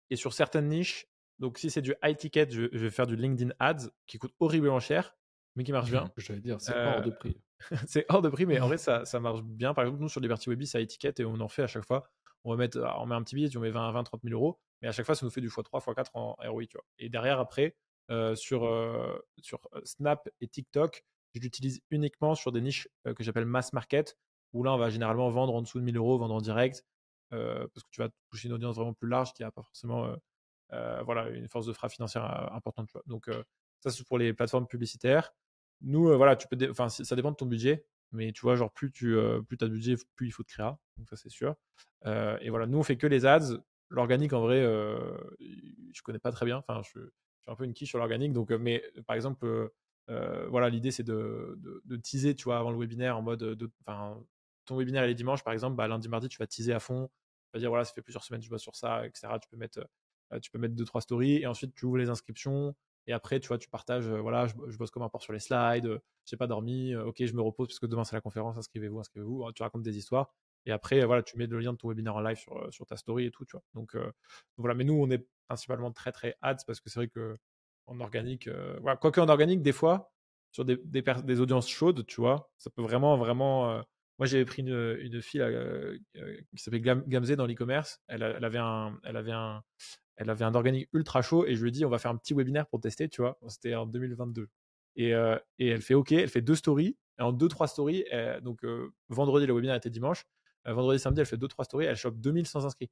A: Et sur certaines niches, donc si c'est du high ticket, je vais faire du LinkedIn Ads qui coûte horriblement cher, mais qui marche bien.
C: J'allais dire, c'est hors
A: Euh,
C: de prix.
A: c'est hors de prix, mais en vrai, ça marche bien. Par exemple, nous, sur Liberty Webby, ça étiquette et on en fait à chaque fois. On met un petit billet, on met 20-30 000 euros, mais à chaque fois, ça nous fait du x3, x4 en ROI, tu vois. Et derrière, après, sur Snap et TikTok, je l'utilise uniquement sur des niches que j'appelle mass market, où là, on va généralement vendre en dessous de 1 000 euros, vendre en direct, parce que tu vas toucher une audience vraiment plus large qui n'a pas forcément voilà, une force de frappe financière importante, tu vois. Donc, ça, c'est pour les plateformes publicitaires. Nous, voilà, enfin, ça dépend de ton budget, mais tu vois, genre, plus tu as de budget, plus il faut de créa, donc ça, c'est sûr. Et voilà, nous, on fait que les ads. L'organique, en vrai, je connais pas très bien. Enfin, je suis un peu une quiche sur l'organique. Donc, mais par exemple, voilà, l'idée, c'est de teaser, tu vois, avant le webinaire, en mode, enfin, ton webinaire est dimanche, par exemple, bah, lundi, mardi, tu vas teaser à fond. Tu vas dire, voilà, ça fait plusieurs semaines que je bosse sur ça, etc. Tu peux mettre 2-3 stories et ensuite tu ouvres les inscriptions. Et après, tu vois, tu partages, voilà, je bosse comme un porc sur les slides, j'ai pas dormi, ok, je me repose parce que demain c'est la conférence, inscrivez-vous, inscrivez-vous. Tu racontes des histoires. Et après, voilà, tu mets le lien de ton webinaire en live sur ta story et tout, tu vois. Donc voilà, mais nous, on est principalement très, très ads parce que c'est vrai que en organique, voilà. Quoique en organique, des fois, sur des audiences chaudes, tu vois, ça peut vraiment, vraiment. Moi, j'avais pris une fille qui s'appelait Gamze dans l'e-commerce. Elle avait un organique ultra chaud et je lui ai dit, on va faire un petit webinaire pour tester, tu vois. C'était en 2022. Et elle fait OK, elle fait 2 stories. Et en 2-3 stories, donc vendredi, le webinaire était dimanche. Vendredi, samedi, elle fait 2-3 stories, elle chope 2100 inscrits.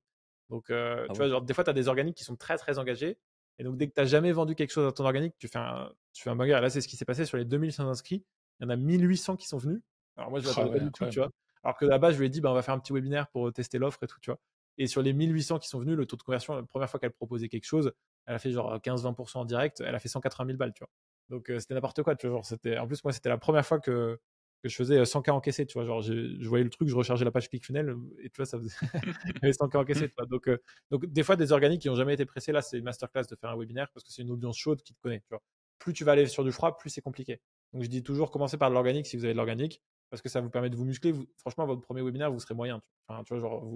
A: Donc,
B: Ah
A: tu
B: ouais.
A: vois, genre, des fois, tu as des organiques qui sont très, très engagés. Et donc, dès que tu n'as jamais vendu quelque chose à ton organique, tu fais un banger. Et là, c'est ce qui s'est passé sur les 2100 inscrits. Il y en a 1800 qui sont venus. Alors, moi, je ne
D: Ah
A: l'attendais pas
D: ouais,
A: du tout, tu
D: incroyable.
A: vois. Alors que là-bas, je lui ai dit, bah, on va faire un petit webinaire pour tester l'offre et tout, tu vois. Et sur les 1800 qui sont venus, le taux de conversion, la première fois qu'elle proposait quelque chose, elle a fait genre 15-20% en direct, elle a fait 180 000 balles, tu vois. Donc c'était n'importe quoi, tu vois. Genre, en plus, moi, c'était la première fois que je faisais 100K encaissés, tu vois. Genre, je voyais le truc, je rechargeais la page ClickFunnels et tu vois, ça faisait il y avait 100K encaissés, tu vois. Donc, des fois, des organiques qui n'ont jamais été pressés, là, c'est une masterclass de faire un webinaire parce que c'est une audience chaude qui te connaît, tu vois. Plus tu vas aller sur du froid, plus c'est compliqué. Donc, je dis toujours, commencez par de l'organique si vous avez de l'organique parce que ça vous permet de vous muscler. Franchement, votre premier webinaire, vous serez moyen. Enfin, tu vois, genre,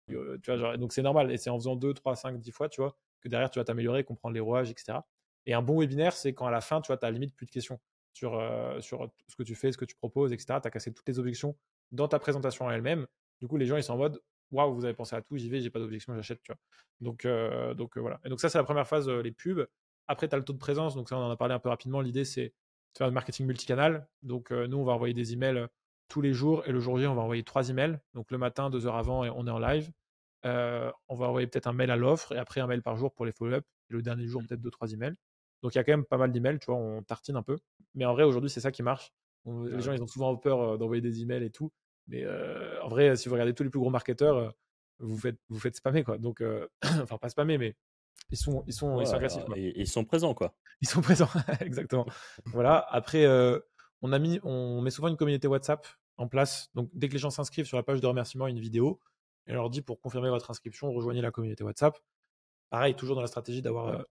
A: tu vois, genre, donc c'est normal. Et c'est en faisant 2, 3, 5, 10 fois, tu vois, que derrière, tu vas t'améliorer, comprendre les rouages, etc. Et un bon webinaire, c'est quand à la fin, tu vois, tu as limite plus de questions sur ce que tu fais, ce que tu proposes, etc. Tu as cassé toutes les objections dans ta présentation en elle-même. Du coup, les gens, ils sont en mode waouh, vous avez pensé à tout, j'y vais, j'ai pas d'objection, j'achète, tu vois. Donc voilà. Et donc, ça, c'est la première phase, les pubs. Après, tu as le taux de présence. Donc, ça, on en a parlé un peu rapidement. L'idée, c'est de faire du marketing multicanal. Donc, nous, on va envoyer des emails tous les jours. Et le jour J, on va envoyer 3 emails. Donc, le matin, 2 heures avant, et on est en live. On va envoyer peut-être un mail à l'offre et après un mail par jour pour les follow-up. Et le dernier jour, peut-être 2-3 emails. Donc il y a quand même pas mal d'emails, tu vois, on tartine un peu. Mais en vrai, aujourd'hui, c'est ça qui marche. Les
D: Ah
A: gens,
D: ouais.
A: ils ont souvent peur d'envoyer des emails et tout. Mais en vrai, si vous regardez tous les plus gros marketeurs, vous faites spammer, quoi. Donc, enfin, pas spammer, mais ils sont
B: Ouais,
A: agressifs, quoi.
B: ils sont présents, quoi.
A: Ils sont présents, exactement. Voilà. Après, on met souvent une communauté WhatsApp en place. Donc, dès que les gens s'inscrivent sur la page de remerciement, une vidéo, et on leur dit pour confirmer votre inscription, rejoignez la communauté WhatsApp. Pareil, toujours dans la stratégie d'avoir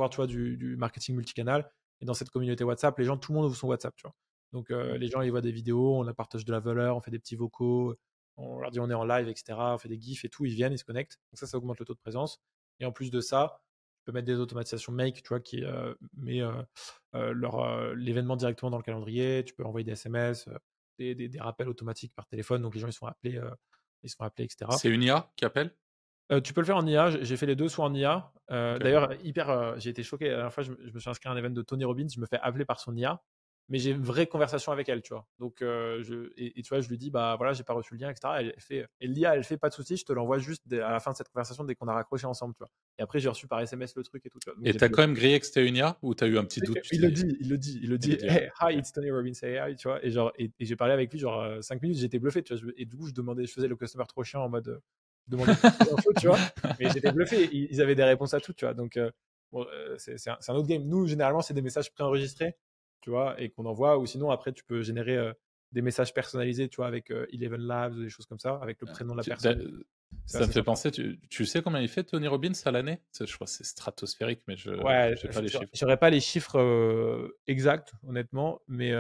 A: tu vois, du marketing multicanal. Et dans cette communauté WhatsApp, les gens, tout le monde ouvre son WhatsApp, tu vois. Donc, les gens, ils voient des vidéos, on leur partage de la valeur, on fait des petits vocaux, on leur dit on est en live, etc. On fait des gifs et tout, ils viennent, ils se connectent. Donc, ça augmente le taux de présence. Et en plus de ça, tu peux mettre des automatisations Make, tu vois, qui met l'événement directement dans le calendrier. Tu peux envoyer des SMS, des rappels automatiques par téléphone. Donc, les gens, ils sont appelés, etc.
D: C'est une IA qui appelle?
A: Tu peux le faire en IA. J'ai fait les deux, soit en IA.
D: Ok.
A: D'ailleurs, j'ai été choqué. La dernière fois, je me suis inscrit à un event de Tony Robbins. Je me fais appeler par son IA, mais j'ai une vraie conversation avec elle, tu vois. Donc, et tu vois, je lui dis, bah voilà, j'ai pas reçu le lien, etc. Et l'IA, elle fait pas de souci. Je te l'envoie juste à la fin de cette conversation dès qu'on a raccroché ensemble, tu vois. Et après, j'ai reçu par SMS le truc et tout, tu vois. Donc,
D: Et t'as quand même grillé que c'était une IA ou t'as eu un petit doute, tu
A: il le
D: t'es...
A: dit, il le dit, il le
D: Il le
A: dit.
D: dit,
A: Hey, hi,
D: ok.
A: it's Tony Robbins AI, tu vois. Et genre, et j'ai parlé avec lui genre 5 minutes. J'étais bluffé, tu vois. Et du coup, je faisais le customer trop chiant en mode, je demandais des infos, tu vois. Mais j'étais bluffé. Ils avaient des réponses à tout, tu vois. Donc, bon, c'est un autre game. Nous, généralement, c'est des messages préenregistrés, tu vois, et qu'on envoie. Ou sinon, après, tu peux générer des messages personnalisés, tu vois, avec Eleven Labs, des choses comme ça, avec le prénom de la
D: Tu-
A: personne. C'est
D: Ça me
A: assez
D: fait
A: sympa.
D: penser, tu sais combien il fait Tony Robbins à l'année? Je crois que c'est stratosphérique, mais je
A: Ouais,
D: j'ai pas les chiffres.
A: j'aurais pas les chiffres exacts, honnêtement, mais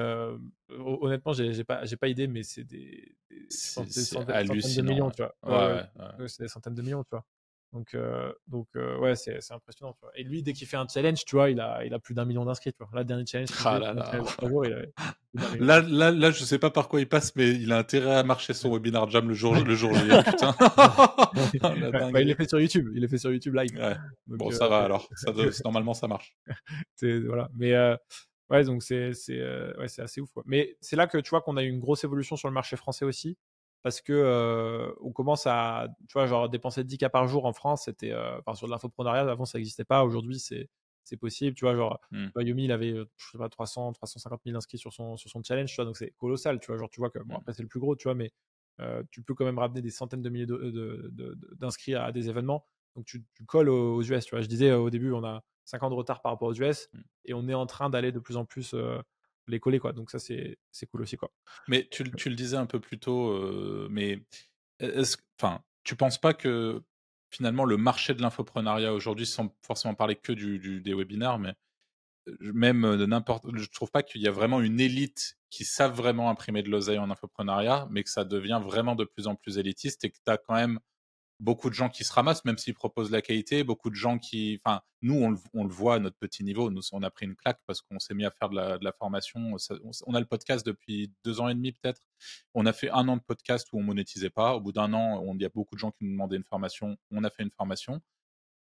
A: honnêtement, j'ai pas idée, mais je pense des
D: C'est
A: centaines de millions,
D: hallucinant.
A: tu vois.
D: Ouais,
A: Ouais, ouais,
D: ouais, ouais.
A: ouais, c'est des centaines de millions, tu vois. Donc ouais, c'est impressionnant, tu vois. Et lui, dès qu'il fait un challenge, tu vois, il a plus d'un million d'inscrits, tu vois. Là, le dernier challenge qu'il
D: Ah
A: faisait,
D: là
A: pendant
D: là.
A: 3 jours, il avait plus d'un million.
D: Là, je sais pas par quoi il passe, mais il a intérêt à marcher son webinar jam le jour J, hein, putain. La
A: Ouais, bah, il l'a
D: dinguerie.
A: fait sur YouTube, il l'a fait sur YouTube live.
D: Ouais.
A: Donc,
D: Bon, ça va alors. Normalement, ça marche.
A: voilà. Mais ouais, donc ouais, c'est assez ouf, quoi. Mais c'est là que tu vois qu'on a eu une grosse évolution sur le marché français aussi, parce que on commence à, tu vois, genre dépenser 10K par jour en France, c'était, enfin, sur de l'infoprenariat, avant ça n'existait pas, aujourd'hui c'est possible, tu vois, genre
D: Hmm.
A: Yomi, il avait, je sais pas, 350 000 inscrits sur son challenge, tu vois, donc c'est colossal, tu vois, genre tu vois que, bon, après c'est le plus gros, tu vois, mais tu peux quand même ramener des centaines de milliers d'inscrits à des événements, donc tu colles aux US, tu vois. Je disais au début, on a 5 ans de retard par rapport aux US,
D: Hmm.
A: et on est en train d'aller de plus en plus les coller, quoi. Donc ça, c'est cool aussi, quoi.
D: Mais tu le disais un peu plus tôt, mais enfin, tu penses pas que finalement le marché de l'infoprenariat aujourd'hui, sans forcément parler que des webinaires, mais je trouve pas qu'il y a vraiment une élite qui savent vraiment imprimer de l'oseille en infoprenariat, mais que ça devient vraiment de plus en plus élitiste et que tu as quand même beaucoup de gens qui se ramassent, même s'ils proposent la qualité, beaucoup de gens qui... Enfin, nous, on le voit à notre petit niveau. Nous, on a pris une claque parce qu'on s'est mis à faire de la formation. On a le podcast depuis 2 ans et demi, peut-être. On a fait 1 an de podcast où on monétisait pas. Au bout d'1 an, il y a beaucoup de gens qui nous demandaient une formation. On a fait une formation.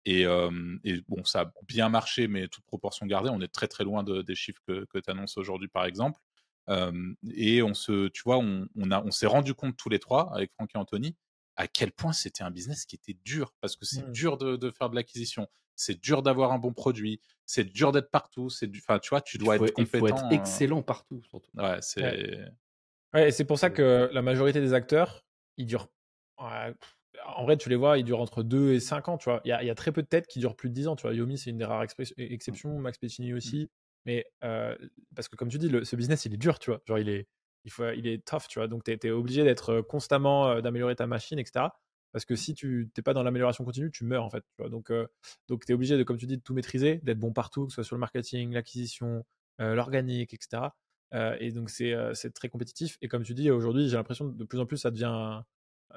D: Et bon, ça a bien marché, mais toute proportion gardée. On est très, très loin des chiffres que tu annonces aujourd'hui, par exemple. Et tu vois, on s'est rendu compte tous les trois, avec Franck et Anthony, à quel point c'était un business qui était dur, parce que c'est dur de faire de l'acquisition, c'est dur d'avoir un bon produit, c'est dur d'être partout, enfin, tu vois, tu dois être
C: Il faut être
D: compétent.
C: excellent partout, surtout.
D: Ouais, c'est...
A: Ouais, et c'est pour ça que la majorité des acteurs, ils durent. En vrai, tu les vois, ils durent entre 2 et 5 ans, tu vois. Il y a très peu de têtes qui durent plus de 10 ans, tu vois. Yomi, c'est une des rares exceptions, Max Pecini aussi. Mais parce que, comme tu dis, ce business, il est dur, tu vois. Genre, il est tough, tu vois. Donc, tu es obligé d'être constamment, d'améliorer ta machine, etc. Parce que si tu n'es pas dans l'amélioration continue, tu meurs, en fait. Tu vois. Donc tu es obligé, comme tu dis, de tout maîtriser, d'être bon partout, que ce soit sur le marketing, l'acquisition, l'organique, etc. Et donc, c'est très compétitif. Et comme tu dis, aujourd'hui, j'ai l'impression que de plus en plus, ça devient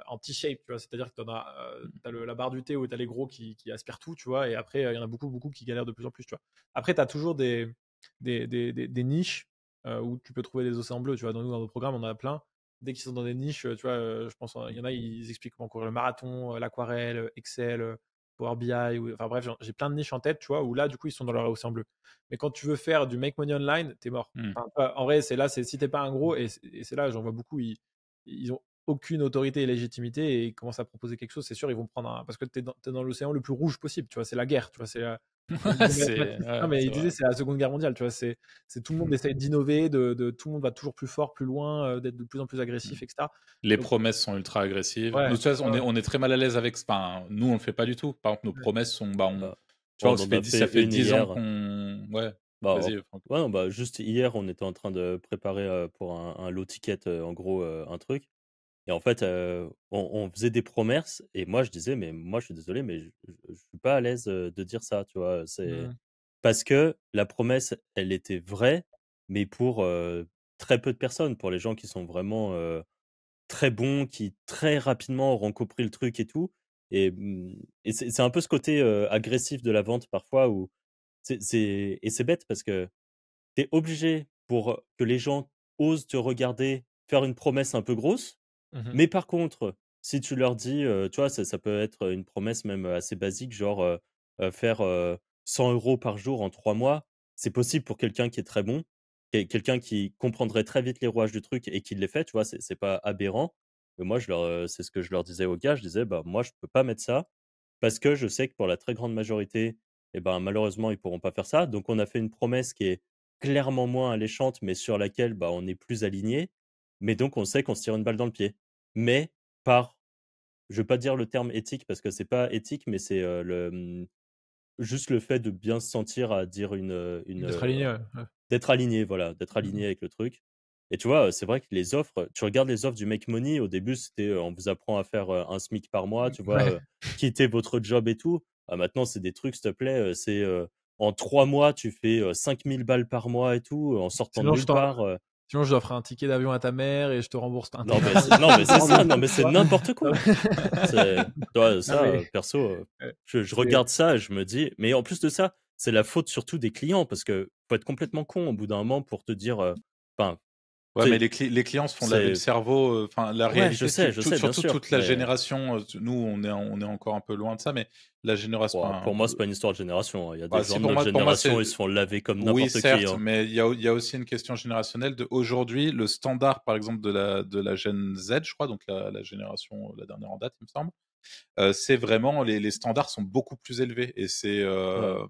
A: anti-shape, tu vois. C'est-à-dire que tu as la barre du thé où tu as les gros qui aspirent tout, tu vois. Et après, il y en a beaucoup, beaucoup qui galèrent de plus en plus, tu vois. Après, tu as toujours des niches où tu peux trouver des océans bleus, tu vois. Dans nos programmes, on en a plein. Dès qu'ils sont dans des niches, tu vois, je pense, il y en a, ils expliquent comment courir le marathon, l'aquarelle, Excel, Power BI, enfin bref, j'ai plein de niches en tête, tu vois, où là, du coup, ils sont dans leur océan bleu. Mais quand tu veux faire du make money online, t'es mort. Enfin, en vrai, si t'es pas un gros, et c'est là, j'en vois beaucoup, ils ont aucune autorité et légitimité et ils commencent à proposer quelque chose, c'est sûr, ils vont prendre parce que t'es dans l'océan le plus rouge possible, tu vois, c'est la guerre, tu vois, c'est non, mais il disait, c'est la Seconde Guerre mondiale, tu vois, c'est tout le monde essaie d'innover, tout le monde va toujours plus fort, plus loin, d'être de plus en plus agressif, etc.
D: Les
A: Donc,
D: promesses sont ultra agressives.
A: ouais,
D: Nous, de toute façon, on est très mal à l'aise avec... Enfin, nous, on le fait pas du tout. Par exemple, nos promesses sont... tu vois,
B: On en a
D: ça
B: fait
D: fait
B: une
D: 10 ans
B: hier.
D: qu'on... Ouais,
B: Bah,
D: vas-y, Franck.
B: ouais, non, bah, juste hier, on était en train de préparer pour un low ticket, en gros, un truc. Et en fait, on faisait des promesses et moi, je disais, mais moi, je suis désolé, mais je suis pas à l'aise de dire ça, tu vois. C'est parce que la promesse, elle était vraie, mais pour très peu de personnes, pour les gens qui sont vraiment très bons, qui très rapidement auront compris le truc et tout. Et c'est un peu ce côté agressif de la vente parfois où et c'est bête parce que tu es obligé pour que les gens osent te regarder faire une promesse un peu grosse. Mais par contre, si tu leur dis, tu vois, ça peut être une promesse même assez basique, genre, faire, 100 € par jour en 3 mois. C'est possible pour quelqu'un qui est très bon, quelqu'un qui comprendrait très vite les rouages du truc et qui les fait, tu vois? C'est pas aberrant. Mais moi, c'est ce que je leur disais aux gars, je disais: «Bah, moi, je peux pas mettre ça parce que je sais que pour la très grande majorité, et ben, malheureusement, ils pourront pas faire ça». Donc on a fait une promesse qui est clairement moins alléchante, mais sur laquelle, bah, on est plus aligné. Mais donc on sait qu'on se tire une balle dans le pied. Mais par je vais pas dire le terme éthique parce que c'est pas éthique, mais c'est, juste le fait de bien se sentir à dire
A: d'être aligné, ouais.
B: d'être aligné, voilà, d'être aligné avec le truc. Et tu vois, c'est vrai que les offres, tu regardes les offres du Make Money, au début, c'était, on vous apprend à faire, 1 SMIC par mois, tu vois?
A: Ouais.
B: Quitter votre job et tout. Ah maintenant, c'est des trucs, s'il te plaît, c'est, en 3 mois, tu fais, 5 000 balles par mois et tout, en sortant de
A: Sinon,
B: nulle part.
A: Sinon, je t'offre un ticket d'avion à ta mère et je te rembourse un
B: Non,
A: train.
B: mais non, mais c'est ça, non, mais c'est n'importe quoi. C'est tu vois, ça,
A: mais
B: perso, je
A: c'est
B: regarde ça et je me dis mais en plus de ça, c'est la faute surtout des clients parce que faut être complètement con au bout d'un moment pour te dire, enfin,
D: Ouais,
B: tu
D: mais
B: sais,
D: les clients se font laver le
B: c'est
D: cerveau. Enfin, la
B: ouais, je
D: réalité,
B: sais, bien
D: surtout
B: sûr,
D: toute la
B: mais
D: génération. Nous, on est encore un peu loin de ça, mais la génération.
B: bon,
D: Enfin,
B: pour moi, c'est pas une histoire de génération, hein. Il y a des gens
D: si
B: de notre
D: pour moi,
B: génération,
D: c'est.
B: ils se font laver comme
D: Oui,
B: n'importe qui,
D: certes,
B: hein.
D: mais il y a aussi une question générationnelle de aujourd'hui, le standard, par exemple, de la Gen Z, je crois, donc la génération, la dernière en date, il me semble, c'est vraiment, les standards sont beaucoup plus élevés et
B: Ouais.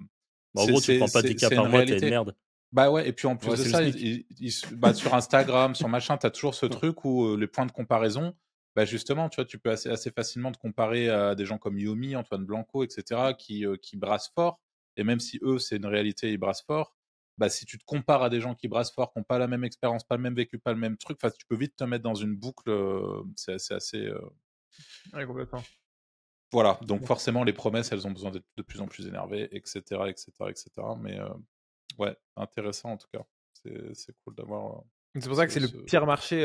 B: Bah, en gros, tu prends pas 10 K
D: c'est une
B: par mois, tu es une
D: réalité.
B: merde.
D: Bah ouais, et puis en plus
C: Ouais,
D: de
C: c'est le
D: ça,
C: SMIC.
D: sur Instagram, sur machin, tu as toujours ce truc où les points de comparaison, bah justement, tu vois, tu peux assez facilement te comparer à des gens comme Yomi, Antoine Blanco, etc., qui brassent fort. Et même si eux, c'est une réalité, ils brassent fort, bah si tu te compares à des gens qui brassent fort, qui n'ont pas la même expérience, pas le même vécu, pas le même truc, tu peux vite te mettre dans une boucle. C'est assez.
A: ouais, complètement.
D: Voilà, donc forcément, les promesses, elles ont besoin d'être de plus en plus énervées, etc., etc., etc. Ouais, intéressant en tout cas. C'est cool d'avoir
A: C'est pour ça que c'est le
D: ce.
A: pire marché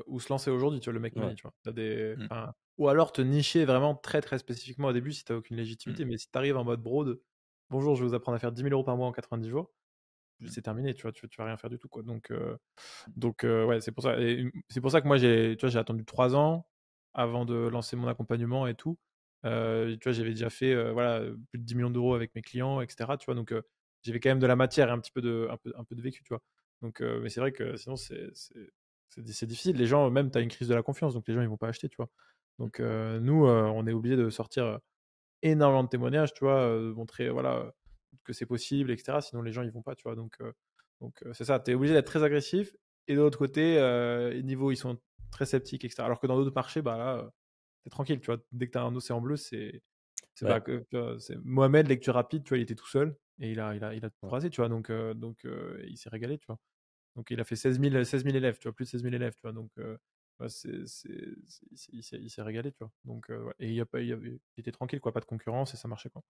A: où se lancer aujourd'hui, tu vois, le make money,
B: Ouais.
A: tu vois. T'as des...
D: Mm.
A: Ou alors te nicher vraiment très très spécifiquement au début si t'as aucune légitimité,
D: Mm.
A: mais si t'arrives en mode broad, bonjour, je vais vous apprendre à faire 10 000 euros par mois en 90 jours,
D: Mm.
A: c'est terminé, tu vois, tu vas rien faire du tout, quoi. Donc ouais, c'est pour ça. Et c'est pour ça que moi, tu vois, j'ai attendu 3 ans avant de lancer mon accompagnement et tout. Tu vois, j'avais déjà fait voilà, plus de 10 millions d'euros avec mes clients, etc. Tu vois, donc j'avais quand même de la matière et un peu de vécu, tu vois. Donc, mais c'est vrai que sinon, c'est difficile. Les gens, même, tu as une crise de la confiance, donc les gens, ils vont pas acheter, tu vois. Donc, nous, on est obligé de sortir énormément de témoignages, tu vois, montrer voilà, que c'est possible, etc. Sinon, les gens, ils vont pas, tu vois. Donc c'est ça, tu es obligé d'être très agressif. Et de l'autre côté, niveau, ils sont très sceptiques, etc. Alors que dans d'autres marchés, bah là, t'es tranquille, tu vois. Dès que tu as un océan bleu, c'est
B: Ouais.
A: pas que. Tu vois, c'est Mohamed, lecture rapide, tu vois, il était tout seul et il a tout
B: Ouais.
A: croisé, tu vois. Donc il s'est régalé, tu vois. Donc il a fait 16 000 élèves, tu vois, plus de 16 000 élèves, tu vois. Donc ouais, il s'est régalé, tu vois. Donc ouais. Et il était tranquille, quoi, pas de concurrence et ça marchait, quoi.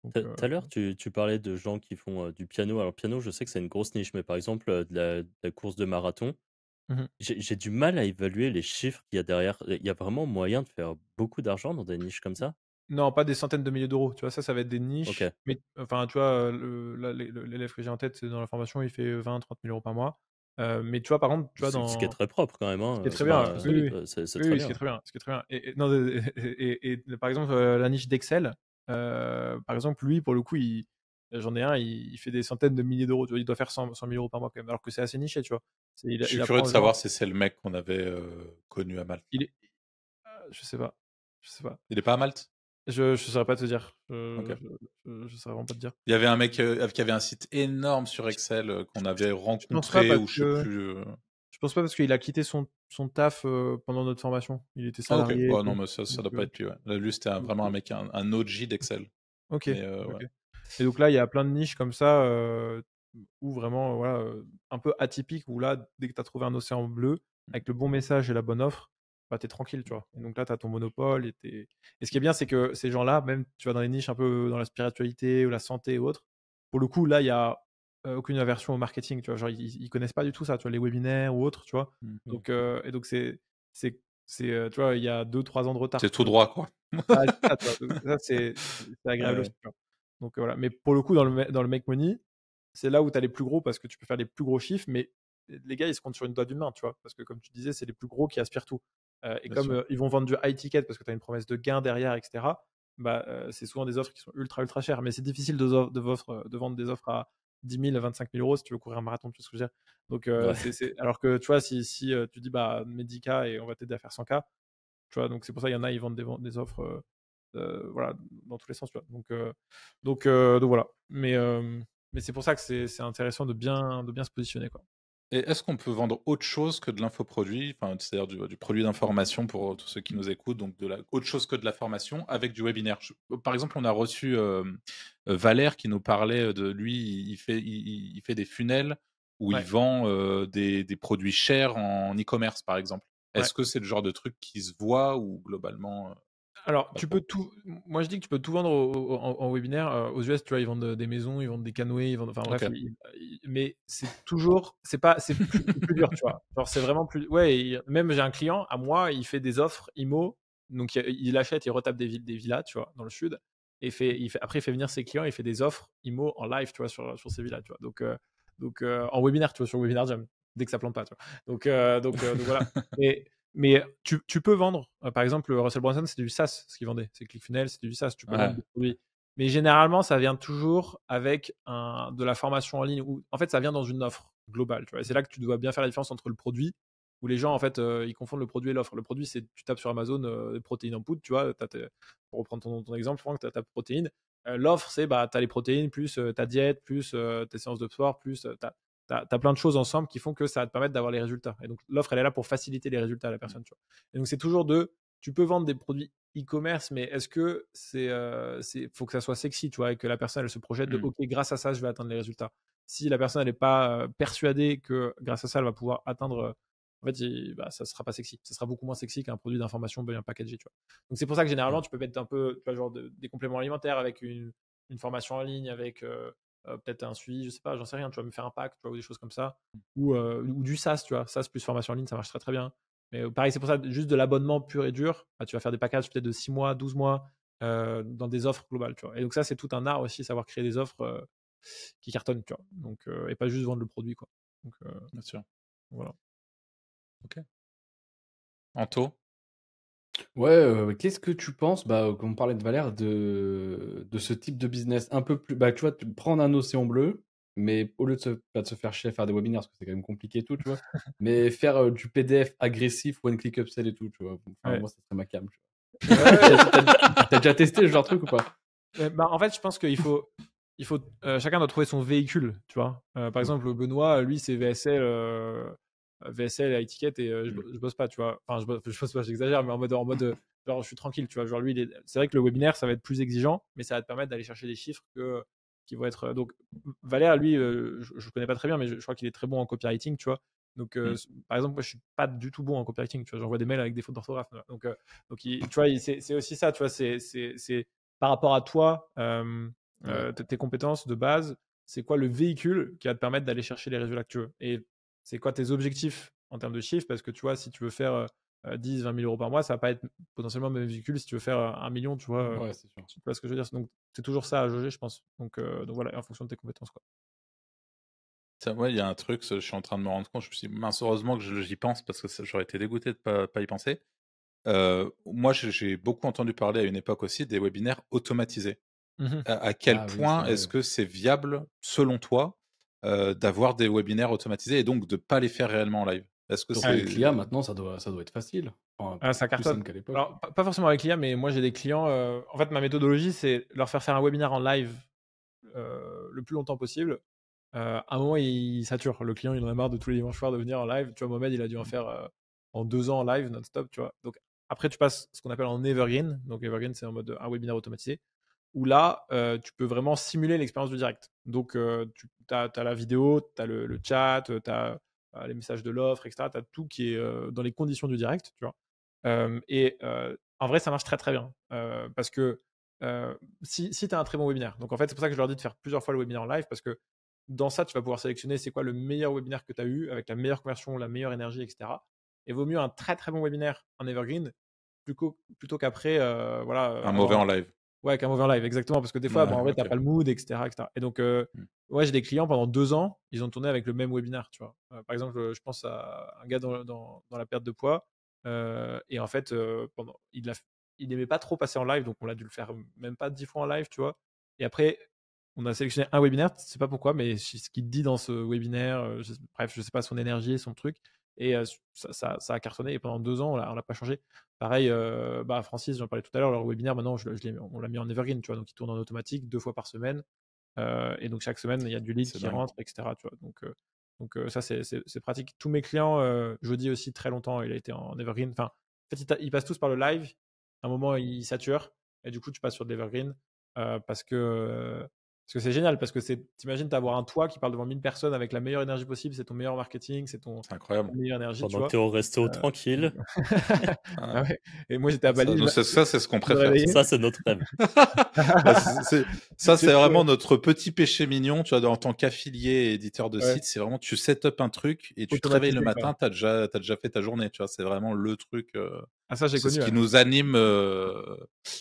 A: Donc
B: Tout à l'heure, tu parlais de gens qui font du piano. Alors, piano, je sais que c'est une grosse niche, mais par exemple, de la course de marathon,
A: mhm.
B: j'ai du mal à évaluer les chiffres qu'il y a derrière. Il y a vraiment moyen de faire beaucoup d'argent dans des niches comme ça?
A: Non, pas des centaines de milliers d'euros. Tu vois, ça va être des
B: Ok.
A: niches. Mais enfin, tu vois, là, l'élève que j'ai en tête, c'est dans la formation, il fait 20 000 30 000 euros par mois. Mais tu vois, par contre, tu vois,
B: Ce qui est très propre quand même,
A: ce qui est
B: hein.
A: très
B: C'est
A: bien.
B: pas
A: Oui, oui,
B: solide, c'est
A: oui,
B: très
A: oui, ce qui est
B: bien.
A: très bien. Ce qui est très bien. Non, par exemple, la niche d'Excel, par exemple, lui, pour le coup, j'en ai un, il fait des centaines de milliers d'euros. Tu vois, il doit faire 100 000 euros par mois quand même. Alors que c'est assez niché, tu vois.
D: Je suis
A: Il
D: curieux
A: apprend
D: de
A: aux gens.
D: savoir si c'est le mec qu'on avait connu à Malte.
A: Il est, je sais pas. Je sais pas.
D: Il est pas à Malte?
A: Je saurais pas te dire.
D: Ok.
A: Je saurais vraiment pas te dire.
D: Il y avait un mec qui avait un site énorme sur Excel qu'on avait
A: Je pense pas
D: rencontré
A: parce
D: ou je sais
A: que
D: plus.
A: je pense pas parce qu'il a quitté son taf pendant notre formation. Il était
D: Ah ok.
A: salarié et
D: Bon non
A: tout.
D: mais ça
A: Donc,
D: doit pas être lui. Ouais. Là, lui c'était
A: donc,
D: vraiment un mec, un OG d'Excel.
A: ok,
D: Mais
A: ok.
D: ouais.
A: Et donc là, il y a plein de niches comme ça où vraiment, voilà, un peu atypique, où là, dès que tu as trouvé un océan bleu, avec le bon message et la bonne offre, bah, tu es tranquille, tu vois. Et donc là, tu as ton monopole. Et ce qui est bien, c'est que ces gens-là, même tu vas dans les niches un peu dans la spiritualité ou la santé et autres, pour le coup, là, il y a aucune aversion au marketing, tu vois. Genre, ils connaissent pas du tout ça, tu vois, les webinaires ou autres, tu vois.
D: Mhm.
A: Donc, et donc, tu vois, il y a 2 3 ans de retard,
D: C'est
A: tu
D: tout
A: vois.
D: droit quoi.
A: Ah, c'est ça, tu vois. Donc, ça, c'est
D: Ah
A: agréable aussi,
D: ouais.
A: tu vois. Donc voilà. Mais pour le coup, dans le make money, c'est là où tu as les plus gros parce que tu peux faire les plus gros chiffres, mais les gars, ils se comptent sur une doigt d'une main, tu vois. Parce que comme tu disais, c'est les plus gros qui aspirent tout. Et
D: Bien
A: comme
D: sûr.
A: ils vont vendre du high ticket parce que tu as une promesse de gain derrière, etc., bah, c'est souvent des offres qui sont ultra, ultra chères. Mais c'est difficile de vendre des offres à 10 000, 25 000 euros si tu veux courir un marathon, tu vois ce que je veux dire. Donc,
B: Ouais.
A: alors que tu vois, si tu dis, bah, mets 10K et on va t'aider à faire 100K, tu vois, donc c'est pour ça qu'il y en a, ils vendent des offres voilà, dans tous les sens, tu vois. Donc voilà. Mais c'est pour ça que c'est intéressant de bien se positionner, quoi.
D: Et est-ce qu'on peut vendre autre chose que de l'infoproduit, enfin, c'est-à-dire du produit d'information pour tous ceux qui nous écoutent, donc autre chose que de la formation avec du webinaire? Par exemple, on a reçu Valère qui nous parlait de lui, il fait des funnels où il
A: Ouais,
D: vend des produits chers en e-commerce, par exemple.
A: ouais.
D: Est-ce que c'est le genre de truc qui se voit ou globalement
A: Alors,
D: pas
A: tu peux
D: trop?
A: tout. Moi, je dis que tu peux tout vendre en webinaire. Aux US, tu vois, ils vendent des maisons, ils vendent des canoës, ils vendent. Enfin
D: Ok.
A: bref, mais c'est toujours. C'est plus dur, tu vois. Genre, c'est vraiment plus. Ouais, même j'ai un client, à moi, il fait des offres IMO. Donc, il achète, il retape des villas, tu vois, dans le sud. Et après, il fait venir ses clients, il fait des offres IMO en live, tu vois, sur ces villas, tu vois. Donc en webinaire, tu vois, sur Webinar Jam, dès que ça plante pas, tu vois. Donc voilà. Mais tu peux vendre. Par exemple, Russell Brunson, c'est du SaaS, ce qu'il vendait. C'est ClickFunnels, c'est du SaaS. Tu peux vendre
D: Ouais.
A: des produits. Mais généralement, ça vient toujours avec de la formation en ligne. En fait, ça vient dans une offre globale. Tu vois. Et c'est là que tu dois bien faire la différence entre le produit, où les gens, en fait, ils confondent le produit et l'offre. Le produit, c'est tu tapes sur Amazon protéines en poudre. Tu vois, pour reprendre ton exemple, Franck, tu as ta protéine. L'offre, c'est bah, tu as les protéines, plus ta diète, plus tes séances de sport, plus t'as plein de choses ensemble qui font que ça va te permettre d'avoir les résultats. Et donc, l'offre, elle est là pour faciliter les résultats à la personne. Tu vois. Et donc, c'est toujours tu peux vendre des produits e-commerce, mais est-ce que faut que ça soit sexy, tu vois, et que la personne, elle se projette de,
D: Mm.
A: OK, grâce à ça, je vais atteindre les résultats. Si la personne, elle n'est pas persuadée que grâce à ça, elle va pouvoir atteindre, en fait, bah, ça sera pas sexy. Ça sera beaucoup moins sexy qu'un produit d'information bien packagé, tu vois. Donc, c'est pour ça que généralement,
D: Ouais.
A: tu peux mettre un peu, tu vois, genre des compléments alimentaires avec une formation en ligne, avec peut-être un suivi, je sais pas, j'en sais rien, tu vas me faire un pack, tu vois, ou des choses comme ça, ou du SaaS, tu vois, SaaS plus formation en ligne, ça marche très très bien. Mais pareil, c'est pour ça, juste de l'abonnement pur et dur, bah, tu vas faire des packages peut-être de 6 mois, 12 mois, dans des offres globales, tu vois. Et donc ça, c'est tout un art aussi, savoir créer des offres qui cartonnent, tu vois. Donc, et pas juste vendre le produit, quoi. Donc,
D: Bien sûr.
A: voilà.
D: Ok. Anto?
C: Ouais, qu'est-ce que tu penses, comme on parlait de Valère, de ce type de business un peu plus, tu vois, prendre un océan bleu, mais au lieu pas de se faire chier à faire des webinaires, parce que c'est quand même compliqué et tout, tu vois, mais faire du PDF agressif, one click upsell et tout, tu vois. Enfin,
A: Ouais.
C: moi, ça serait ma cam, tu vois. T'as déjà testé ce genre de truc ou pas?
A: Bah, en fait, je pense qu'il faut, chacun doit trouver son véhicule, tu vois. Par exemple, Benoît, lui, c'est VSL à étiquette et je bosse pas, tu vois. Enfin, je bosse pas, j'exagère, mais en mode, genre, je suis tranquille, tu vois. Genre, lui, c'est vrai que le webinaire, ça va être plus exigeant, mais ça va te permettre d'aller chercher des chiffres qui vont être. Donc, Valère, lui, je connais pas très bien, mais je crois qu'il est très bon en copywriting, tu vois. Donc, par exemple, moi, je suis pas du tout bon en copywriting, tu vois. J'envoie des mails avec des fautes d'orthographe. Donc, tu vois, c'est aussi ça, tu vois. C'est par rapport à toi, tes compétences de base, c'est quoi le véhicule qui va te permettre d'aller chercher les résultats que tu veux? Et c'est quoi tes objectifs en termes de chiffres? Parce que tu vois, si tu veux faire 10, 20 000 euros par mois, ça va pas être potentiellement le même véhicule si tu veux faire 1 million, tu vois.
C: Ouais, c'est sûr.
A: Tu vois ce que je veux dire? Donc, c'est toujours ça à jauger, je pense. Donc voilà, en fonction de tes compétences, quoi.
D: Ouais, il y a un truc, je suis en train de me rendre compte, je me suis dit, mince, heureusement que j'y pense parce que j'aurais été dégoûté de pas y penser. Moi, j'ai beaucoup entendu parler à une époque aussi des webinaires automatisés.
A: Mmh.
D: À quel
C: Ah oui, c'est
D: point
C: vrai.
D: est-ce que c'est viable, selon toi, d'avoir des webinaires automatisés et donc de pas les faire réellement en live? Est-ce que
C: Surtout
A: Ouais.
C: avec l'IA,
D: c'est
C: maintenant, ça doit être facile. Enfin,
A: Ah, ça
C: plus
A: cartonne.
C: simple qu'à l'époque.
A: Alors, pas forcément avec l'IA, mais moi, j'ai des clients. En fait, ma méthodologie, c'est leur faire un webinaire en live le plus longtemps possible. À un moment, il sature. Le client, il en a marre de tous les dimanches soirs de venir en live. Tu vois, Mohamed, il a dû en faire en 2 ans en live non-stop, tu vois. Donc, après, tu passes ce qu'on appelle en evergreen. Donc, evergreen, c'est en mode un webinaire automatisé. Où là, tu peux vraiment simuler l'expérience du direct. Donc, tu as la vidéo, tu as le chat, tu as les messages de l'offre, etc. Tu as tout qui est dans les conditions du direct, tu vois. En vrai, ça marche très très bien. Parce que si tu as un très bon webinaire, donc en fait, c'est pour ça que je leur dis de faire plusieurs fois le webinaire en live, parce que dans ça, tu vas pouvoir sélectionner c'est quoi le meilleur webinaire que tu as eu, avec la meilleure conversion, la meilleure énergie, etc. Et vaut mieux un très très bon webinaire en evergreen plutôt qu'après, voilà,
D: un mauvais en live?
A: ouais, qu'un mauvais en live, exactement, parce que des fois,
D: Ouais,
A: en vrai, t'as
D: OK.
A: pas le mood, etc., etc. Et donc,
D: Mmh.
A: ouais, j'ai des clients pendant 2 ans, ils ont tourné avec le même webinaire, tu vois. Par exemple, je pense à un gars dans la perte de poids, et en fait, il n'aimait pas trop passer en live, donc on a dû le faire même pas 10 fois en live, tu vois. Et après, on a sélectionné un webinaire, je sais pas pourquoi, mais ce qu'il dit dans ce webinaire, bref, je sais pas, son énergie, son truc, et ça a cartonné, et pendant 2 ans, on l'a pas changé. Pareil, Francis, j'en parlais tout à l'heure, leur webinaire, maintenant, on l'a mis en evergreen, tu vois, donc il tourne en automatique 2 fois par semaine. Et donc chaque semaine, il y a du lead
D: C'est
A: qui
D: dingue.
A: rentre, etc. Tu vois, donc ça, c'est pratique. Tous mes clients, jeudi aussi, très longtemps, il a été en evergreen. Enfin, en fait, ils passent tous par le live. À un moment, ils saturent. Et du coup, tu passes sur de l'evergreen parce que c'est génial. Parce que t'imagines, t'avoir un toit qui parle devant 1000 personnes avec la meilleure énergie possible. C'est ton meilleur marketing, c'est
D: C'est
A: ta
D: incroyable.
A: meilleure énergie, tu
B: Pendant que
A: vois.
B: tu es au resto tranquille.
A: Ah
D: Ah,
A: ouais. Et moi, j'étais à
D: ça,
A: Bali,
D: nous, c'est ce qu'on
A: me
D: préfère, ça.
A: réveiller.
B: Ça, c'est notre rêve.
D: Bah, ça,
A: C'est
D: c'est
A: trop,
D: vraiment notre petit péché mignon, tu vois, en tant qu'affilié et éditeur de
A: ouais.
D: site, c'est vraiment, tu set up un truc et tu te réveilles le
A: Automatisé, quoi.
D: matin, t'as déjà fait ta journée, tu vois, c'est vraiment le truc,
A: Ah, ça, j'ai
D: c'est ce
A: connu,
D: qui
A: ouais.
D: nous anime.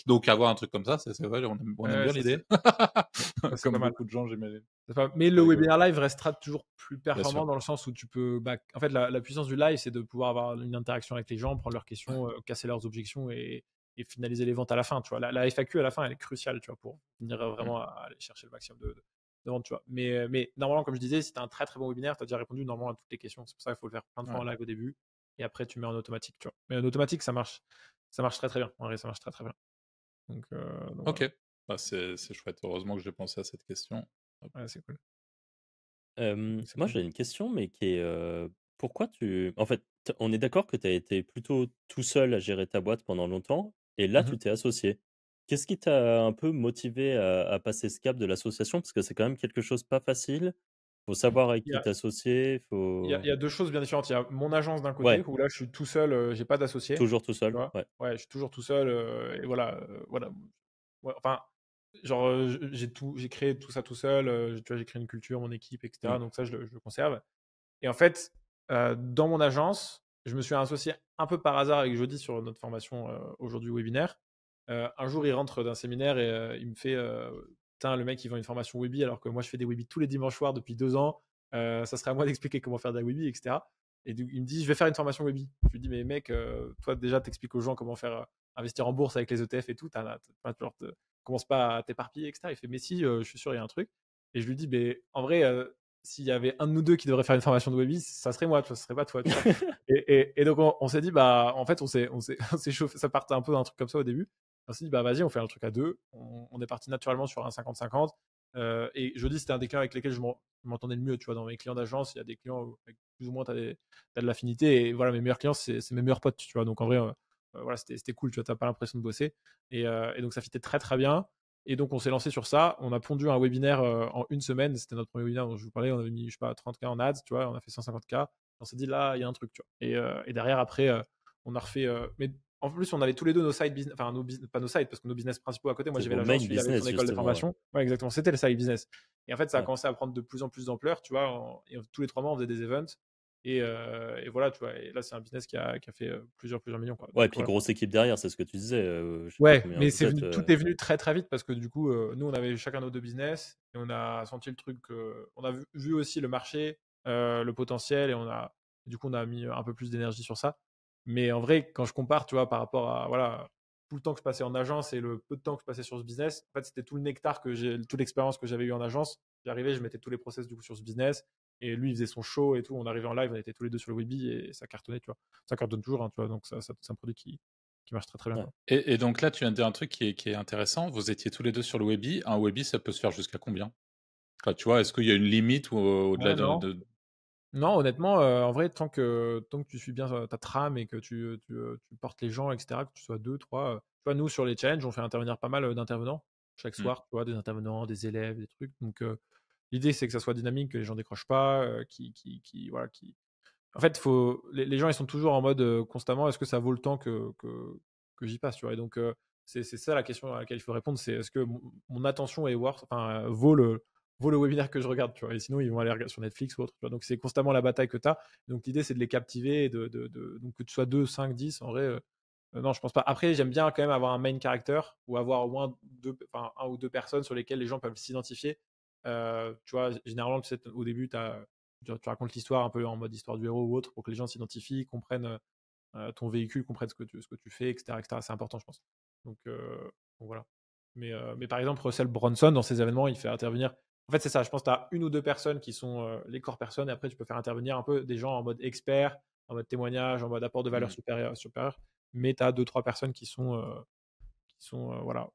D: Donc, avoir un truc comme ça, c'est vrai, on aime
A: Ouais,
D: bien
A: ça,
D: l'idée.
A: c'est pas
D: Comme
A: mal.
D: beaucoup de gens, j'imagine.
A: Mais
D: C'est
A: le
D: rigolo.
A: webinaire live restera toujours plus
D: Bien
A: performant
D: sûr.
A: dans le sens où tu peux. En fait, la puissance du live, c'est de pouvoir avoir une interaction avec les gens, prendre leurs questions, casser leurs objections et finaliser les ventes à la fin. Tu vois, la FAQ à la fin, elle est cruciale, tu vois, pour venir
D: Mm.
A: vraiment à aller chercher le maximum de ventes, tu vois. Mais normalement, comme je disais, si tu as un très très bon webinaire, tu as déjà répondu normalement à toutes les questions. C'est pour ça qu'il faut le faire plein de fois
D: Ouais.
A: en live au début et après tu mets en automatique, tu vois. Mais en automatique, ça marche très très bien. En vrai, ça marche très très bien. Donc voilà.
D: Ok. Bah, c'est chouette. Heureusement que j'ai pensé à cette question. Hop.
A: Ouais, c'est cool. C'est
B: Moi,
A: cool.
B: j'ai une question, mais qui est, pourquoi en fait, on est d'accord que tu as été plutôt tout seul à gérer ta boîte pendant longtemps et là,
A: Mhm.
B: tu t'es associé. Qu'est-ce qui t'a un peu motivé à passer ce cap de l'association? Parce que c'est quand même quelque chose pas facile. Faut savoir avec
A: Il y
B: qui
A: a,
B: t'associer,
A: il y a deux choses bien différentes. Il y a mon agence d'un côté,
B: Ouais,
A: où là, je suis tout seul, j'ai pas d'associé,
B: toujours tout
A: tu
B: seul?
A: vois.
B: Ouais.
A: Ouais, je suis toujours tout seul, et voilà, voilà. Ouais, enfin, genre, j'ai créé tout ça tout seul. Tu vois, j'ai créé une culture, mon équipe, etc. Donc ça, je le conserve. Et en fait, dans mon agence, je me suis associé un peu par hasard avec Jody sur notre formation aujourd'hui webinaire. Un jour, il rentre d'un séminaire et il me fait Putain, le mec, il vend une formation Webi alors que moi, je fais des Webi tous les dimanches soirs depuis 2 ans. Ça serait à moi d'expliquer comment faire des Webi, etc. Et il me dit Je vais faire une formation Webi. Je lui dis Mais mec, toi, déjà, t'expliques aux gens comment faire investir en bourse avec les ETF et tout. Commence pas à t'éparpiller, etc. Il fait Mais si, je suis sûr, il y a un truc. Et je lui dis Mais en vrai, s'il y avait un de nous deux qui devrait faire une formation de Webi, ça serait moi, tu vois, ça serait pas toi. Tu vois. Et donc on s'est dit bah en fait on s'est chauffé, ça partait un peu d'un truc comme ça au début. On s'est dit bah vas-y, on fait un truc à deux. On est parti naturellement sur un 50-50. Et jeudi c'était un des clients avec lesquels je m'entendais le mieux, tu vois. Dans mes clients d'agence, il y a des clients avec plus ou moins t'as de l'affinité. Et voilà, mes meilleurs clients c'est mes meilleurs potes, tu vois. Donc en vrai voilà, c'était cool, tu vois, t'as pas l'impression de bosser. Et donc ça fitait très très bien. Et donc, on s'est lancé sur ça. On a pondu un webinaire en une semaine. C'était notre premier webinaire dont je vous parlais. On avait mis, je sais pas, 30K en ads, tu vois. On a fait 150K. On s'est dit, là, il y a un truc, tu vois. Et derrière, après, on a refait. Mais en plus, on avait tous les deux nos side business. Enfin, pas nos side, parce que nos business principaux à côté. Moi,
B: C'est
A: j'avais
B: vos main
A: l'agence, lui, il avait son
B: business,
A: école de
B: justement.
A: formation. Ouais, exactement. C'était le side business. Et en fait, ça a
B: Ouais.
A: commencé à prendre de plus en plus d'ampleur, tu vois. Et tous les 3 mois, on faisait des events. Et voilà, tu vois. Et là, c'est un business qui a fait plusieurs millions, quoi.
B: Ouais, et
A: Donc,
B: puis
A: voilà.
B: grosse équipe derrière, c'est ce que tu disais. Je sais pas
A: Ouais,
B: combien
A: mais
B: vous êtes.
A: tout est venu très très vite parce que du coup, nous, on avait chacun nos deux business et on a senti le truc. On a vu aussi le marché, le potentiel et du coup, on a mis un peu plus d'énergie sur ça. Mais en vrai, quand je compare, tu vois, par rapport à voilà, tout le temps que je passais en agence et le peu de temps que je passais sur ce business, en fait, c'était tout le nectar toute l'expérience que j'avais eu en agence. J'arrivais, je mettais tous les process du coup sur ce business et lui, il faisait son show et tout. On arrivait en live, on était tous les deux sur le Webi et ça cartonnait, tu vois. Ça cartonne toujours, hein, tu vois. Donc, c'est un produit qui marche très très bien,
B: Ouais.
A: quoi.
D: Et donc là, tu viens de dire un truc qui est intéressant. Vous étiez tous les deux sur le Webi. Un Webi, ça peut se faire jusqu'à combien? Enfin, tu vois, est-ce qu'il y a une limite ou au-delà
A: Ouais, non.
D: de...
A: Non, honnêtement, en vrai, tant que tu suis bien ta trame et que tu portes les gens, etc., que tu sois deux, trois. Tu vois, nous, sur les challenges, on fait intervenir pas mal d'intervenants chaque
D: Hmm.
A: soir, tu vois, des intervenants, des élèves, des trucs. Donc, l'idée, c'est que ça soit dynamique, que les gens décrochent pas, voilà, En fait, les gens, ils sont toujours en mode constamment, est-ce que ça vaut le temps que j'y passe, tu vois. Et donc, c'est ça la question à laquelle il faut répondre, c'est est-ce que mon attention est vaut le webinaire que je regarde, tu vois. Et sinon, ils vont aller regarder sur Netflix ou autre, tu vois. Donc, c'est constamment la bataille que tu as. Donc, l'idée, c'est de les captiver et donc que tu sois 2, 5, 10, en vrai, non, je pense pas. Après, j'aime bien quand même avoir un main character ou avoir au moins un ou deux personnes sur lesquelles les gens peuvent s'identifier. Tu vois, généralement, tu sais, au début, tu racontes l'histoire un peu en mode histoire du héros ou autre pour que les gens s'identifient, comprennent ton véhicule, comprennent ce que tu fais, etc., etc. C'est important, je pense. Donc voilà. Mais par exemple, Russell Brunson, dans ses événements, il fait intervenir. En fait, c'est ça. Je pense que tu as une ou deux personnes qui sont les corps personnes, et après, tu peux faire intervenir un peu des gens en mode expert, en mode témoignage, en mode apport de valeur
D: Hmm.
A: supérieure. Mais tu as deux, trois personnes qui sont, voilà,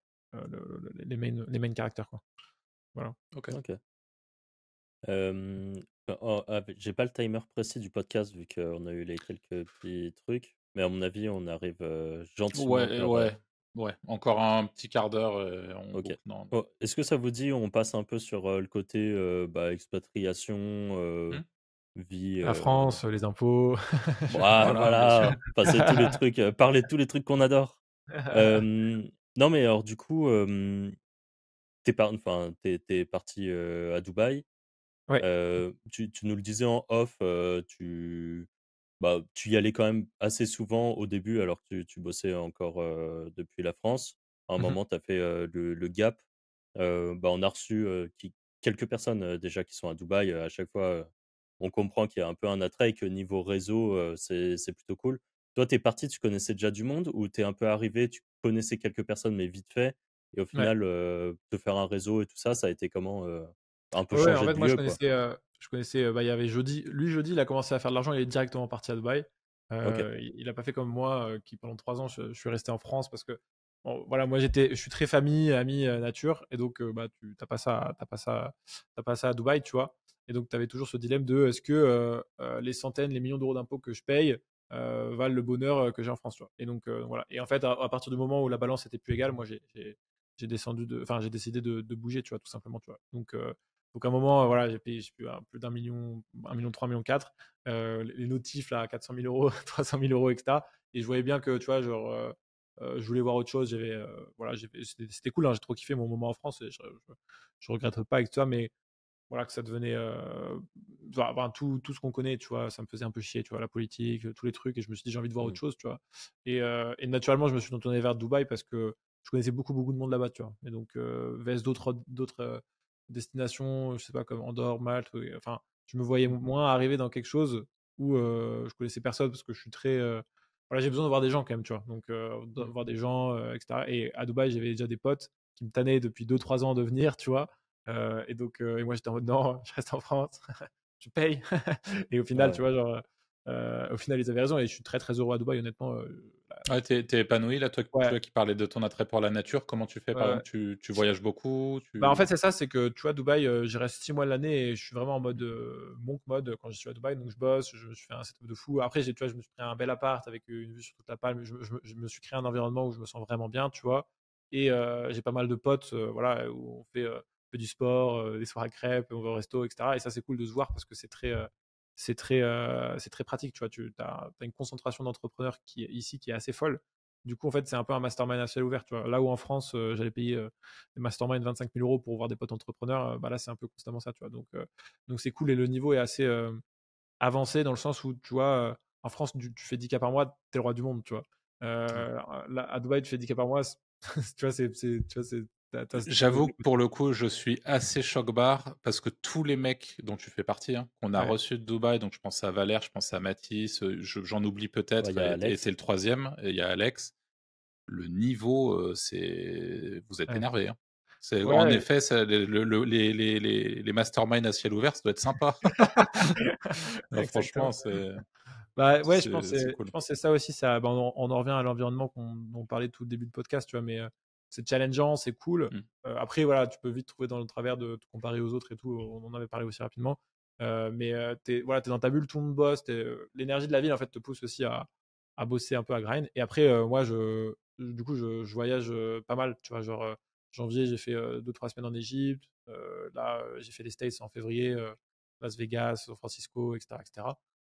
A: les main caractères, quoi. Voilà.
D: Ok.
B: Ok. J'ai pas le timer précis du podcast vu qu'on a eu les quelques petits trucs, mais à mon avis, on arrive gentiment
D: Ouais,
B: vers.
D: ouais, ouais. Encore un petit quart d'heure et on
B: Ok.
D: boucle. Non.
B: Oh, est-ce que ça vous dit, on passe un peu sur le côté expatriation,
D: Hmm.
B: vie.
A: La France, les impôts.
D: Voilà, bien sûr.
B: Voilà, passer tous les trucs, parler de tous les trucs qu'on adore. Non, mais alors, du coup, t'es parti à Dubaï.
A: Ouais.
B: Tu nous le disais en off, tu y allais quand même assez souvent au début alors que tu bossais encore depuis la France. À un
A: Mhm.
B: moment, tu as fait le gap. On a reçu quelques personnes déjà qui sont à Dubaï. À chaque fois, on comprend qu'il y a un peu un attrait et que niveau réseau, c'est plutôt cool. Toi, tu es parti, tu connaissais déjà du monde ou tu es un peu arrivé, tu connaissais quelques personnes, mais vite fait. Et au
A: Ouais.
B: final, te faire un réseau et tout ça, ça a été comment un peu
A: Ouais, en
B: changer
A: fait,
B: de
A: moi, je
B: lieu, quoi.
A: connaissais, il y avait Jody. Lui, Jody, il a commencé à faire de l'argent, il est directement parti à Dubaï.
B: Ok.
A: Il a pas fait comme moi, qui pendant 3 ans, je suis resté en France parce que, bon, voilà, moi, je suis très famille, ami, nature, et donc, tu t'as pas ça, t'as pas ça à Dubaï, tu vois. Et donc, tu avais toujours ce dilemme de est-ce que les centaines, les millions d'euros d'impôts que je paye valent le bonheur que j'ai en France, tu vois. Et donc, voilà. Et en fait, à partir du moment où la balance était plus égale, moi, j'ai décidé de bouger, tu vois, tout simplement, tu vois. Donc à un moment, voilà, j'ai payé plus d'un million, 1,3 million, 4. Les notifs là, 400 000 euros, 300 000 euros, etc. Et je voyais bien que, tu vois, genre, je voulais voir autre chose. Voilà, c'était cool, hein, j'ai trop kiffé mon moment en France et je regrette pas avec toi, mais voilà, que ça devenait tout ce qu'on connaît, tu vois, ça me faisait un peu chier, tu vois, la politique, tous les trucs, et je me suis dit j'ai envie de voir autre chose, tu vois. Et naturellement, je me suis tourné vers Dubaï parce que je connaissais beaucoup de monde là-bas, tu vois. Et donc VS d'autres destinations, je sais pas, comme Andorre, Malte, enfin, je me voyais moins arriver dans quelque chose où je connaissais personne parce que je suis très voilà, j'ai besoin de voir des gens quand même, tu vois. Donc de voir des gens, etc. Et à Dubaï, j'avais déjà des potes qui me tannaient depuis 2-3 ans de venir, tu vois. Et donc, et moi j'étais en mode non, je reste en France, je paye. Et au final,
B: Ouais.
A: tu vois, genre, au final, ils avaient raison. Et je suis très très heureux à Dubaï, honnêtement.
D: Ouais, t'es épanoui là,
A: Ouais,
D: toi qui parlais de ton attrait pour la nature, comment tu fais par
A: ouais.
D: exemple, tu voyages beaucoup,
A: Bah en fait,
D: tu...
A: c'est ça, c'est que tu vois, Dubaï, j'y reste 6 mois de l'année et je suis vraiment en mode monk mode quand je suis à Dubaï. Donc je bosse, je me suis fait un setup de fou. Après, tu vois, je me suis pris un bel appart avec une vue sur toute la Palme. Je me suis créé un environnement où je me sens vraiment bien, tu vois. Et j'ai pas mal de potes, voilà, où on fait du sport, des soirées crêpes, on va au resto, etc. Et ça, c'est cool de se voir parce que c'est très pratique, tu vois. Tu as une concentration d'entrepreneurs ici qui est assez folle. Du coup, en fait, c'est un peu un mastermind à ciel ouvert, tu vois. Là où en France, j'allais payer des masterminds 25 000 euros pour voir des potes entrepreneurs, bah là, c'est un peu constamment ça, tu vois. Donc c'est cool et le niveau est assez avancé dans le sens où, tu vois, en France, tu fais 10 cas par mois, t'es le roi du monde, tu vois.
D: Ouais.
A: Là, à Dubaï, tu fais 10 cas par mois, tu vois, t'as ce niveau
D: J'avoue
A: de
D: que pour
A: côté.
D: le coup, je suis assez choc-barre parce que tous les mecs dont tu fais partie, hein, qu'on a
A: Ouais,
D: reçus de Dubaï, donc je pense à Valère, je pense à Mathis, j'en oublie
B: Ouais, il
D: peut-être,
B: y a
D: et
B: Alex.
D: t'es le troisième, et il y a Alex. Le niveau, vous êtes
A: ouais.
D: énervé, hein. En
A: Ouais.
D: effet, les masterminds à ciel ouvert, ça doit être sympa. Non, franchement,
A: Exactement. Bah ouais,
D: c'est cool.
A: je pense que c'est ça aussi. Ça, bah, on en revient à l'environnement dont on parlait tout le début de podcast, tu vois. Mais c'est challengeant, c'est cool.
D: Mm.
A: Après, voilà, tu peux vite trouver dans le travers de te comparer aux autres et tout. On en avait parlé aussi rapidement. Mais voilà, t'es dans ta bulle, tout le monde bosse. L'énergie de la ville, en fait, te pousse aussi à bosser un peu, à grind. Et après, moi, du coup, je voyage pas mal. Tu vois, genre, janvier, j'ai fait 2-3 semaines en Égypte. Là, j'ai fait les States en février, Las Vegas, San Francisco, etc., etc.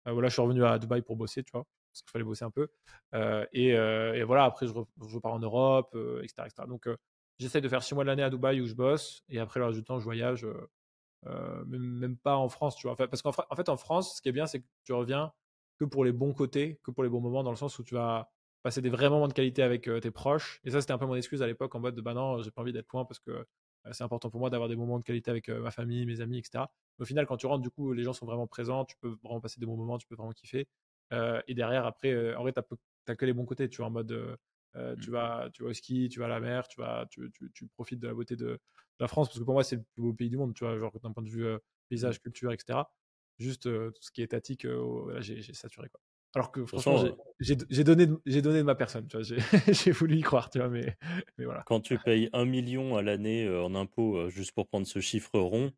A: Voilà, je suis revenu à Dubaï pour bosser, tu vois, parce qu'il fallait bosser un peu. Et voilà, après, je pars en Europe, etc., etc. Donc, j'essaie de faire 6 mois de l'année à Dubaï où je bosse, et après, le reste du temps, je voyage, même pas en France, tu vois. Enfin, parce en fait, en France, ce qui est bien, c'est que tu reviens que pour les bons côtés, que pour les bons moments, dans le sens où tu vas passer des vrais moments de qualité avec tes proches. Et ça, c'était un peu mon excuse à l'époque, en mode de bah non, j'ai pas envie d'être loin parce que c'est important pour moi d'avoir des moments de qualité avec ma famille, mes amis, etc. Mais au final, quand tu rentres, du coup, les gens sont vraiment présents, tu peux vraiment passer des bons moments, tu peux vraiment kiffer. Et derrière, après, en vrai, t'as que les bons côtés, tu vois, en mode
D: Mm.
A: tu vas au ski, tu vas à la mer, tu profites de la beauté de la France, parce que pour moi, c'est le plus beau pays du monde, tu vois, genre d'un point de vue
D: Mm.
A: paysage, culture, etc. Juste tout ce qui est étatique, voilà, j'ai saturé, quoi. Alors que
B: De toute
A: franchement,
B: façon,
A: j'ai donné de ma personne, tu vois, j'ai voulu y croire, tu vois, mais voilà.
B: quand tu payes 1 million à l'année en impôts, juste pour prendre ce chiffre rond,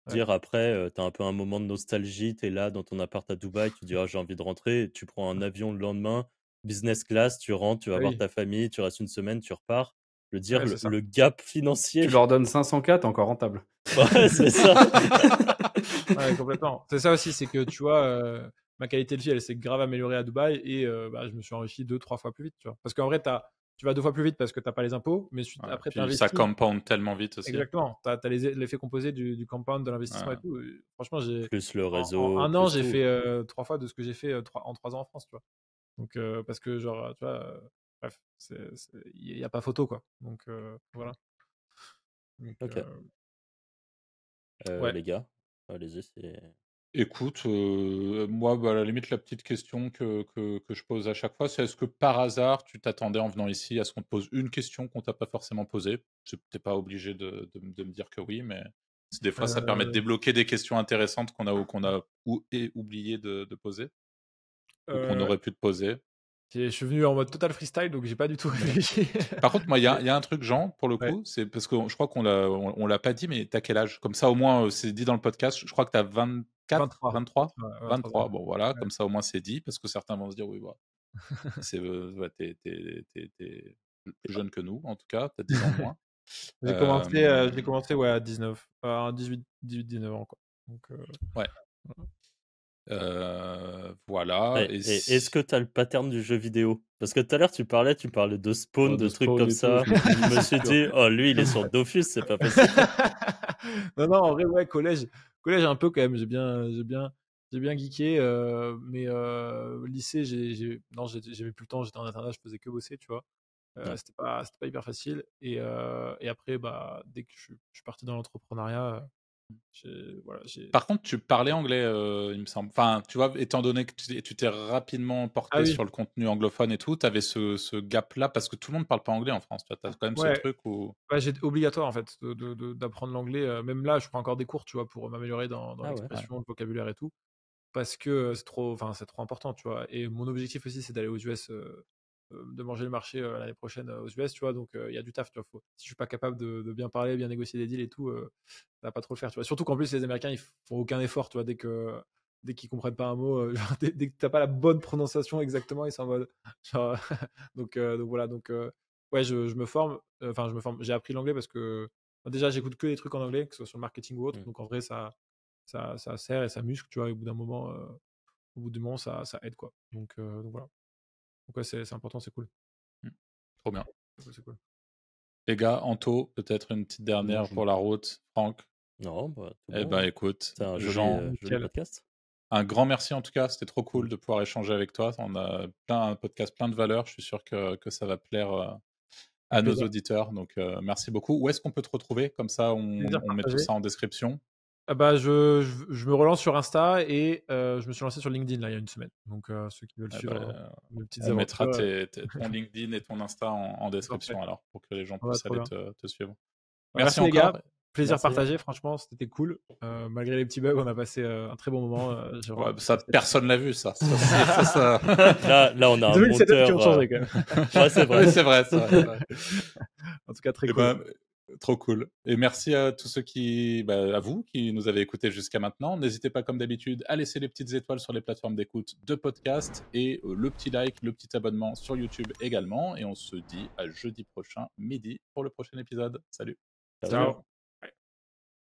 A: Ouais,
B: dire après, tu as un peu un moment de nostalgie, tu es là dans ton appart à Dubaï, tu dis ah, j'ai envie de rentrer, et tu prends un avion le lendemain, business class, tu rentres, tu vas
A: ah
B: voir
A: oui,
B: ta famille, tu restes une semaine, tu repars. Je veux dire,
A: ouais, c'est ça.
B: le gap
C: Tu
B: financier,
C: leur donnes 500K, t'es encore rentable.
B: ouais, c'est ça.
A: Ouais, complètement. C'est ça aussi, c'est que tu vois, ma qualité de vie, elle s'est grave améliorée à Dubaï et bah, je me suis enrichi 2-3 fois plus vite, tu vois. Parce qu'en vrai, tu vas 2 fois plus vite parce que t'as pas les impôts, mais
D: Ouais,
A: après, tu
D: puis ça
A: investis.
D: compound tellement vite aussi.
A: Exactement. Tu as l'effet composé du compound, de l'investissement et
D: Ouais.
A: tout. Et franchement,
B: Plus le
A: en
B: réseau,
A: un an,
B: plus
A: j'ai
B: tout.
A: fait 3 fois de ce que j'ai fait en 3 ans en France, tu vois. Donc, parce que, genre, tu vois, bref, il n'y a pas photo, quoi. Donc, voilà. Donc,
B: Ok.
A: ouais.
B: Les gars, allez-y, c'est...
D: Écoute, moi, bah, à la limite, la petite question que je pose à chaque fois, c'est est-ce que par hasard, tu t'attendais en venant ici à ce qu'on te pose une question qu'on t'a pas forcément posée? Tu n'es pas obligé de me dire que oui, mais des fois, ça permet de
A: Euh,
D: débloquer des questions intéressantes qu'on a oublié de poser ou qu'on
A: euh,
D: aurait pu te poser.
A: je suis venu en mode total freestyle, donc j'ai pas du tout
D: Ouais.
A: réfléchi.
D: Par contre, moi, il y a,
A: Mais,
D: il y a un truc, Jean, pour le
A: ouais,
D: coup, c'est parce que je crois on l'a pas dit, mais t'as quel âge? Comme ça, au moins, c'est dit dans le podcast. Je crois que t'as 24,
A: 23.
D: 23?
A: 23 ans.
D: 23, bon voilà,
A: Ouais.
D: comme ça, au moins, c'est dit, parce que certains vont se dire, oui, voilà, ouais, t'es plus jeune que nous, en tout cas, t'as 10 ans de moins.
A: J'ai commencé ouais, à 19, 18, 19 ans, quoi. Donc,
D: Ouais.
A: voilà.
D: Voilà.
B: Ouais, et est-ce que tu as le pattern du jeu vidéo? Parce que tout à l'heure, tu parlais de spawn,
C: Oh,
B: de
C: de
B: trucs
C: spawn
B: comme
C: et tout,
B: ça.
C: je me suis dit,
B: Je me
C: c'est
B: suis
C: sûr.
B: dit, oh, lui, il est sur Dofus, c'est pas possible.
A: Non, en vrai, ouais, collège, un peu quand même. J'ai bien geeké, mais lycée, non, j'avais plus le temps. J'étais en internat, je faisais que bosser, tu vois.
B: Ouais.
A: C'était pas hyper facile. Et après, bah, dès que je suis parti dans l'entrepreneuriat, voilà,
D: Par contre, tu parlais anglais, il me semble. Enfin, tu vois, étant donné que tu t'es rapidement
A: Ah
D: porté
A: oui,
D: sur le contenu anglophone et tout, tu avais ce gap-là parce que tout le monde parle pas anglais en France. Tu as quand même ce
A: ouais,
D: truc où
A: bah, obligatoire en fait d'apprendre l'anglais. Même là, je prends encore des cours, tu vois, pour m'améliorer dans
B: Ah ouais.
A: l'expression, le vocabulaire et tout. Parce que c'est trop important, tu vois. Et mon objectif aussi, c'est d'aller aux US, de manger le marché l'année prochaine aux US, tu vois. Donc il y a du taf, tu vois. Si je suis pas capable de bien parler, bien négocier des deals et tout, ça va pas trop le faire, tu vois. Surtout qu'en plus, les Américains, ils font aucun effort, tu vois. Dès qu'ils comprennent pas un mot, genre, dès que t'as pas la bonne prononciation exactement, ils sont en mode. Genre, donc voilà. Ouais, je me forme. Enfin, je me forme. J'ai appris l'anglais parce que déjà, j'écoute que des trucs en anglais, que ce soit sur le marketing ou autre.
B: Mm.
A: Donc en vrai, ça sert et ça muscle, tu vois. Et au bout du moment, ça aide, quoi. Donc voilà. Donc ouais, c'est important, c'est cool.
D: Mmh. Trop bien.
A: C'est cool.
D: Les gars, Anto, peut-être une petite
C: Non,
D: dernière
C: je
D: pour la route. Franck,
B: Non, bah, tout
D: eh
B: bon.
D: ben écoute,
B: C'est un
D: Jean,
B: joli
A: Nickel.
B: podcast.
D: un grand merci en tout cas. C'était trop cool de pouvoir échanger avec toi. On a un podcast plein de valeurs. Je suis sûr que ça va plaire à
A: Avec
D: nos
A: plaisir.
D: auditeurs. Donc merci beaucoup. Où est-ce qu'on peut te retrouver? Comme ça,
A: Plaisir
D: on met tout
A: partagé.
D: ça en description.
A: Ah bah, je me relance sur Insta et je me suis lancé sur LinkedIn là il y a une semaine. Donc ceux qui veulent
D: Eh
A: suivre
D: ben,
A: mes petites
D: on mettra
A: aventures,
D: ton LinkedIn et ton Insta en
A: c'est parfait.
D: description alors pour que les gens
A: Ouais,
D: puissent
A: trop
D: aller
A: bien.
D: te suivre.
A: Bah,
D: Merci
A: merci les gars.
D: encore.
A: Plaisir
B: Merci.
A: partagé. Franchement, c'était cool. Malgré les petits bugs, on a passé un très bon moment.
D: Ouais,
A: J'ai
D: ça,
A: passé-
D: personne l'a vu, ça.
B: Là, on a un
A: Désolé, le setup qui
B: monteur.
A: ont changé quand même.
B: Ouais, c'est vrai.
D: Oui, c'est vrai, c'est vrai.
A: En tout cas, très
D: Eh
A: cool.
D: ben, trop cool. Et merci à tous ceux à vous qui nous avez écoutés jusqu'à maintenant. N'hésitez pas, comme d'habitude, à laisser les petites étoiles sur les plateformes d'écoute de podcast et le petit like, le petit abonnement sur YouTube également. Et on se dit à jeudi prochain, midi, pour le prochain épisode. Salut.
B: Ciao.
A: Ciao.